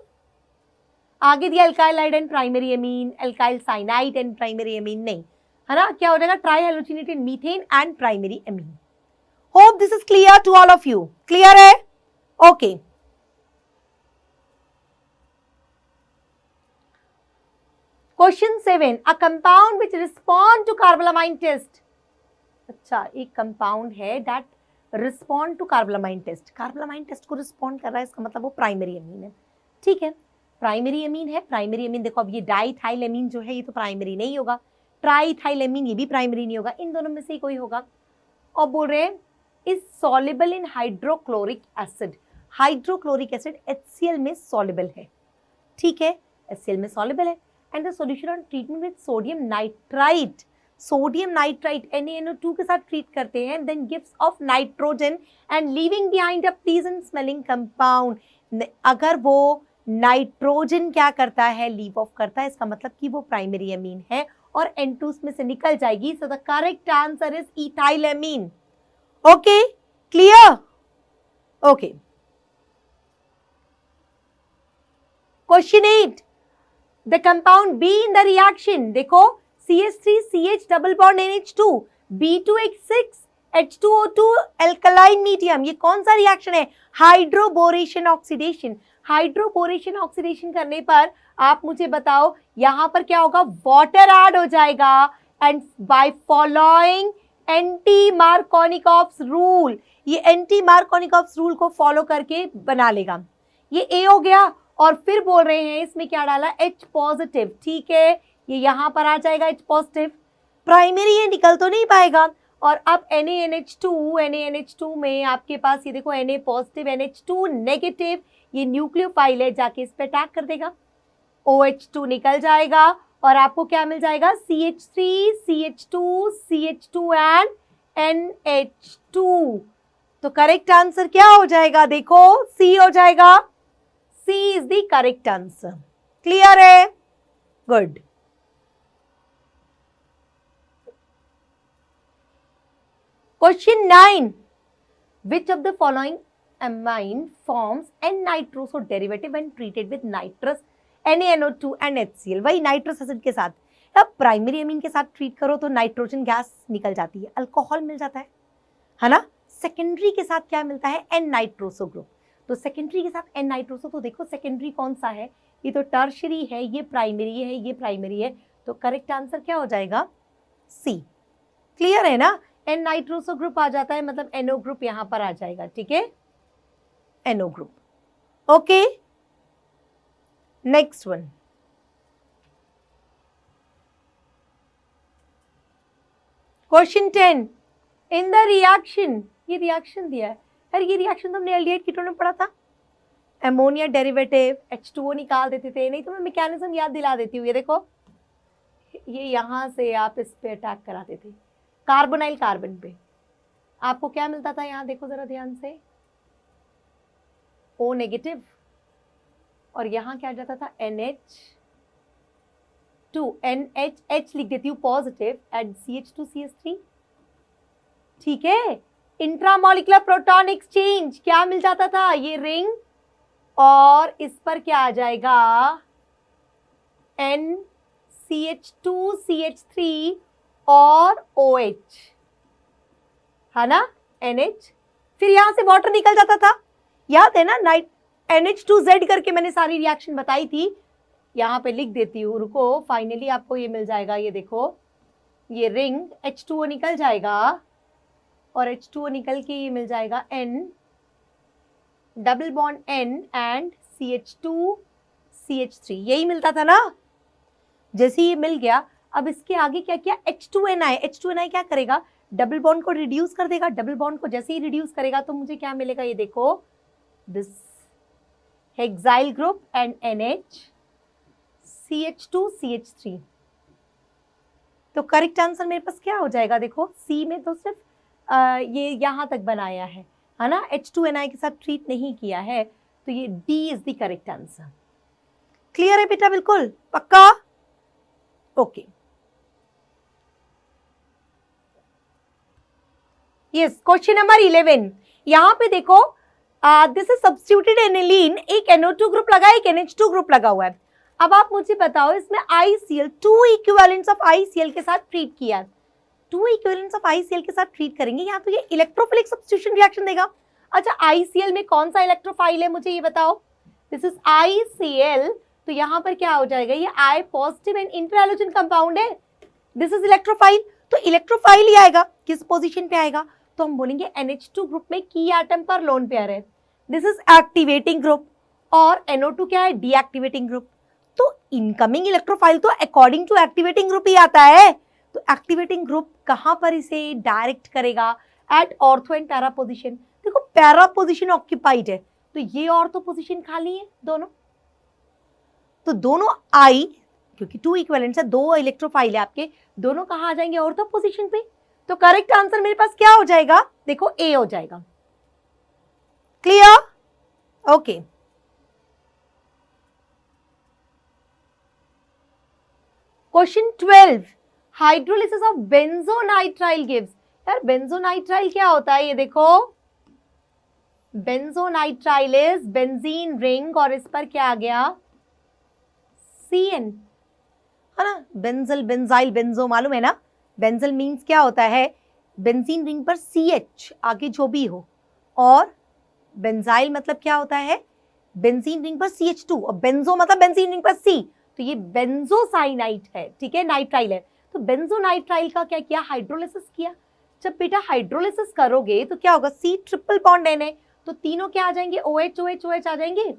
आगे दिया alkyl and primary amine, alkyl cyanide and primary amine नहीं, है ना, क्या हो जाएगा, trihalogenated methane and primary amine. Hope this is clear to all of you, clear है, okay. Question 7, a compound which respond to carbylamine test. अच्छा, एक कंपाउंड है that respond to carbylamine test, carbylamine test को रिस्पॉन्ड कर रहा है, इसका मतलब वो प्राइमरी अमीन है। ठीक है, प्राइमरी अमीन है, प्राइमरी अमीन देखो, अब ये डाइथाइलेमीन जो है ये तो प्राइमरी नहीं होगा, ट्राइथाइलेमीन ये भी प्राइमरी नहीं होगा, इन दोनों में से ही कोई होगा। और बोल रहे हैं is soluble in hydrochloric acid, hydrochloric acid HCl में सॉल्युबल है, ठीक है, HCl में सॉल्युबल है। And the solution on treatment with sodium nitrite, sodium nitrite NaNO2 के साथ ट्रीट करते हैं, then gives off nitrogen and leaving behind a pleasant smelling compound. अगर वो नाइट्रोजन क्या करता है, लीव ऑफ करता है, इसका मतलब कि वो प्राइमरी अमीन है और N2 उसमें से निकल जाएगी। So the correct answer is ethylamine. Okay, clear, okay. Question 8, the compound B in the reaction, देखो CH3CH double bond NH2 B2H6 H2O2 alkaline medium, ये कौन सा रिएक्शन है, हाइड्रोबोरेशन ऑक्सीडेशन। हाइड्रोबोरेशन ऑक्सीडेशन करने पर आप मुझे बताओ यहां पर क्या होगा, वाटर ऐड हो जाएगा, and by following anti Markovnikov's rule, ये एंटी मार्कोनिकॉफ्स रूल को फॉलो करके बना लेगा। ये A हो गया, और फिर बोल रहे हैं इसमें क्या डाला, H पॉजिटिव, ठीक है, ये यहां पर आ जाएगा H पॉजिटिव, प्राइमरी ये निकल तो नहीं पाएगा। और अब NaNH2 में आपके पास ये देखो Na पॉजिटिव NH2 नेगेटिव, ये न्यूक्लियोफाइल है, जाके इस पे अटैक कर देगा, OH2 निकल जाएगा और आपको क्या मिल जाएगा, CH3 CH2 CH2 and NH2। तो करेक्ट आंसर क्या हो जाएगा? देखो सी हो जाएगा। C is the correct answer. Clear है? Good. Question 9, which of the following amine forms N-nitroso derivative when treated with nitrous NaNO2 and HCl? वही नाइट्रस एसिड के साथ। अब प्राइमरी अमीन के साथ ट्रीट करो तो नाइट्रोजन गैस निकल जाती है, अल्कोहल मिल जाता है ना। सेकेंडरी के साथ क्या मिलता है? N nitroso group. तो सेकेंडरी के साथ एन नाइट्रोसो, तो देखो सेकेंडरी कौन सा है? ये तो टर्शरी है, ये प्राइमरी है, ये प्राइमरी है। तो करेक्ट आंसर क्या हो जाएगा? सी। क्लियर है ना? एन नाइट्रोसो ग्रुप आ जाता है, मतलब एनओ ग्रुप यहां पर आ जाएगा। ठीक है, NO group. Okay, next one. Question 10, in the reaction, ये रिएक्शन दिया है यार, ये रिएक्शन तो हमने एल्डिहाइड कीटोन में पढ़ा था। अमोनिया डेरिवेटिव H2O निकाल देते थे। नहीं तो मैं मैकेनिज्म याद दिला देती हूँ। ये देखो, ये यहां से आप इस पे अटैक कराते थे कार्बोनाइल कार्बन पे, आपको क्या मिलता था? यहां देखो जरा ध्यान से, O नेगेटिव, और यहां क्या जाता था? NH2, NH लिख देती हूँ पॉजिटिव, एड CH2CH3। ठीक है, इंट्रामोलिकुलर प्रोटॉन एक्सचेंज क्या मिल जाता था? ये रिंग, और इस पर क्या आ जाएगा? NCH2CH3 और OH, है ना, NH। फिर यहां से वाटर निकल जाता था, याद है ना? NH2Z करके मैंने सारी रिएक्शन बताई थी, यहां पे लिख देती हूँ, रुको। फाइनली आपको ये मिल जाएगा, ये देखो, ये रिंग H2O निकल जाएगा, और H2O निकल के ये मिल जाएगा N, double bond N and CH2CH3, यही मिलता था ना। जैसे ये मिल गया, अब इसके आगे क्या किया? H2NI, H2NI क्या करेगा? डबल बॉन्ड को रिड्यूस कर देगा। डबल बॉन्ड को जैसे ही रिड्यूस करेगा तो मुझे क्या मिलेगा? ये देखो, this hexyl group and NH CH2CH3। तो करेक्ट आंसर मेरे पास क्या हो जाएगा? देखो, सी में तो सिर्फ ये यहां तक बनाया है ना, H2NI के साथ ट्रीट नहीं किया है, तो ये D is the correct answer. Clear है बेटा? बिल्कुल पक्का? Okay, yes. क्वेश्चन नंबर 11, यहां पे देखो, दिस इज सब्स्टिट्यूटेड एनिलीन, एक NO2 ग्रुप लगा है, एक NH2 ग्रुप लगा हुआ है। अब आप मुझे बताओ, इसमें ICl, 2 इक्विवेलेंट्स ऑफ ICl के साथ ट्रीट किया, 2 इक्विवेलेंट्स ऑफ ICl के साथ ट्रीट करेंगे, यहाँ तो ये इलेक्ट्रोफिलिक सब्स्टिट्यूशन रिएक्शन देगा। अच्छा, ICl में कौन सा इलेक्ट्रोफाइल है, मुझे ये बताओ। दिस इज ICl, तो यहाँ पर क्या हो जाएगा? ये I positive and interhalogen compound है, दिस इज इलेक्ट्रोफाइल, तो इलेक्ट्रोफाइल ही आएगा। किस पोजीशन पे आएगा? तो हम बोलेंगे NH2 ग्रुप में की एटम पर लोन पेयर है, दिस इज एक्टिवेटिंग ग्रुप, और NO2 क्या है? Deactivating group. तो इनकमिंग इलेक्ट्रोफाइल तो अकॉर्डिंग टू एक्टिवेटिंग ग्रुप ही आता है। तो एक्टिवेटिंग ग्रुप कहां पर इसे डायरेक्ट करेगा? At ortho and para position. देखो, पैरा पोजिशन ऑक्यूपाइड है, तो ये ऑर्थो पोजिशन खाली है दोनों, तो दोनों आई, क्योंकि 2 इक्विवेलेंट्स है, 2 इलेक्ट्रोफाइल है आपके, दोनों कहां आ जाएंगे? ऑर्थो पोजिशन पे। तो करेक्ट आंसर मेरे पास क्या हो जाएगा? देखो, ए हो जाएगा। Clear? Okay, question 12, hydrolysis of benzonitrile gives. यार, बेंजोनाइट्राइल क्या होता है? ये देखो, बेंजोनाइट्राइल इज बेंजीन रिंग, और इस पर क्या आ गया? CN, है ना। बेंजल, बेंजाइल, बेंजो मालूम है ना। बेंजल मीन्स क्या होता है? बेंजीन रिंग पर CH आगे जो भी हो, और बेंजाइल मतलब क्या होता है? बेंजीन रिंग पर CH2, और बेंजो मतलब बेंजीन रिंग पर C, तो ये बेंजोसाइनाइट है। ठीक है, नाइट्राइल है। तो बेंजोनाइट्राइल का क्या किया? हाइड्रोलिसिस किया। जब बेटा हाइड्रोलिसिस करोगे तो क्या होगा? C ट्रिपल बॉन्ड N है, तो तीनों क्या आ जाएंगे? OH OH OH आ जाएंगे,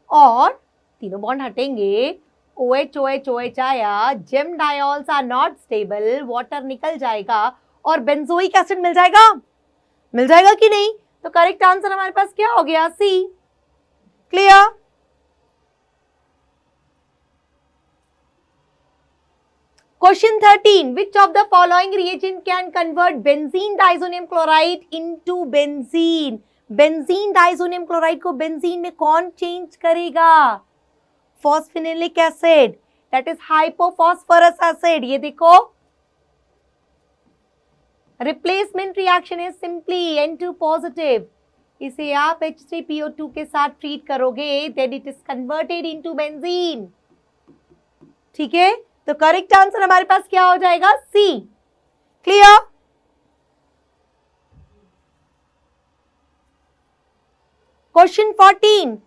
और तीनों बॉन्ड हटेंगे, OH OH OH आया, gem diols are not stable, water निकल जाएगा, और बेंजोइक एसिड मिल जाएगा। मिल जाएगा कि नहीं? तो करेक्ट आंसर हमारे पास क्या हो गया? C। Clear? Question 13. Which of the following reagent can convert benzene diazonium chloride into benzene? Benzene diazonium chloride को benzene में कौन change करेगा? Phosphenolic acid, that is hypophosphorus acid. ये देखो, replacement reaction is simply N2 positive. इसे आप H3PO2 के साथ ट्रीट करोगे, then it is converted into benzene. ठीक है, तो करेक्ट आंसर हमारे पास क्या हो जाएगा? C. Clear? Question 14.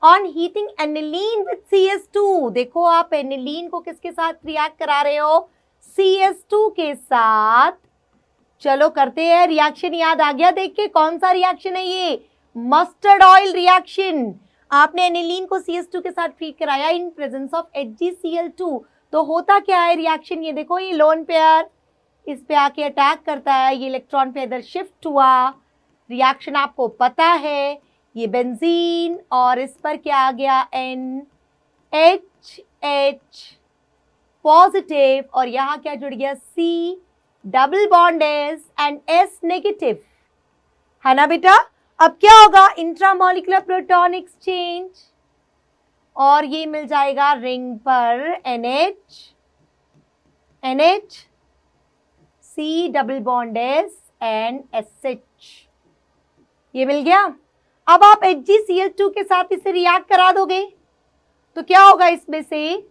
On heating aniline with CS2. देखो, आप एनिलीन को किसके साथ रिएक्ट करा रहे हो? CS2 के साथ. चलो करते हैं रिएक्शन. याद आ गया? देख के कौन सा रिएक्शन है ये? Mustard oil reaction. आपने एनिलीन को CS2 के साथ ट्रीट कराया इन प्रेजेंस ऑफ HgCl2. तो होता क्या है रिएक्शन? ये देखो, ये लोन पेयर इस पे आके अटैक करता है, ये इलेक्ट्रॉन पे इधर शिफ्ट हुआ. रिएक्शन आपको पता है, ये बेंजीन और इस पर क्या आ गया? NHH पॉजिटिव और यहाँ क्या जुड़ गया? C double bond S and S negative. है ना बेटा? अब क्या होगा? इंट्रामोलिकुलर प्रोटॉन एक्सचेंज और ये मिल जाएगा रिंग पर NH C double bond S and SH. ये मिल गया. अब आप HgCl2 के साथ इसे रिएक्ट करा दोगे तो क्या होगा? इसमें से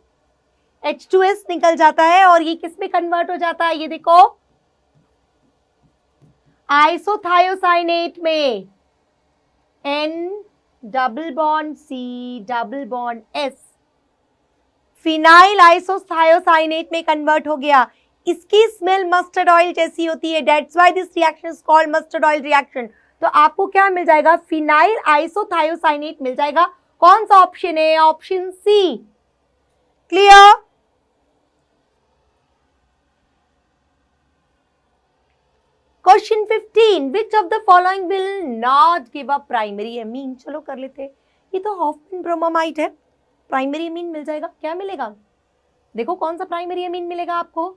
H2S निकल जाता है और ये किस में कन्वर्ट हो जाता है? ये देखो, आइसोथायोसाइनेट में N double bond C double bond S phenyl isothiocyanate में कन्वर्ट हो गया. इसकी स्मेल मस्टर्ड ऑयल जैसी होती है. That's why this reaction is called mustard oil reaction. तो आपको क्या मिल जाएगा? फिनाइल आइसोथायोसाइनेट मिल जाएगा. कौन सा ऑप्शन है? Option C. Clear? Question 15. Which of the following will not give a primary amine? चलो कर लेते हैं. ये तो हॉफमैन ब्रोमामाइड है. प्राइमरी एमीन मिल जाएगा. क्या मिलेगा? देखो कौन सा प्राइमरी एमीन मिलेगा आपको?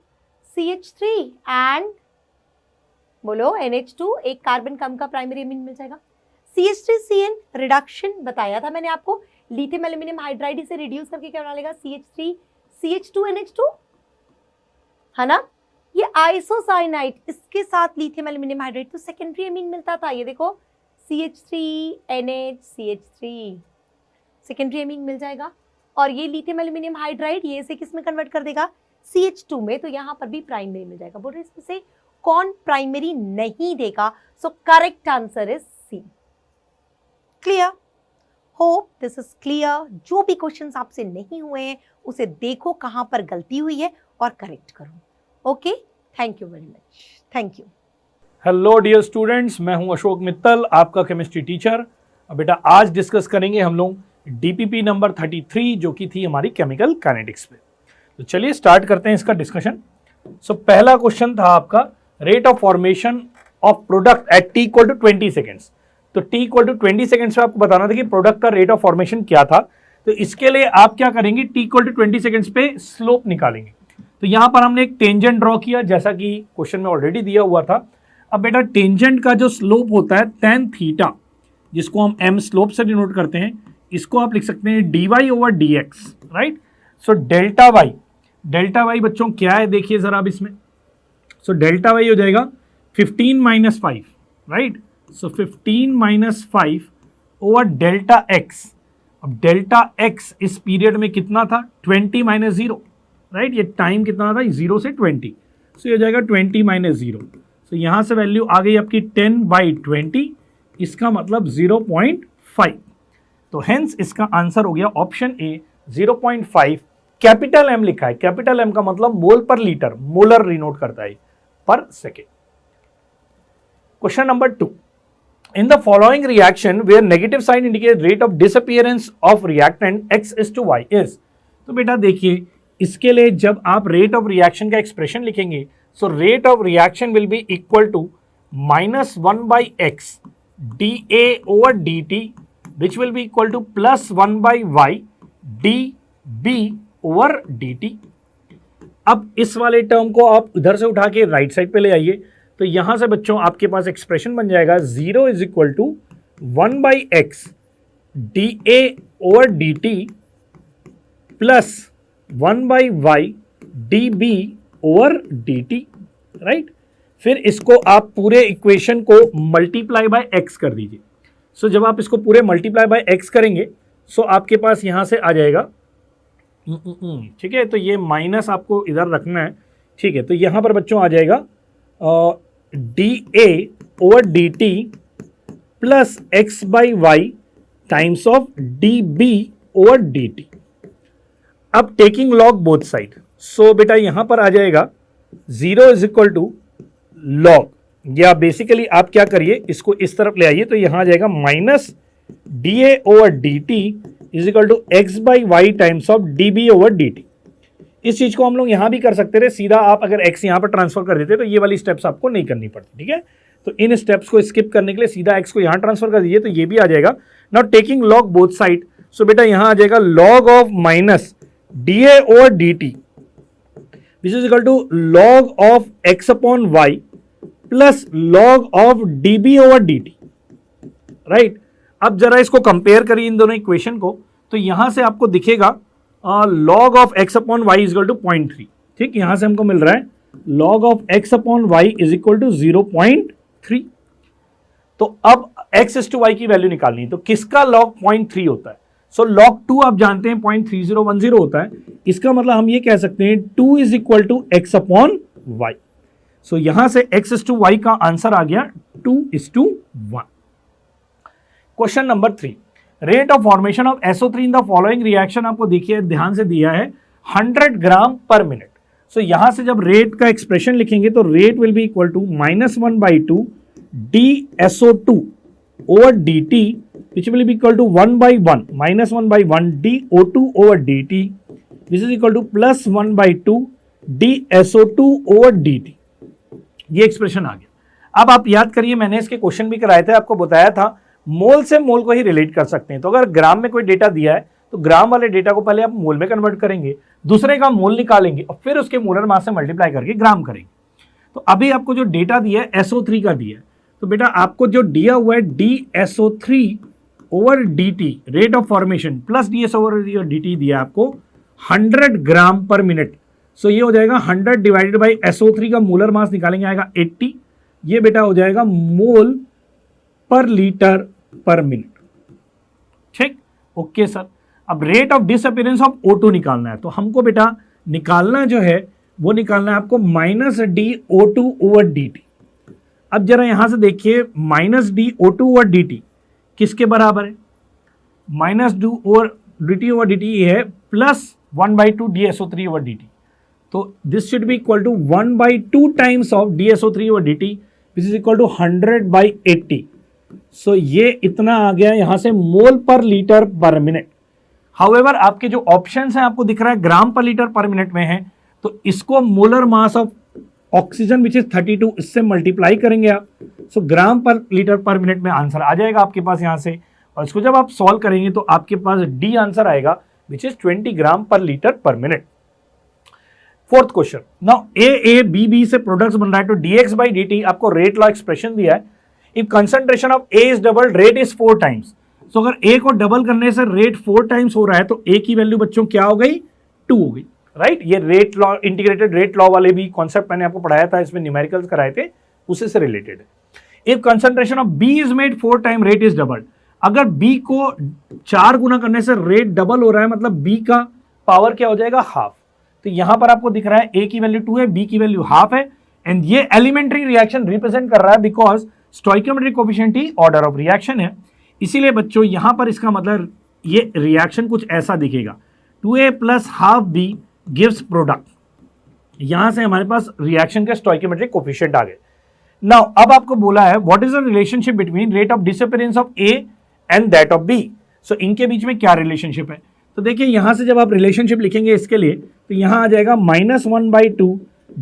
CH3 एंड बोलो NH2, एक कार्बन कम का प्राइमरी एमीन मिल जाएगा. CH3CN रिडक्शन बताया था मैंने आपको. लिथियम एल्यूमिनियम हाइड्राइड से रिड्यूस करके क्या बना लेगा? CH3 CH2NH2. है ना? ये आइसोसाइनाइड, इसके साथ लिथियम एल्यूमिनियम हाइड्राइड, तो सेकेंडरी एमीन मिलता था. ये देखो, CH3NH CH3 सेकेंडरी एमीन मिल जाएगा. और ये लिथियम एल्यूमिनियम हाइड्राइड ये इसे किस में कन्वर्ट कर देगा? CH2 में. तो यहाँ पर भी प्राइमरी मिल जाएगा. बोल रहे इसमें से कौन प्राइमरी नहीं देगा? So correct answer is C. Clear? Hope this is clear. जो भी क्वेश्चंस आपसे नहीं हुए हैं उसे देखो कहां पर गलती हुई है और करेक्ट करो. Okay, thank you very much. Thank you. Hello dear students, मैं हूं अशोक मित्तल, आपका केमिस्ट्री टीचर. अब बेटा आज डिस्कस करेंगे हम लोग DPP नंबर 33 जो कि थी हमारी केमिकल काइनेटिक्स पे. तो चलिए स्टार्ट करते हैं इसका डिस्कशन. सो पहला क्वेश्चन था आपका rate of formation of product at t equal to 20 seconds. तो t इक्वल टू 20 सेकेंड्स में आपको बताना था कि प्रोडक्ट का रेट ऑफ फॉर्मेशन क्या था. तो इसके लिए आप क्या करेंगे? t इक्वल टू 20 सेकेंड्स पे स्लोप निकालेंगे. तो यहाँ पर हमने एक टेंजेंट ड्रॉ किया जैसा कि क्वेश्चन में ऑलरेडी दिया हुआ था. अब बेटा टेंजेंट का जो स्लोप होता है tan थीटा, जिसको हम m स्लोप से डिनोट करते हैं, इसको आप लिख सकते हैं dy over dx. Right? So delta Y बच्चों क्या है? देखिए जरा अब इसमें. सो डेल्टा वाई हो जाएगा 15 माइनस 5. राइट? सो 15 माइनस 5 ओवर डेल्टा एक्स. अब डेल्टा एक्स इस पीरियड में कितना था? 20 माइनस 0. राइट? ये टाइम कितना था? 0 से 20. सो ये हो जाएगा 20 माइनस 0. सो यहाँ से वैल्यू आ गई आपकी 10/20. इसका मतलब 0.5. तो हेंस इसका आंसर हो गया ऑप्शन ए 0.5. कैपिटल M लिखा है. कैपिटल M का मतलब मोल पर लीटर, मोलर रिनोट करता है पर second. Question number 2. In the following reaction where negative sign indicates rate of disappearance of reactant X is to Y is. तो बेटा देखिए इसके लिए जब आप रेट ऑफ रिएक्शन का एक्सप्रेशन लिखेंगे, so rate of reaction will be equal to -1/x dA over dt which will be equal to +1/y dB over dt. अब इस वाले टर्म को आप इधर से उठा के राइट साइड पे ले आइए, तो यहां से बच्चों आपके पास एक्सप्रेशन बन जाएगा 0 is equal to 1/x dA over dt plus 1/y dB over dt, right. फिर इसको आप पूरे इक्वेशन को मल्टीप्लाई बाय x कर दीजिए। सो जब आप इसको पूरे मल्टीप्लाई बाय x करेंगे सो आपके पास यहां से आ जाएगा, ठीक है, तो ये माइनस आपको इधर रखना है, ठीक है। तो यहां पर बच्चों आ जाएगा dA over dt plus x/y times of dB over dt। अब taking log both side, so बेटा यहां पर आ जाएगा 0 इज इक्वल टू लॉग, या बेसिकली आप क्या करिए इसको इस तरफ ले आइए, तो यहां आ जाएगा minus dA over dt is equal to x/y times of dB over dt। इस चीज को हम लोग यहां भी कर सकते थे, सीधा आप अगर x यहां पर ट्रांसफर कर देते तो ये वाली स्टेप्स आपको नहीं करनी पड़ती, ठीक है। तो इन स्टेप्स को स्किप करने के लिए सीधा x को यहां ट्रांसफर कर दीजिए, तो ये भी आ जाएगा। Now taking log both side, so बेटा यहां आ जाएगा log of minus dA over dt which is equal to log of x upon y plus log of dB over dt, right. अब जरा इसको कंपेयर करिए इन दोनों इक्वेशन को, तो यहां से आपको दिखेगा log of x upon y is equal to 0.3, ठीक। यहां से हमको मिल रहा है log of x upon y is equal to 0.3। तो अब x इज टू y की वैल्यू निकालनी है, तो किसका लॉग 0.3 होता है? सो लॉग 2 आप जानते हैं 0.3010 होता है, इसका मतलब हम ये कह सकते हैं 2 is equal to x upon y। So यहां से x इज टू y का आंसर आ गया 2:1। Question number 3, rate of formation of SO3 in the following reaction आपको देखिए ध्यान से दिया है 100 ग्राम पर मिनट। सो यहां से जब रेट का एक्सप्रेशन लिखेंगे तो rate will be equal to -1/2 dSO2 over dt which will be equal to 1/1 -1/1 dO2 over dt which is equal to +1/2 dSO2 over dt। ये एक्सप्रेशन आ गया। अब आप याद करिए, मैंने इसके क्वेश्चन भी कराए थे, आपको बताया था मोल से मोल को ही रिलेट कर सकते हैं। तो अगर ग्राम में कोई डेटा दिया है तो ग्राम वाले डेटा को पहले आप मोल में कन्वर्ट करेंगे, दूसरे का मोल निकालेंगे और फिर उसके मोलर मास से मल्टीप्लाई करके ग्राम करेंगे। तो अभी आपको जो डेटा दिया है SO3 का दिया है, तो बेटा आपको जो दिया हुआ है dSO3 over dt rate of formation plus ds over dt दिया आपको 100 ग्राम पर मिनट। सो ये हो जाएगा 100 डिवाइडेड बाई SO3 का मोलर मास निकालेंगे आएगा 80, ये बेटा हो जाएगा मोल पर लीटर पर मिनट, ठीक। ओके सर, अब rate of disappearance of O2 निकालना है, तो हमको बेटा निकालना जो है वो निकालना है आपको -dO2 ओवर dt। अब जरा यहां से देखिए -dO2 ओवर dt किसके बराबर है? -2 ओवर dt ओवर dt ये है +1/2 dSO3 ओवर dt। तो this should be equal to 1/2 times of dSO3 over dt which is equal to 100/80। So ये इतना आ गया यहां से मोल पर लीटर पर मिनट। हाउएवर आपके जो ऑप्शंस हैं आपको दिख रहा है ग्राम पर लीटर पर मिनट में है, तो इसको molar mass of oxygen which is 32 इससे मल्टीप्लाई करेंगे आप। सो ग्राम पर लीटर पर मिनट में आंसर आ जाएगा आपके पास यहां से, और इसको जब आप सॉल्व करेंगे तो आपके पास डी आंसर आएगा विच इज 20 ग्राम पर लीटर पर minute. Fourth question, now A B B से प्रोडक्ट्स बन रहा है, तो dx/dt आपको रेट लॉ एक्सप्रेशन दिया है। If concentration of A is double rate is 4 times. So अगर ए को डबल करने से रेट 4 टाइम्स हो रहा है तो ए की वैल्यू बच्चों क्या हो गई? 2 हो गई, राइट। ये rate law, integrated rate law वाले भी कॉन्सेप्ट मैंने आपको पढ़ाया था, इसमें न्यूमेरिकल्स कराए थे, उसी से रिलेटेड है। If concentration of B is made 4 time rate is double. अगर बी को 4 गुना करने से रेट डबल हो रहा है मतलब बी का पावर क्या हो जाएगा? हाफ। तो यहां पर आपको दिख रहा है ए की वैल्यू 2 है, बी की वैल्यू हाफ है, एंड ये एलिमेंट्री रिएक्शन रिप्रेजेंट कर रहा है because stoichiometric coefficient he order of reaction है। इसीलिए बच्चों यहां पर इसका मतलब ये रिएक्शन कुछ ऐसा दिखेगा, 2a plus half B gives product. यहां से हमारे पास रिएक्शन के स्टोइकियोमेट्रिक कोएफिशिएंट आ गए। नाउ अब आपको बोला है what is the relationship between rate of disappearance of A and that of B. So इनके बीच में क्या रिलेशनशिप है? तो देखिए यहां से जब आप रिलेशनशिप लिखेंगे इसके लिए तो यहां आ जाएगा -1/2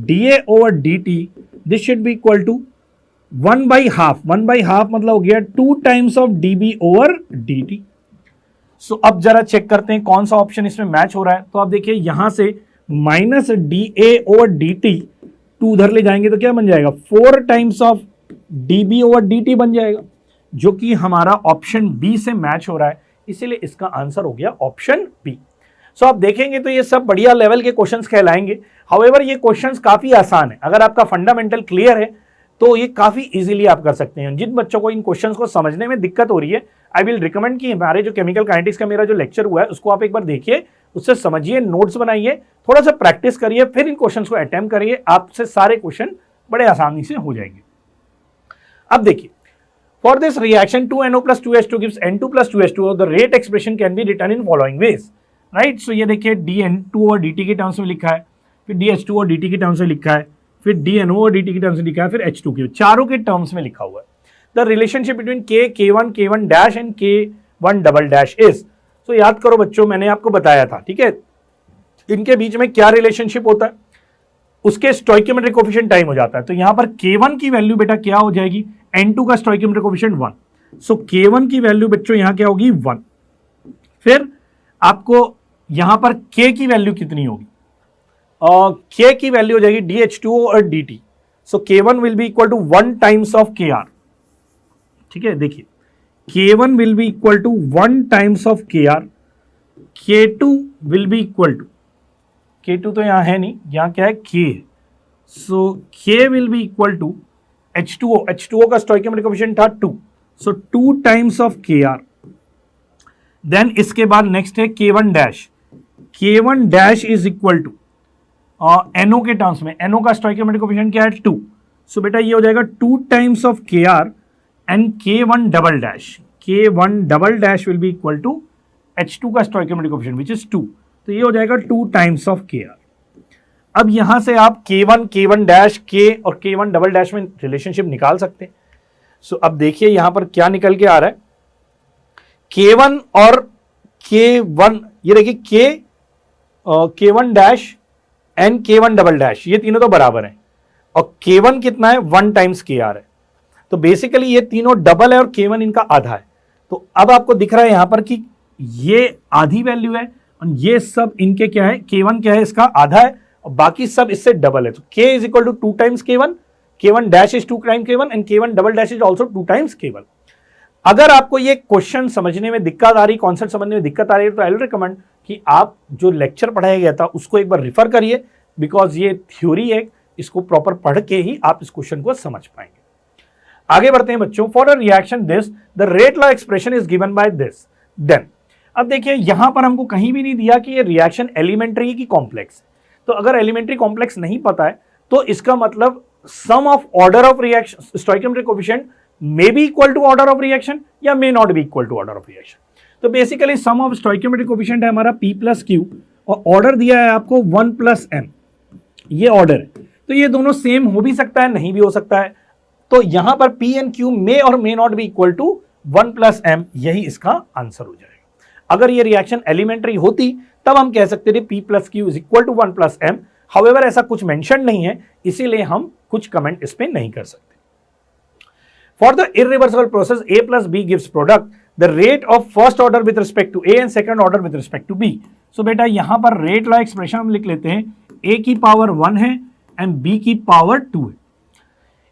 dA over dt, this should be equal to 1/2। 1/2 मतलब हो गया 2 times of dB over dt। सो अब जरा चेक करते हैं कौन सा ऑप्शन इसमें मैच हो रहा है। तो आप देखिए यहां से minus D A over D T, two उधर ले जाएंगे तो क्या बन जाएगा 4 times of D B over D T बन जाएगा, जो कि हमारा ऑप्शन बी से मैच हो रहा है, इसीलिए इसका आंसर हो गया ऑप्शन बी। सो आप देखेंगे तो ये सब बढ़िया लेवल के क्वेश्चंस कहलाएंगे। हाउएवर ये क्वेश्चंस काफी आसान है, अगर आपका फंडामेंटल क्लियर है तो ये काफी इजीली आप कर सकते हैं। जिन बच्चों को इन क्वेश्चंस को समझने में दिक्कत हो रही है, आई विल रिकमेंड कि हमारे जो केमिकल काइनेटिक्स का मेरा जो लेक्चर हुआ है उसको आप एक बार देखिए, उससे समझिए, नोट्स बनाइए, थोड़ा सा प्रैक्टिस करिए, फिर इन क्वेश्चंस को अटेम्प्ट करिए, आपसे सारे क्वेश्चन बड़े आसानी से हो जाएंगे। अब देखिए, for this reaction 2NO plus 2H2 gives N2 plus 2H2, the rate expression can be written in following ways, right. So ये देखिए dN2 और dt के टर्म्स में लिखा है, फिर dH2 और dt के टर्म्स में लिखा है, फिर dNO और dt के टर्म्स में लिखा है, फिर H2 के, चारों के टर्म्स में लिखा हुआ है। The relationship between K1 K1 dash and K1 double dash is, so याद करो बच्चों, मैंने आपको बताया था, ठीक है, इनके बीच में क्या रिलेशनशिप होता है, उसके स्टोइकियोमेट्रिक कोफिशिएंट टाइम हो जाता है। तो यहां पर K1 की वैल्यू बेटा क्या हो जाएगी, N2 का स्टोइकियोमेट्रिक कोफिशिएंट 1, सो K1 की वैल्यू बच्चों यहां क्या होगी 1। फिर आपको यहां पर K की वैल्यू कितनी होगी, K की वैल्यू हो जाएगी DH2 और DT, so K1 will be equal to 1 times of KR, ठीक है। देखिए K1 will be equal to 1 times of KR, K2 will be equal to, K2 तो यहां है नहीं, यहां क्या है K, so K will be equal to H2O, H2O का स्टोइकियोमेट्रिक कोफिशिएंट था 2, so 2 times of KR। Then इसके बाद नेक्स्ट है K1 dash, K1 dash is equal to NO के टर्म्स में, NO का स्टोइकियोमेट्रिक कोफिशिएंट क्या है 2, सो बेटा ये हो जाएगा 2 times of KR and K1 double dash, K1 double dash will be equal to H2 का स्टोइकियोमेट्रिक कोफिशिएंट विच इज 2, तो ये हो जाएगा 2 टाइम्स ऑफ KR। अब यहां से आप K1 K1 डैश K और K1 डबल डैश में रिलेशनशिप निकाल सकते हैं। सो अब देखिए यहां पर क्या निकल के आ रहा है, K1 और K1, ये देखिए K1 dash and K1 double dash, ये तीनों तो बराबर हैं, और K1 कितना है 1 टाइम्स KR है, तो बेसिकली ये तीनों डबल है और K1 इनका आधा है। तो अब आपको दिख रहा है यहां पर कि ये आधी वैल्यू है और ये सब इनके क्या है, K1 क्या है इसका आधा है और बाकी सब इससे डबल है, तो K is equal to 2 times K1, K1 dash is 2 times K1 and K1 double dash is also 2 times K1। अगर आपको ये क्वेश्चन समझने में दिक्कत आ रही, कॉन्सेप्ट समझने में दिक्कत आ रही है, तो आई विल रिकमेंड कि आप जो लेक्चर पढ़ाया गया था उसको एक बार रिफर करिए, बिकॉज ये थ्योरी है, इसको प्रॉपर पढ़ के ही आप इस क्वेश्चन को समझ पाएंगे। आगे बढ़ते हैं बच्चों, for a reaction this the rate law expression is given by this, then. अब देखिए यहां पर हमको कहीं भी नहीं दिया कि ये रिएक्शन एलिमेंट्री की कॉम्प्लेक्स, तो अगर एलिमेंट्री कॉम्प्लेक्स नहीं पता है तो इसका मतलब sum of order of reaction stoichiometric coefficient may be equal to order of reaction या may not be equal to order of reaction। तो basically sum of stoichiometric coefficient है हमारा P प्लस Q और ऑर्डर दिया है आपको 1 प्लस M, ये ऑर्डर है, तो ये दोनों सेम हो भी सकता है, नहीं भी हो सकता है, तो यहां पर P एंड Q may और may not be equal to 1 plus M, यही इसका आंसर हो जाएगा। अगर ये रिएक्शन एलिमेंट्री होती तब हम कह सकते थे P plus Q is equal to 1 plus M, however ऐसा कुछ मेंशन नहीं है, इसीलिए हम कुछ कमेंट इस पे नहीं कर सकते। For the irreversible process A plus B gives product, the rate of first order with respect to A and second order with respect to B। So बेटा यहाँ पर रेट लॉ एक्सप्रेशन हम लिख लेते हैं, A की पावर 1 है and B की पावर 2 है।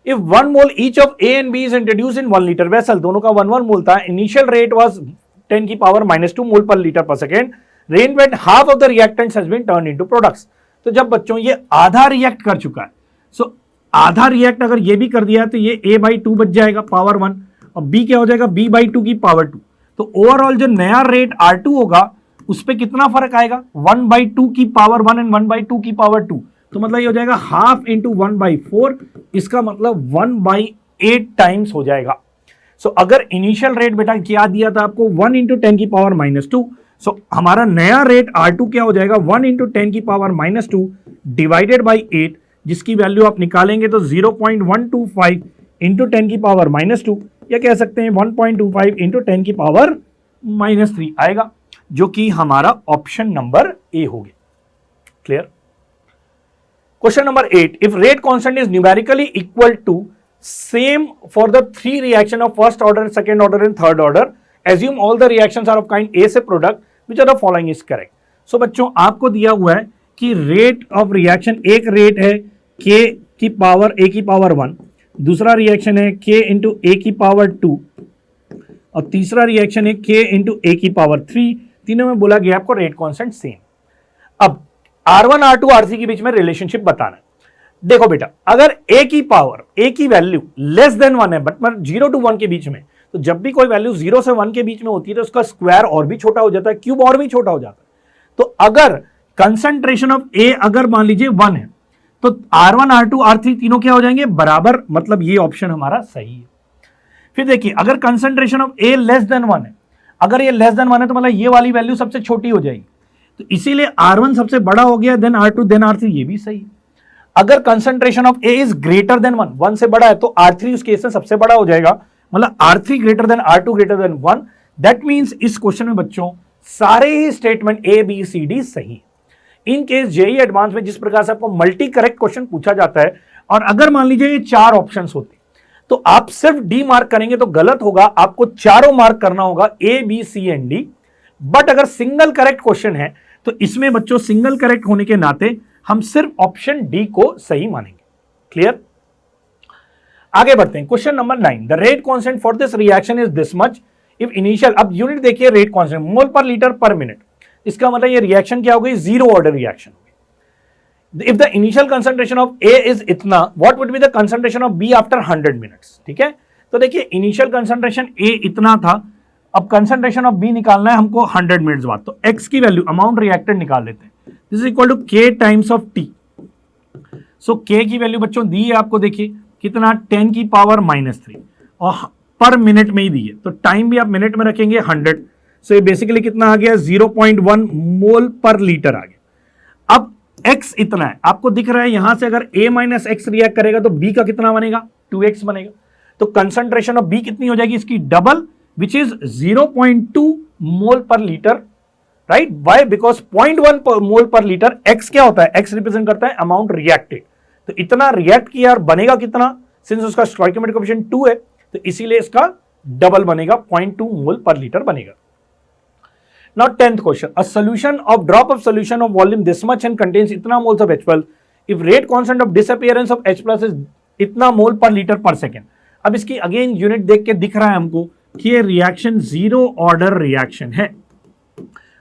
If 1 mole each of A and B is introduced in 1 liter vessel, दोनों का 1 मोल था, initial rate was 10 की power -2 mole per liter per second, rain when half of the reactants has been turned into products। तो जब बच्चों ये आधा रिएक्ट कर चुका है, सो आधा रिएक्ट अगर ये भी कर दिया तो ये A/2 बच जाएगा पावर 1 और B क्या हो जाएगा B/2 की पावर 2, तो ओवरऑल जो नया रेट R2 होगा उस पे कितना फर्क आएगा 1/2 की पावर 1 एंड 1/2 की पावर 2, तो मतलब ये हो जाएगा हाफ इंटू 1/4, इसका मतलब 1/8 टाइम्स हो जाएगा। सो अगर इनिशियल रेट बेटा क्या दिया था आपको 1 इंटू 10 की पावर -2, सो हमारा नया रेट R2 क्या हो जाएगा 1 इंटू 10 की पावर -2 डिवाइडेड बाई 8, जिसकी वैल्यू आप निकालेंगे तो 0.125 इंटू 10 की पावर -2 या कह सकते हैं 1.25 इंटू 10 की पावर -3 आएगा, जो कि हमारा ऑप्शन नंबर ए हो गया। Clear. Question number 8, if rate constant is numerically equal to same for the 3 reaction of first order, second order and third order, assume all the reactions are of kind A से product which are the following is correct. So बच्चों आपको दिया हुआ है कि रेट ऑफ रिएक्शन, एक रेट है k की पावर a की पावर 1, दूसरा रिएक्शन है k इंटू a की पावर 2 और तीसरा रिएक्शन है k इंटू a की पावर 3। तीनों में बोला गया आपको रेट कांस्टेंट सेम। अब R1 R2 R3 के बीच में रिलेशनशिप बताना है। देखो बेटा, अगर a की पावर, a की वैल्यू लेस देन 1 है, बट 0 to 1 के बीच में, तो जब भी कोई वैल्यू 0 से 1 के बीच में होती है तो उसका स्क्वायर और भी छोटा हो जाता है, क्यूब और भी छोटा हो जाता है। तो अगर कंसंट्रेशन ऑफ a अगर मान लीजिए 1 है तो R1 R2 R3 तीनों क्या हो जाएंगे, बराबर, मतलब ये ऑप्शन हमारा सही है। फिर देखिए, अगर concentration of a less than 1 है, अगर ये लेस देन 1 है तो मतलब ये वाली वैल्यू सबसे छोटी हो जाएगी, तो इसीलिए R1 सबसे बड़ा हो गया, देन R2 देन R3, ये भी सही है। अगर concentration of a is greater than 1 से बड़ा है, तो R3 उस केस में सबसे बड़ा हो जाएगा, मतलब R3 greater than R2 greater than 1। That means इस क्वेश्चन में बच्चों सारे ही statement A B C D सही। इन केस जेईई एडवांस में जिस प्रकार से आपको मल्टी करेक्ट क्वेश्चन पूछा जाता है, और अगर मान लीजिए ये 4 ऑप्शंस होते तो आप सिर्फ डी मार्क करेंगे तो गलत होगा, आपको चारों मार्क करना होगा A B C and D। But अगर सिंगल करेक्ट क्वेश्चन है तो इसमें बच्चों सिंगल करेक्ट होने के नाते हम सिर्फ ऑप्शन डी को सही मानेंगे। क्लियर? आगे बढ़ते हैं, question number 9। The rate constant for this reaction is this much if initial, अब यूनिट देखिए, रेट कांस्टेंट मोल पर लीटर पर मिनट, इसका मतलब ये रिएक्शन क्या हो गई, जीरो ऑर्डर रिएक्शन हो गई। If the initial concentration of A is इतना, what would be the concentration of B after 100 minutes. ठीक है, तो देखिए इनिशियल कंसंट्रेशन ए इतना था, अब कंसंट्रेशन ऑफ बी निकालना है हमको 100 मिनट्स बाद, तो एक्स की वैल्यू अमाउंट रिएक्टेड निकाल लेते हैं। दिस इज इक्वल टू के टाइम्स ऑफ टी। सो के की वैल्यू बच्चों दी है आपको, देखिए कितना, 10 की पावर -3, और पर मिनट में ही दी है, तो टाइम भी आप मिनट में रखेंगे 100। सो ये बेसिकली कितना आ गया, 0.1 मोल पर लीटर आ गया। अब x इतना है, आपको दिख रहा है यहां से, अगर a माइनस एक्स रिएक्ट करेगा तो b का कितना बनेगा, 2x बनेगा। तो कंसंट्रेशन ऑफ b कितनी हो जाएगी, इसकी डबल, विच इज 0.2 मोल पर लीटर, राइट। वाई? बिकॉज 0.1 मोल पर लीटर। x क्या होता है, x रिप्रेजेंट करता है अमाउंट रिएक्टेड, तो इतना रिएक्ट किया और बनेगा कितना, सिंस उसका स्टोइकियोमेट्रिक कोएफिशिएंट 2 है तो इसीलिए इसका डबल बनेगा, 0.2 मोल पर लीटर बनेगा। Now 10th question, a solution of drop of solution of volume this much and contains इतना moles of H+, if rate constant of disappearance of H+ is इतना मोल पर लीटर पर सेकेंड। अब इसकी अगेन यूनिट देख के दिख रहा है हमको कि ये रिएक्शन जीरो ऑर्डर रिएक्शन है।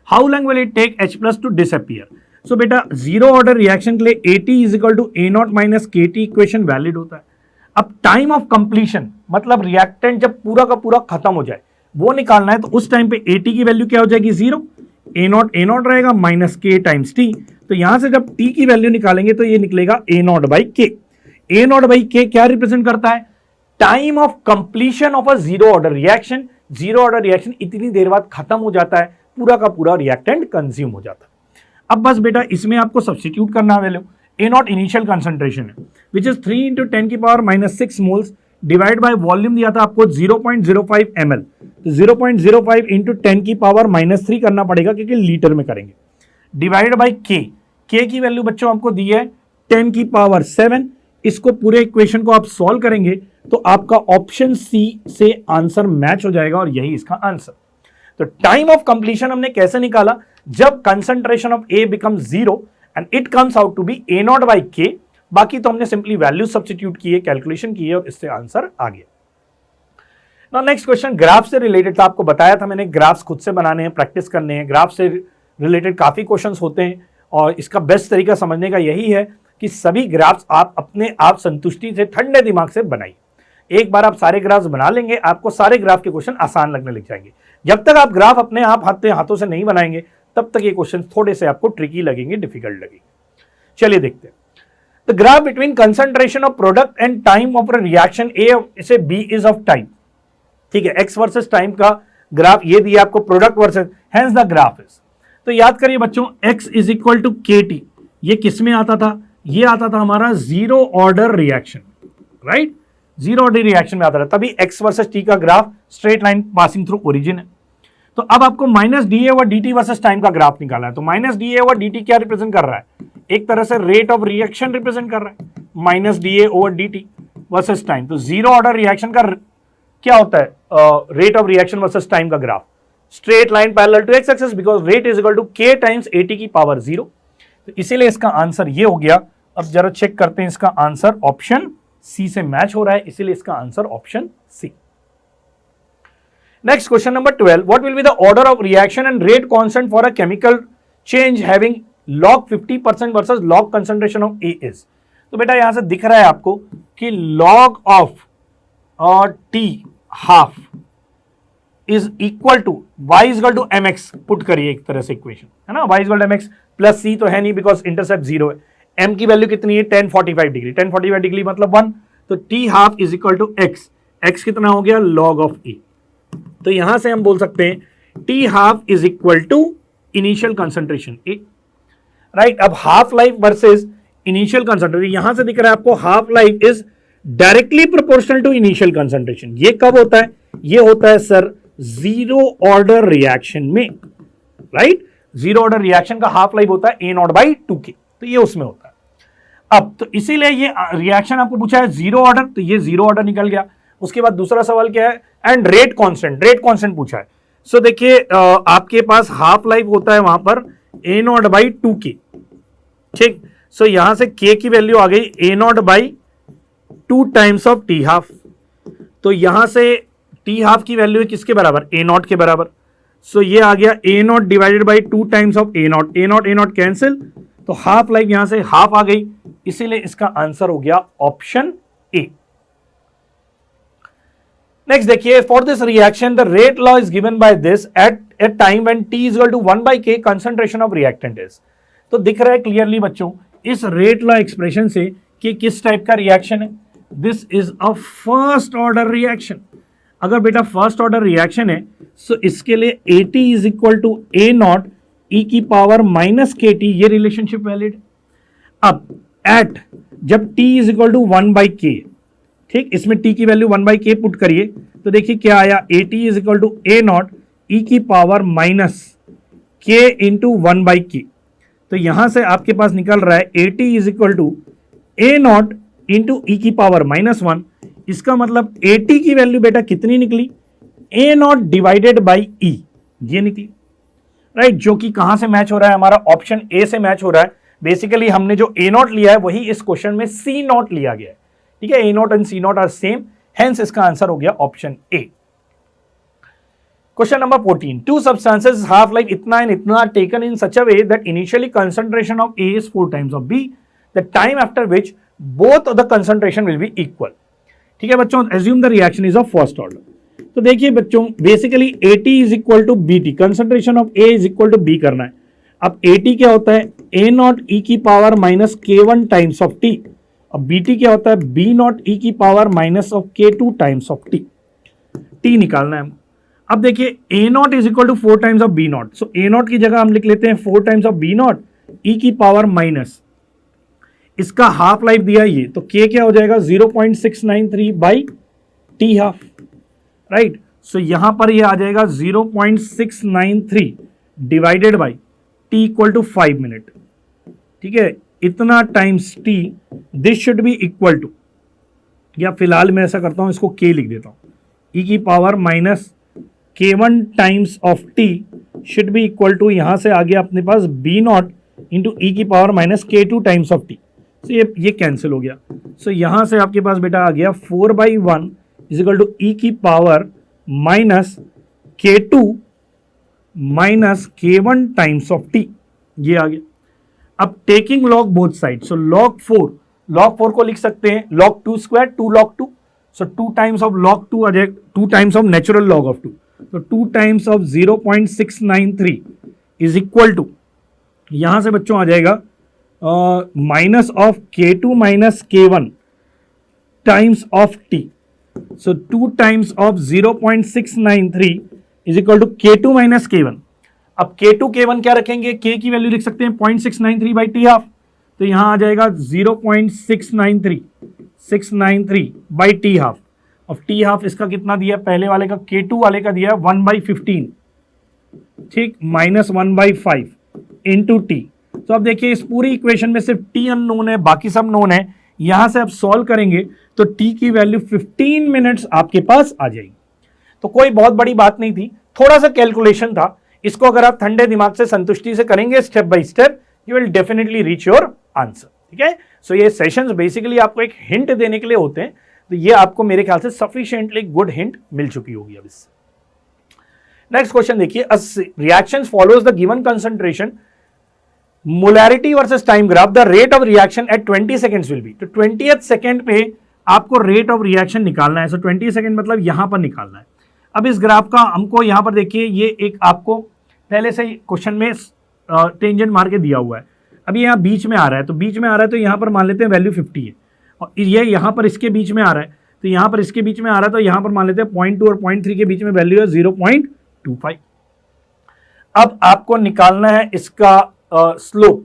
How long will it take H+ to disappear? So बेटा जीरो ऑर्डर रिएक्शन के लिए AT is equal to A0 minus KT equation valid होता है। अब टाइम ऑफ कंप्लीशन, मतलब रिएक्टेंट जब पूरा का पूरा खत्म हो जाए वो निकालना है, तो उस टाइम पे AT की वैल्यू क्या हो जाएगी, 0, A0 रहेगा माइनस K टाइम्स T। तो यहां से जब T की वैल्यू निकालेंगे तो ये निकलेगा A0 by K। A0 by K क्या रिप्रेजेंट करता है, time of completion of a zero order reaction. Zero order reaction इतनी देर बाद खत्म हो जाता है, पूरा का पूरा रिएक्टेंट कंज्यूम हो जाता है। अब बस बेटा इसमें आपको सब्स्टिट्यूट करना है वैल्यू। A0 इनिशियल कंसंट्रेशन है विच इज 3 × 10 की power -6 moles divide by volume दिया था आपको 0.05 ml, तो 0.05 इंटू 10 की पावर -3 करना पड़ेगा क्योंकि लीटर में करेंगे, डिवाइड बाय K की वैल्यू बच्चों आपको दी है 10 की पावर 7। इसको पूरे इक्वेशन को आप सॉल्व करेंगे तो आपका ऑप्शन सी से आंसर मैच हो जाएगा और यही इसका आंसर। तो टाइम ऑफ कंप्लीशन हमने कैसे निकाला, जब concentration of A become 0 and it comes out to be A0 by K। बाकी तो हमने सिंपली वैल्यू सब्स्टिट्यूट की है, कैलकुलेशन की है और इससे आंसर आ गया। नाउ नेक्स्ट क्वेश्चन ग्राफ से रिलेटेड था, आपको बताया था मैंने ग्राफ्स खुद से बनाने हैं, प्रैक्टिस करने हैं। ग्राफ से रिलेटेड काफी क्वेश्चंस होते हैं और इसका बेस्ट तरीका समझने का यही है कि सभी ग्राफ्स आप अपने आप संतुष्टि से ठंडे दिमाग से बनाइए। एक बार आप सारे ग्राफ्स बना लेंगे, आपको सारे ग्राफ के क्वेश्चन आसान लगने लग जाएंगे। जब तक आप ग्राफ अपने आप हाथों से नहीं बनाएंगे तब तक ये क्वेश्चन थोड़े से आपको ट्रिकी लगेंगे, डिफिकल्ट लगेंगे। चलिए देखते हैं। The graph between concentration of product and time of a reaction A से B is of time। ठीक है, x वर्सेस टाइम का ग्राफ ये दिया आपको, product versus, hence the graph is। तो याद करिए बच्चों x is equal to KT, ये किस में आता था, ये आता था हमारा zero order reaction, right. Zero order reaction में आता था, तभी x वर्सेस t का graph straight line passing through origin है। तो अब आपको -dA over dt versus time का ग्राफ निकालना है। तो -dA ओवर dt क्या रिप्रेजेंट कर रहा है, एक तरह से रेट ऑफ रिएक्शन रिप्रेजेंट कर रहा है, -dA over dt versus time. तो जीरो ऑर्डर रिएक्शन का क्या होता है, rate of reaction versus time का graph, straight line parallel to x axis because rate is equal to K times AT की पावर 0। तो इसीलिए इसका आंसर ये हो गया। अब जरा चेक करते हैं, इसका आंसर ऑप्शन सी से मैच हो रहा है, इसीलिए इसका answer option C. Next question number 12, what will be the order of reaction and rate constant for a chemical change having log 50% versus log concentration of A is. तो बेटा यहां से दिख रहा है आपको कि log of t half is equal to y is equal to mx, put करिए एक तरह से इक्वेशन, है ना, y is equal to mx plus c तो है नहीं बिकॉज इंटरसेप्ट 0 है, m की वैल्यू कितनी है 1045 डिग्री, 1045 डिग्री मतलब 1, तो t half is equal to x, x कितना हो गया log ऑफ a। तो यहां से हम बोल सकते हैं t half is equal to initial concentration a, right. अब half life versus initial concentration, यहां से दिख रहा है आपको half life is directly proportional to initial concentration. ये कब होता है? ये होता है सर जीरो ऑर्डर रिएक्शन में, राइट। जीरो ऑर्डर रिएक्शन का हाफ लाइफ होता है A0/2K, तो ये उसमें होता है। अब तो इसीलिए ये रिएक्शन आपको पूछा है जीरो ऑर्डर, तो ये जीरो ऑर्डर निकल गया। उसके बाद दूसरा सवाल क्या है? And rate constant, rate constant पूछा है। सो देखिए आपके पास हाफ लाइफ होता है वहां पर A0/2K, ठीक। सो यहां से K की वैल्यू आ गई A0/2 times of t half, तो यहां से टी हाफ की वैल्यू है किसके बराबर? A0 के बराबर। सो ये आ गया A0 divided by 2 times of A0, A0 cancel, तो हाफ लाइफ यहां से हाफ आ गई, इसीलिए इसका आंसर हो गया ऑप्शन ए। नेक्स्ट देखिए, for this reaction the rate law is given by this at a time when T is equal to 1/K concentration of reactant is. तो दिख रहा है क्लियरली बच्चों इस रेट लॉ एक्सप्रेशन से कि किस टाइप का रिएक्शन है। This is a first order reaction. अगर बेटा फर्स्ट ऑर्डर रिएक्शन है सो इसके लिए AT is equal to A0 e की पावर माइनस KT, ये रिलेशनशिप वैलिड। अब एट जब T is equal to 1/K, ठीक, इसमें T की वैल्यू 1/K पुट करिए तो देखिए क्या आया, AT is equal to A0 e की power minus K into 1/K। तो यहां से आपके पास निकल रहा है AT is equal to A0 into e की पावर -1। इसका मतलब AT की वैल्यू बेटा कितनी निकली? A0 डिवाइडेड बाई E, ये निकली, राइट, जो कि कहां से मैच हो रहा है? हमारा ऑप्शन ए से मैच हो रहा है। बेसिकली हमने जो A0 लिया है वही इस क्वेश्चन में C0 लिया गया है, ठीक है। A0 and C0 are same, hence इसका आंसर हो गया option A. Question number 14, two substances half life इतना एंड इतना taken in such a way that initially concentration of A is 4 times of B, the time after which both of the concentration will be equal। ठीक है बच्चों, assume the reaction is of first order। तो देखिए बच्चों basically AT is equal to BT, concentration of A is equal to B करना है। अब AT क्या होता है? A0 e की power minus K1 times of T, अब BT क्या होता है? B0 e की power minus of K2 times of T, T निकालना है। अब देखिए A0 is equal to 4 times of B0, so A0 की जगह हम लिख लेते हैं 4 टाइम्स ऑफ B0 e की पावर माइनस, इसका हाफ लाइफ दिया ये, तो K क्या हो जाएगा? 0.693 by T half, right. So यहां पर ये आ जाएगा 0.693 divided by T equal to 5 minute, ठीक है, इतना times T, this should be equal to, या फिलहाल मैं ऐसा करता हूं इसको K लिख देता हूं, e की power minus K1 times of T should be equal to, यहां से आ गया अपने पास B0 इंटू ई की power minus K2 times of T। सो ये कैंसिल हो गया। सो यहां से आपके पास बेटा आ गया 4/1 इज इक्वल टू ई की power minus K2 minus K1 times of T, ये आ गया। अब taking log both side, so log 4 को लिख सकते हैं log 2 square 2 log 2, so 2 times of log 2 आ जाएगा 2 times of natural log of 2, तो 2 times of 0.693 is equal to, यहां से बच्चों आ जाएगा minus of K2 minus K1 times of T, so 2 times of 0.693 is equal to K2 minus K1। अब K2 K1 क्या रखेंगे? K की वैल्यू लिख सकते हैं 0.693 बाई T हाफ, तो यहां आ जाएगा 0.693 बाई T हाफ। अब T हाफ इसका कितना दिया? पहले वाले का K2 वाले का दिया 1/15, ठीक, माइनस 1/5 इंटू T। तो अब देखिए इस पूरी इक्वेशन में सिर्फ T अननोन है, बाकी सब नोन है। यहां से आप सॉल्व करेंगे तो T की वैल्यू 15 मिनट्स आपके पास आ जाएगी। तो कोई बहुत बड़ी बात नहीं थी, थोड़ा सा कैलकुलेशन था। इसको अगर आप ठंडे दिमाग से संतुष्टि से करेंगे step by step, you will definitely reach your answer. ठीक है, सो ये सेशंस बेसिकली आपको एक हिंट देने के लिए होते हैं, तो ये आपको मेरे ख्याल से सफिशिएंटली गुड हिंट मिल चुकी होगी अब इससे। नेक्स्ट क्वेश्चन देखिए, reaction follows the given concentration molarity versus time graph, the rate of reaction at 20 seconds will be. तो 20th सेकेंड पे आपको रेट ऑफ रिएक्शन निकालना है। सो 20 सेकेंड मतलब यहां पर निकालना है। अब इस ग्राफ का हमको यहां पर देखिए, ये एक आपको पहले से ही क्वेश्चन में टेंजेंट मार के दिया हुआ है। अभी यहाँ बीच में आ रहा है, तो बीच में आ रहा है तो यहाँ पर मान लेते हैं वैल्यू 50 है, और ये यहाँ पर इसके बीच में आ रहा है, तो यहाँ पर इसके बीच में आ रहा है, तो यहाँ पर मान लेते हैं 0.2 और 0.3 के बीच में वैल्यू है 0.25। अब आपको निकालना है इसका स्लोप।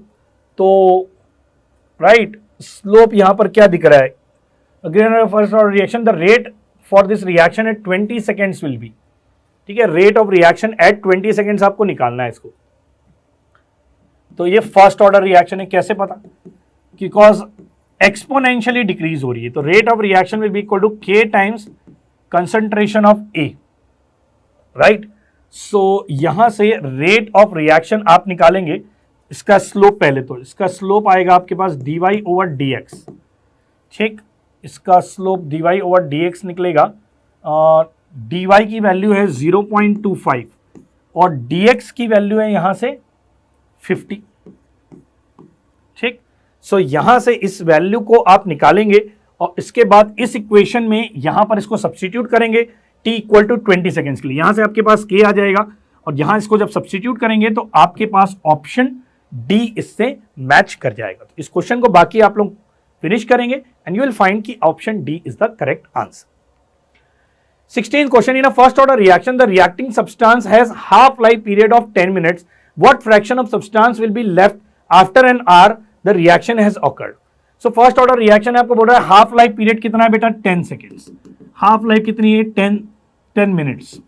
तो राइट, स्लोप यहां पर क्या दिख रहा है, again first order reaction, the rate for this reaction at 20 seconds will be. ठीक है, rate of reaction at 20 seconds आपको निकालना है इसको। तो ये फर्स्ट ऑर्डर रिएक्शन है, कैसे पता, बिकॉज एक्सपोनेंशियली डिक्रीज हो रही है, तो rate of reaction will be equal to k times concentration of A, right. So यहां से रेट ऑफ रिएक्शन आप निकालेंगे, इसका स्लोप पहले, तो इसका स्लोप आएगा आपके पास dy ओवर dx। ठीक, इसका स्लोप dy ओवर dx निकलेगा, dy की वैल्यू है 0.25 और dx की वैल्यू है यहां से 50। ठीक, सो यहां से इस वैल्यू को आप निकालेंगे और इसके बाद इस इक्वेशन में यहां पर इसको सब्स्टिट्यूट करेंगे t इक्वल टू 20 सेकेंड्स के लिए। यहां से आपके पास k आ जाएगा और यहां इसको जब सब्स्टिट्यूट करेंगे तो आपके पास ऑप्शन डी इससे मैच कर जाएगा। तो इस क्वेश्चन को बाकी आप लोग फिनिश करेंगे एंड यू विल फाइंड कि option D is the correct answer. 16th question, in a first order reaction the reacting substance has half life period of 10 minutes, what fraction of substance will be left after an hour the reaction has awkward. So first order reaction आपको बोल रहा है हाफ लाइफ पीरियड कितना है बेटा, 10 सेकेंड्स। हाफ लाइफ कितनी है, 10 मिनट्स।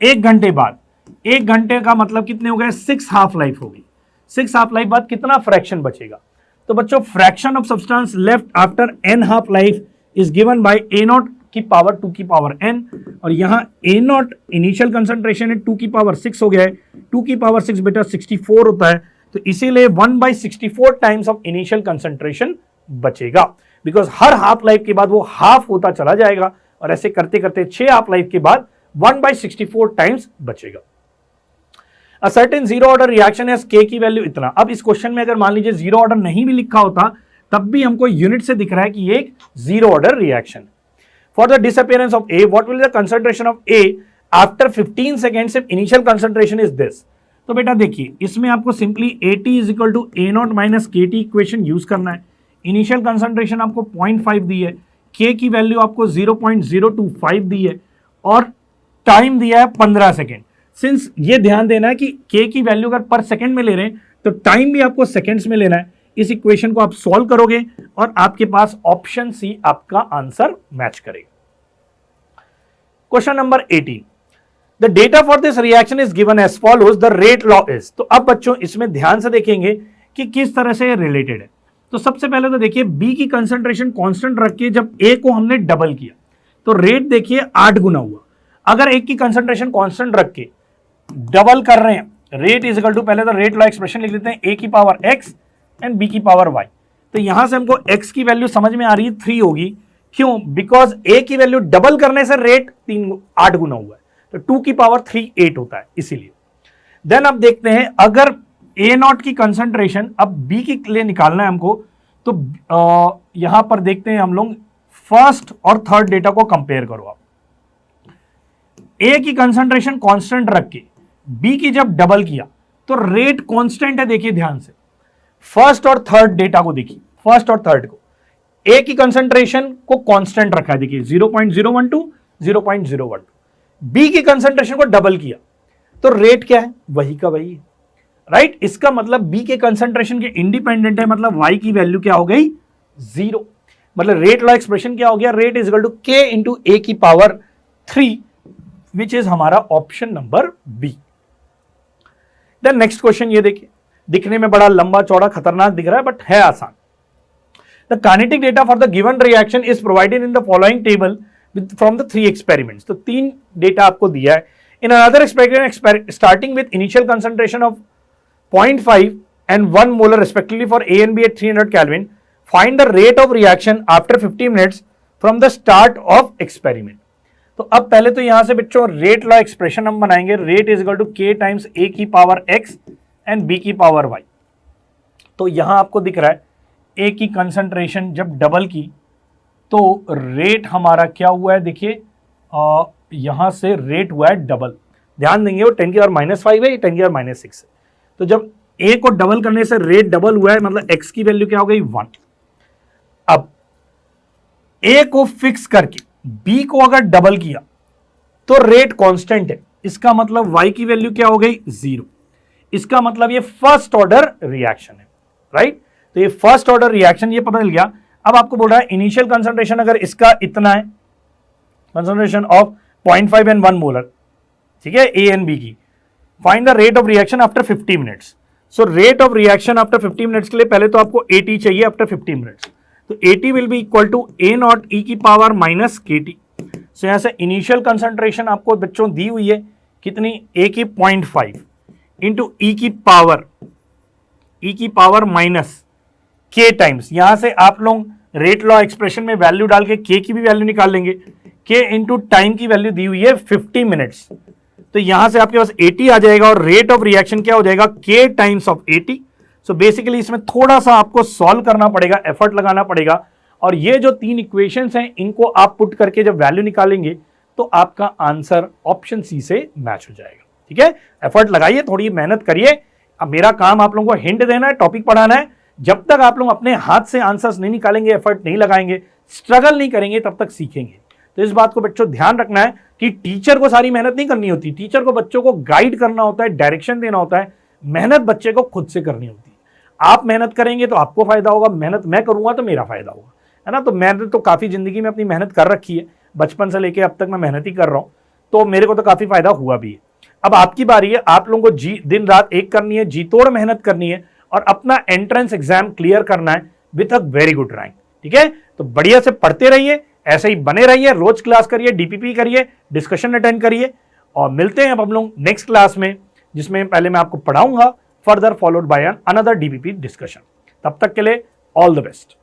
1 घंटे बाद, 1 घंटे का मतलब कितने हो गए, 6 हाफ लाइफ होगी। 6 हाफ लाइफ बाद कितना फ्रैक्शन बचेगा। तो बच्चों fraction of substance left after n half life is given bye a0 की पावर 2 की पावर n, और यहां a0 इनिशियल कंसंट्रेशन है 2 की पावर 6 हो गया है। 2 की पावर 6 बेटा 64 होता है, तो इसीलिए 1/64 टाइम्स ऑफ इनिशियल कंसंट्रेशन बचेगा, बिकॉज हर हाफ लाइफ के बाद वो हाफ होता चला जाएगा और ऐसे करते करते 6 हाफ लाइफ के बाद 1/64 टाइम्स बचेगा। A certain zero order reaction has k की वैल्यू इतना। अब इस क्वेश्चन में अगर मान लीजिए जीरो ऑर्डर नहीं भी लिखा होता तब भी हमको यूनिट से दिख रहा है कि ये एक zero order reaction. For the disappearance of A, what will the concentration of A after 15 seconds if initial concentration is this. तो बेटा देखिए, इसमें आपको simply AT is equal to A0 minus KT equation use करना है। इनिशियल कंसंट्रेशन आपको 0.5 दी है, k की वैल्यू आपको 0.025 दी है और टाइम दिया है 15 सेकेंड। सिंस ये ध्यान देना है कि k की वैल्यू अगर पर सेकेंड में ले रहे हैं तो टाइम भी आपको सेकेंड्स में लेना है। इस इक्वेशन को आप सॉल्व करोगे और आपके पास ऑप्शन सी आपका आंसर मैच करेगा। Question number 18, the data for this reaction is given as follows, the rate law is. तो अब बच्चों इसमें ध्यान से देखेंगे कि किस तरह से रिलेटेड है। तो सबसे पहले तो देखिए B की कंसंट्रेशन कांस्टेंट रख के जब A को हमने डबल किया तो रेट देखिए 8 गुना हुआ। अगर एक की कंसंट्रेशन कांस्टेंट रख के डबल कर रहे हैं, रेट इज इक्वल टू, पहले तो रेट लॉ एक्सप्रेशन लिख लेते हैं, A की पावर x एंड B की पावर y। तो यहां से हमको x की वैल्यू समझ में आ रही है 3 होगी। क्यों? बिकॉज A की वैल्यू डबल करने से रेट 8 गुना हुआ है, तो 2 की पावर 3 8 होता है इसीलिए। देन अब देखते हैं, अगर A0 की कंसंट्रेशन अब B के लिए निकालना है हमको, तो यहां पर देखते हैं हम लोग फर्स्ट और थर्ड डेटा को कंपेयर करो आप। A की कंसंट्रेशन कांस्टेंट रख के B की जब डबल किया तो रेट कांस्टेंट है, देखिए ध्यान से। फर्स्ट और थर्ड डेटा को देखिए, फर्स्ट और थर्ड को A की कंसंट्रेशन को कांस्टेंट रखा है, देखिए 0.012 0.012। B की कंसंट्रेशन को डबल किया तो रेट क्या है, वही का वही है, राइट। इसका मतलब B के कंसंट्रेशन के इंडिपेंडेंट है, मतलब Y की वैल्यू क्या हो गई, 0। मतलब रेट लॉ एक्सप्रेशन क्या हो गया, rate is equal to K into A की पावर 3, विच इज हमारा option number B. Then next question ये देखिए, दिखने में बड़ा लंबा चौड़ा खतरनाक दिख रहा है बट है आसान। The kinetic data for the given reaction is provided in the following table from the 3 experiments. तो 3 डेटा आपको दिया है। In another experiment starting with initial concentration of 0.5 and 1 molar respectively for A and B at 300 Kelvin. Find the rate of reaction after 50 minutes from the start of experiment. तो अब पहले तो यहां से बच्चों रेट लॉ एक्सप्रेशन हम बनाएंगे. रेट इज इक्वल टू के टाइम्स ए की पावर एक्स एंड बी की पावर वाई. तो यहां आपको दिख रहा है ए की कंसंट्रेशन जब डबल की तो रेट हमारा क्या हुआ है, देखिए यहां से रेट हुआ है डबल. ध्यान देंगे वो 10 की पावर -5 है, ये 10 की पावर -6 है. तो जब ए को डबल करने से रेट डबल हुआ है, मतलब एक्स की वैल्यू क्या हो गई 1. अब ए को फिक्स करके बी को अगर डबल किया तो रेट कांस्टेंट है, इसका मतलब वाई की वैल्यू क्या हो गई 0. इसका मतलब ये फर्स्ट ऑर्डर रिएक्शन है, राइट. तो ये फर्स्ट ऑर्डर रिएक्शन ये पता चल गया. अब आपको बोल रहा है इनिशियल कंसंट्रेशन अगर इसका इतना है, कंसंट्रेशन ऑफ 0.5 एंड 1 मोलर, ठीक है, ए एंड बी की. Find the rate of reaction after 50 minutes. So rate of reaction after 50 minutes के लिए पहले तो आपको AT चाहिए आफ्टर 50 मिनट्स. तो AT will be equal to A naught e की पावर माइनस KT. सो यहां से इनिशियल कंसंट्रेशन आपको बच्चों दी हुई है कितनी, A की 0.5 इंटू ई की पावर माइनस K टाइम्स. यहां से आप लोग रेट लॉ एक्सप्रेशन में वैल्यू डाल के K की भी वैल्यू निकाल लेंगे. K इंटू टाइम की वैल्यू दी हुई है 50 मिनट्स. तो यहां से आपके पास AT आ जाएगा और रेट ऑफ रिएक्शन क्या हो जाएगा K times of AT. So basically इसमें थोड़ा सा आपको सॉल्व करना पड़ेगा, एफर्ट लगाना पड़ेगा. और ये जो 3 इक्वेशंस हैं इनको आप पुट करके जब वैल्यू निकालेंगे तो आपका आंसर ऑप्शन सी से मैच हो जाएगा. ठीक है, एफर्ट लगाइए, थोड़ी मेहनत करिए. अब मेरा काम आप लोगों को हिंट देना है, टॉपिक पढ़ाना है. जब तक आप लोग अपने हाथ से आंसर्स नहीं निकालेंगे, एफर्ट नहीं लगाएंगे, स्ट्रगल नहीं करेंगे, तब तक सीखेंगे. तो इस बात को बच्चों ध्यान रखना है कि टीचर को सारी मेहनत नहीं करनी होती. टीचर को बच्चों को गाइड करना होता है, डायरेक्शन देना होता है. मेहनत बच्चे को खुद से करनी होती है. आप मेहनत करेंगे तो आपको फायदा होगा, मेहनत मैं करूंगा तो मेरा फायदा होगा, है ना. तो मैंने तो काफी जिंदगी में अपनी मेहनत कर रखी है, बचपन से लेके अब तक मैं मेहनत ही कर रहा हूं, तो मेरे को तो काफी फायदा हुआ भी है. अब आपकी बारी है, आप लोगों को दिन रात एक करनी है, जी तोड़ मेहनत करनी है और अपना एंट्रेंस एग्जाम क्लियर करना है with a very good rank. ठीक है, तो बढ़िया से पढ़ते रहिए, ऐसे ही बने रहिए, रोज क्लास करिए, DPP करिए, डिस्कशन अटेंड करिए. और मिलते हैं अब हम लोग नेक्स्ट क्लास में, जिसमें पहले मैं आपको पढ़ाऊंगा, further followed by another DPP discussion. तब तक के लिए ऑल द बेस्ट.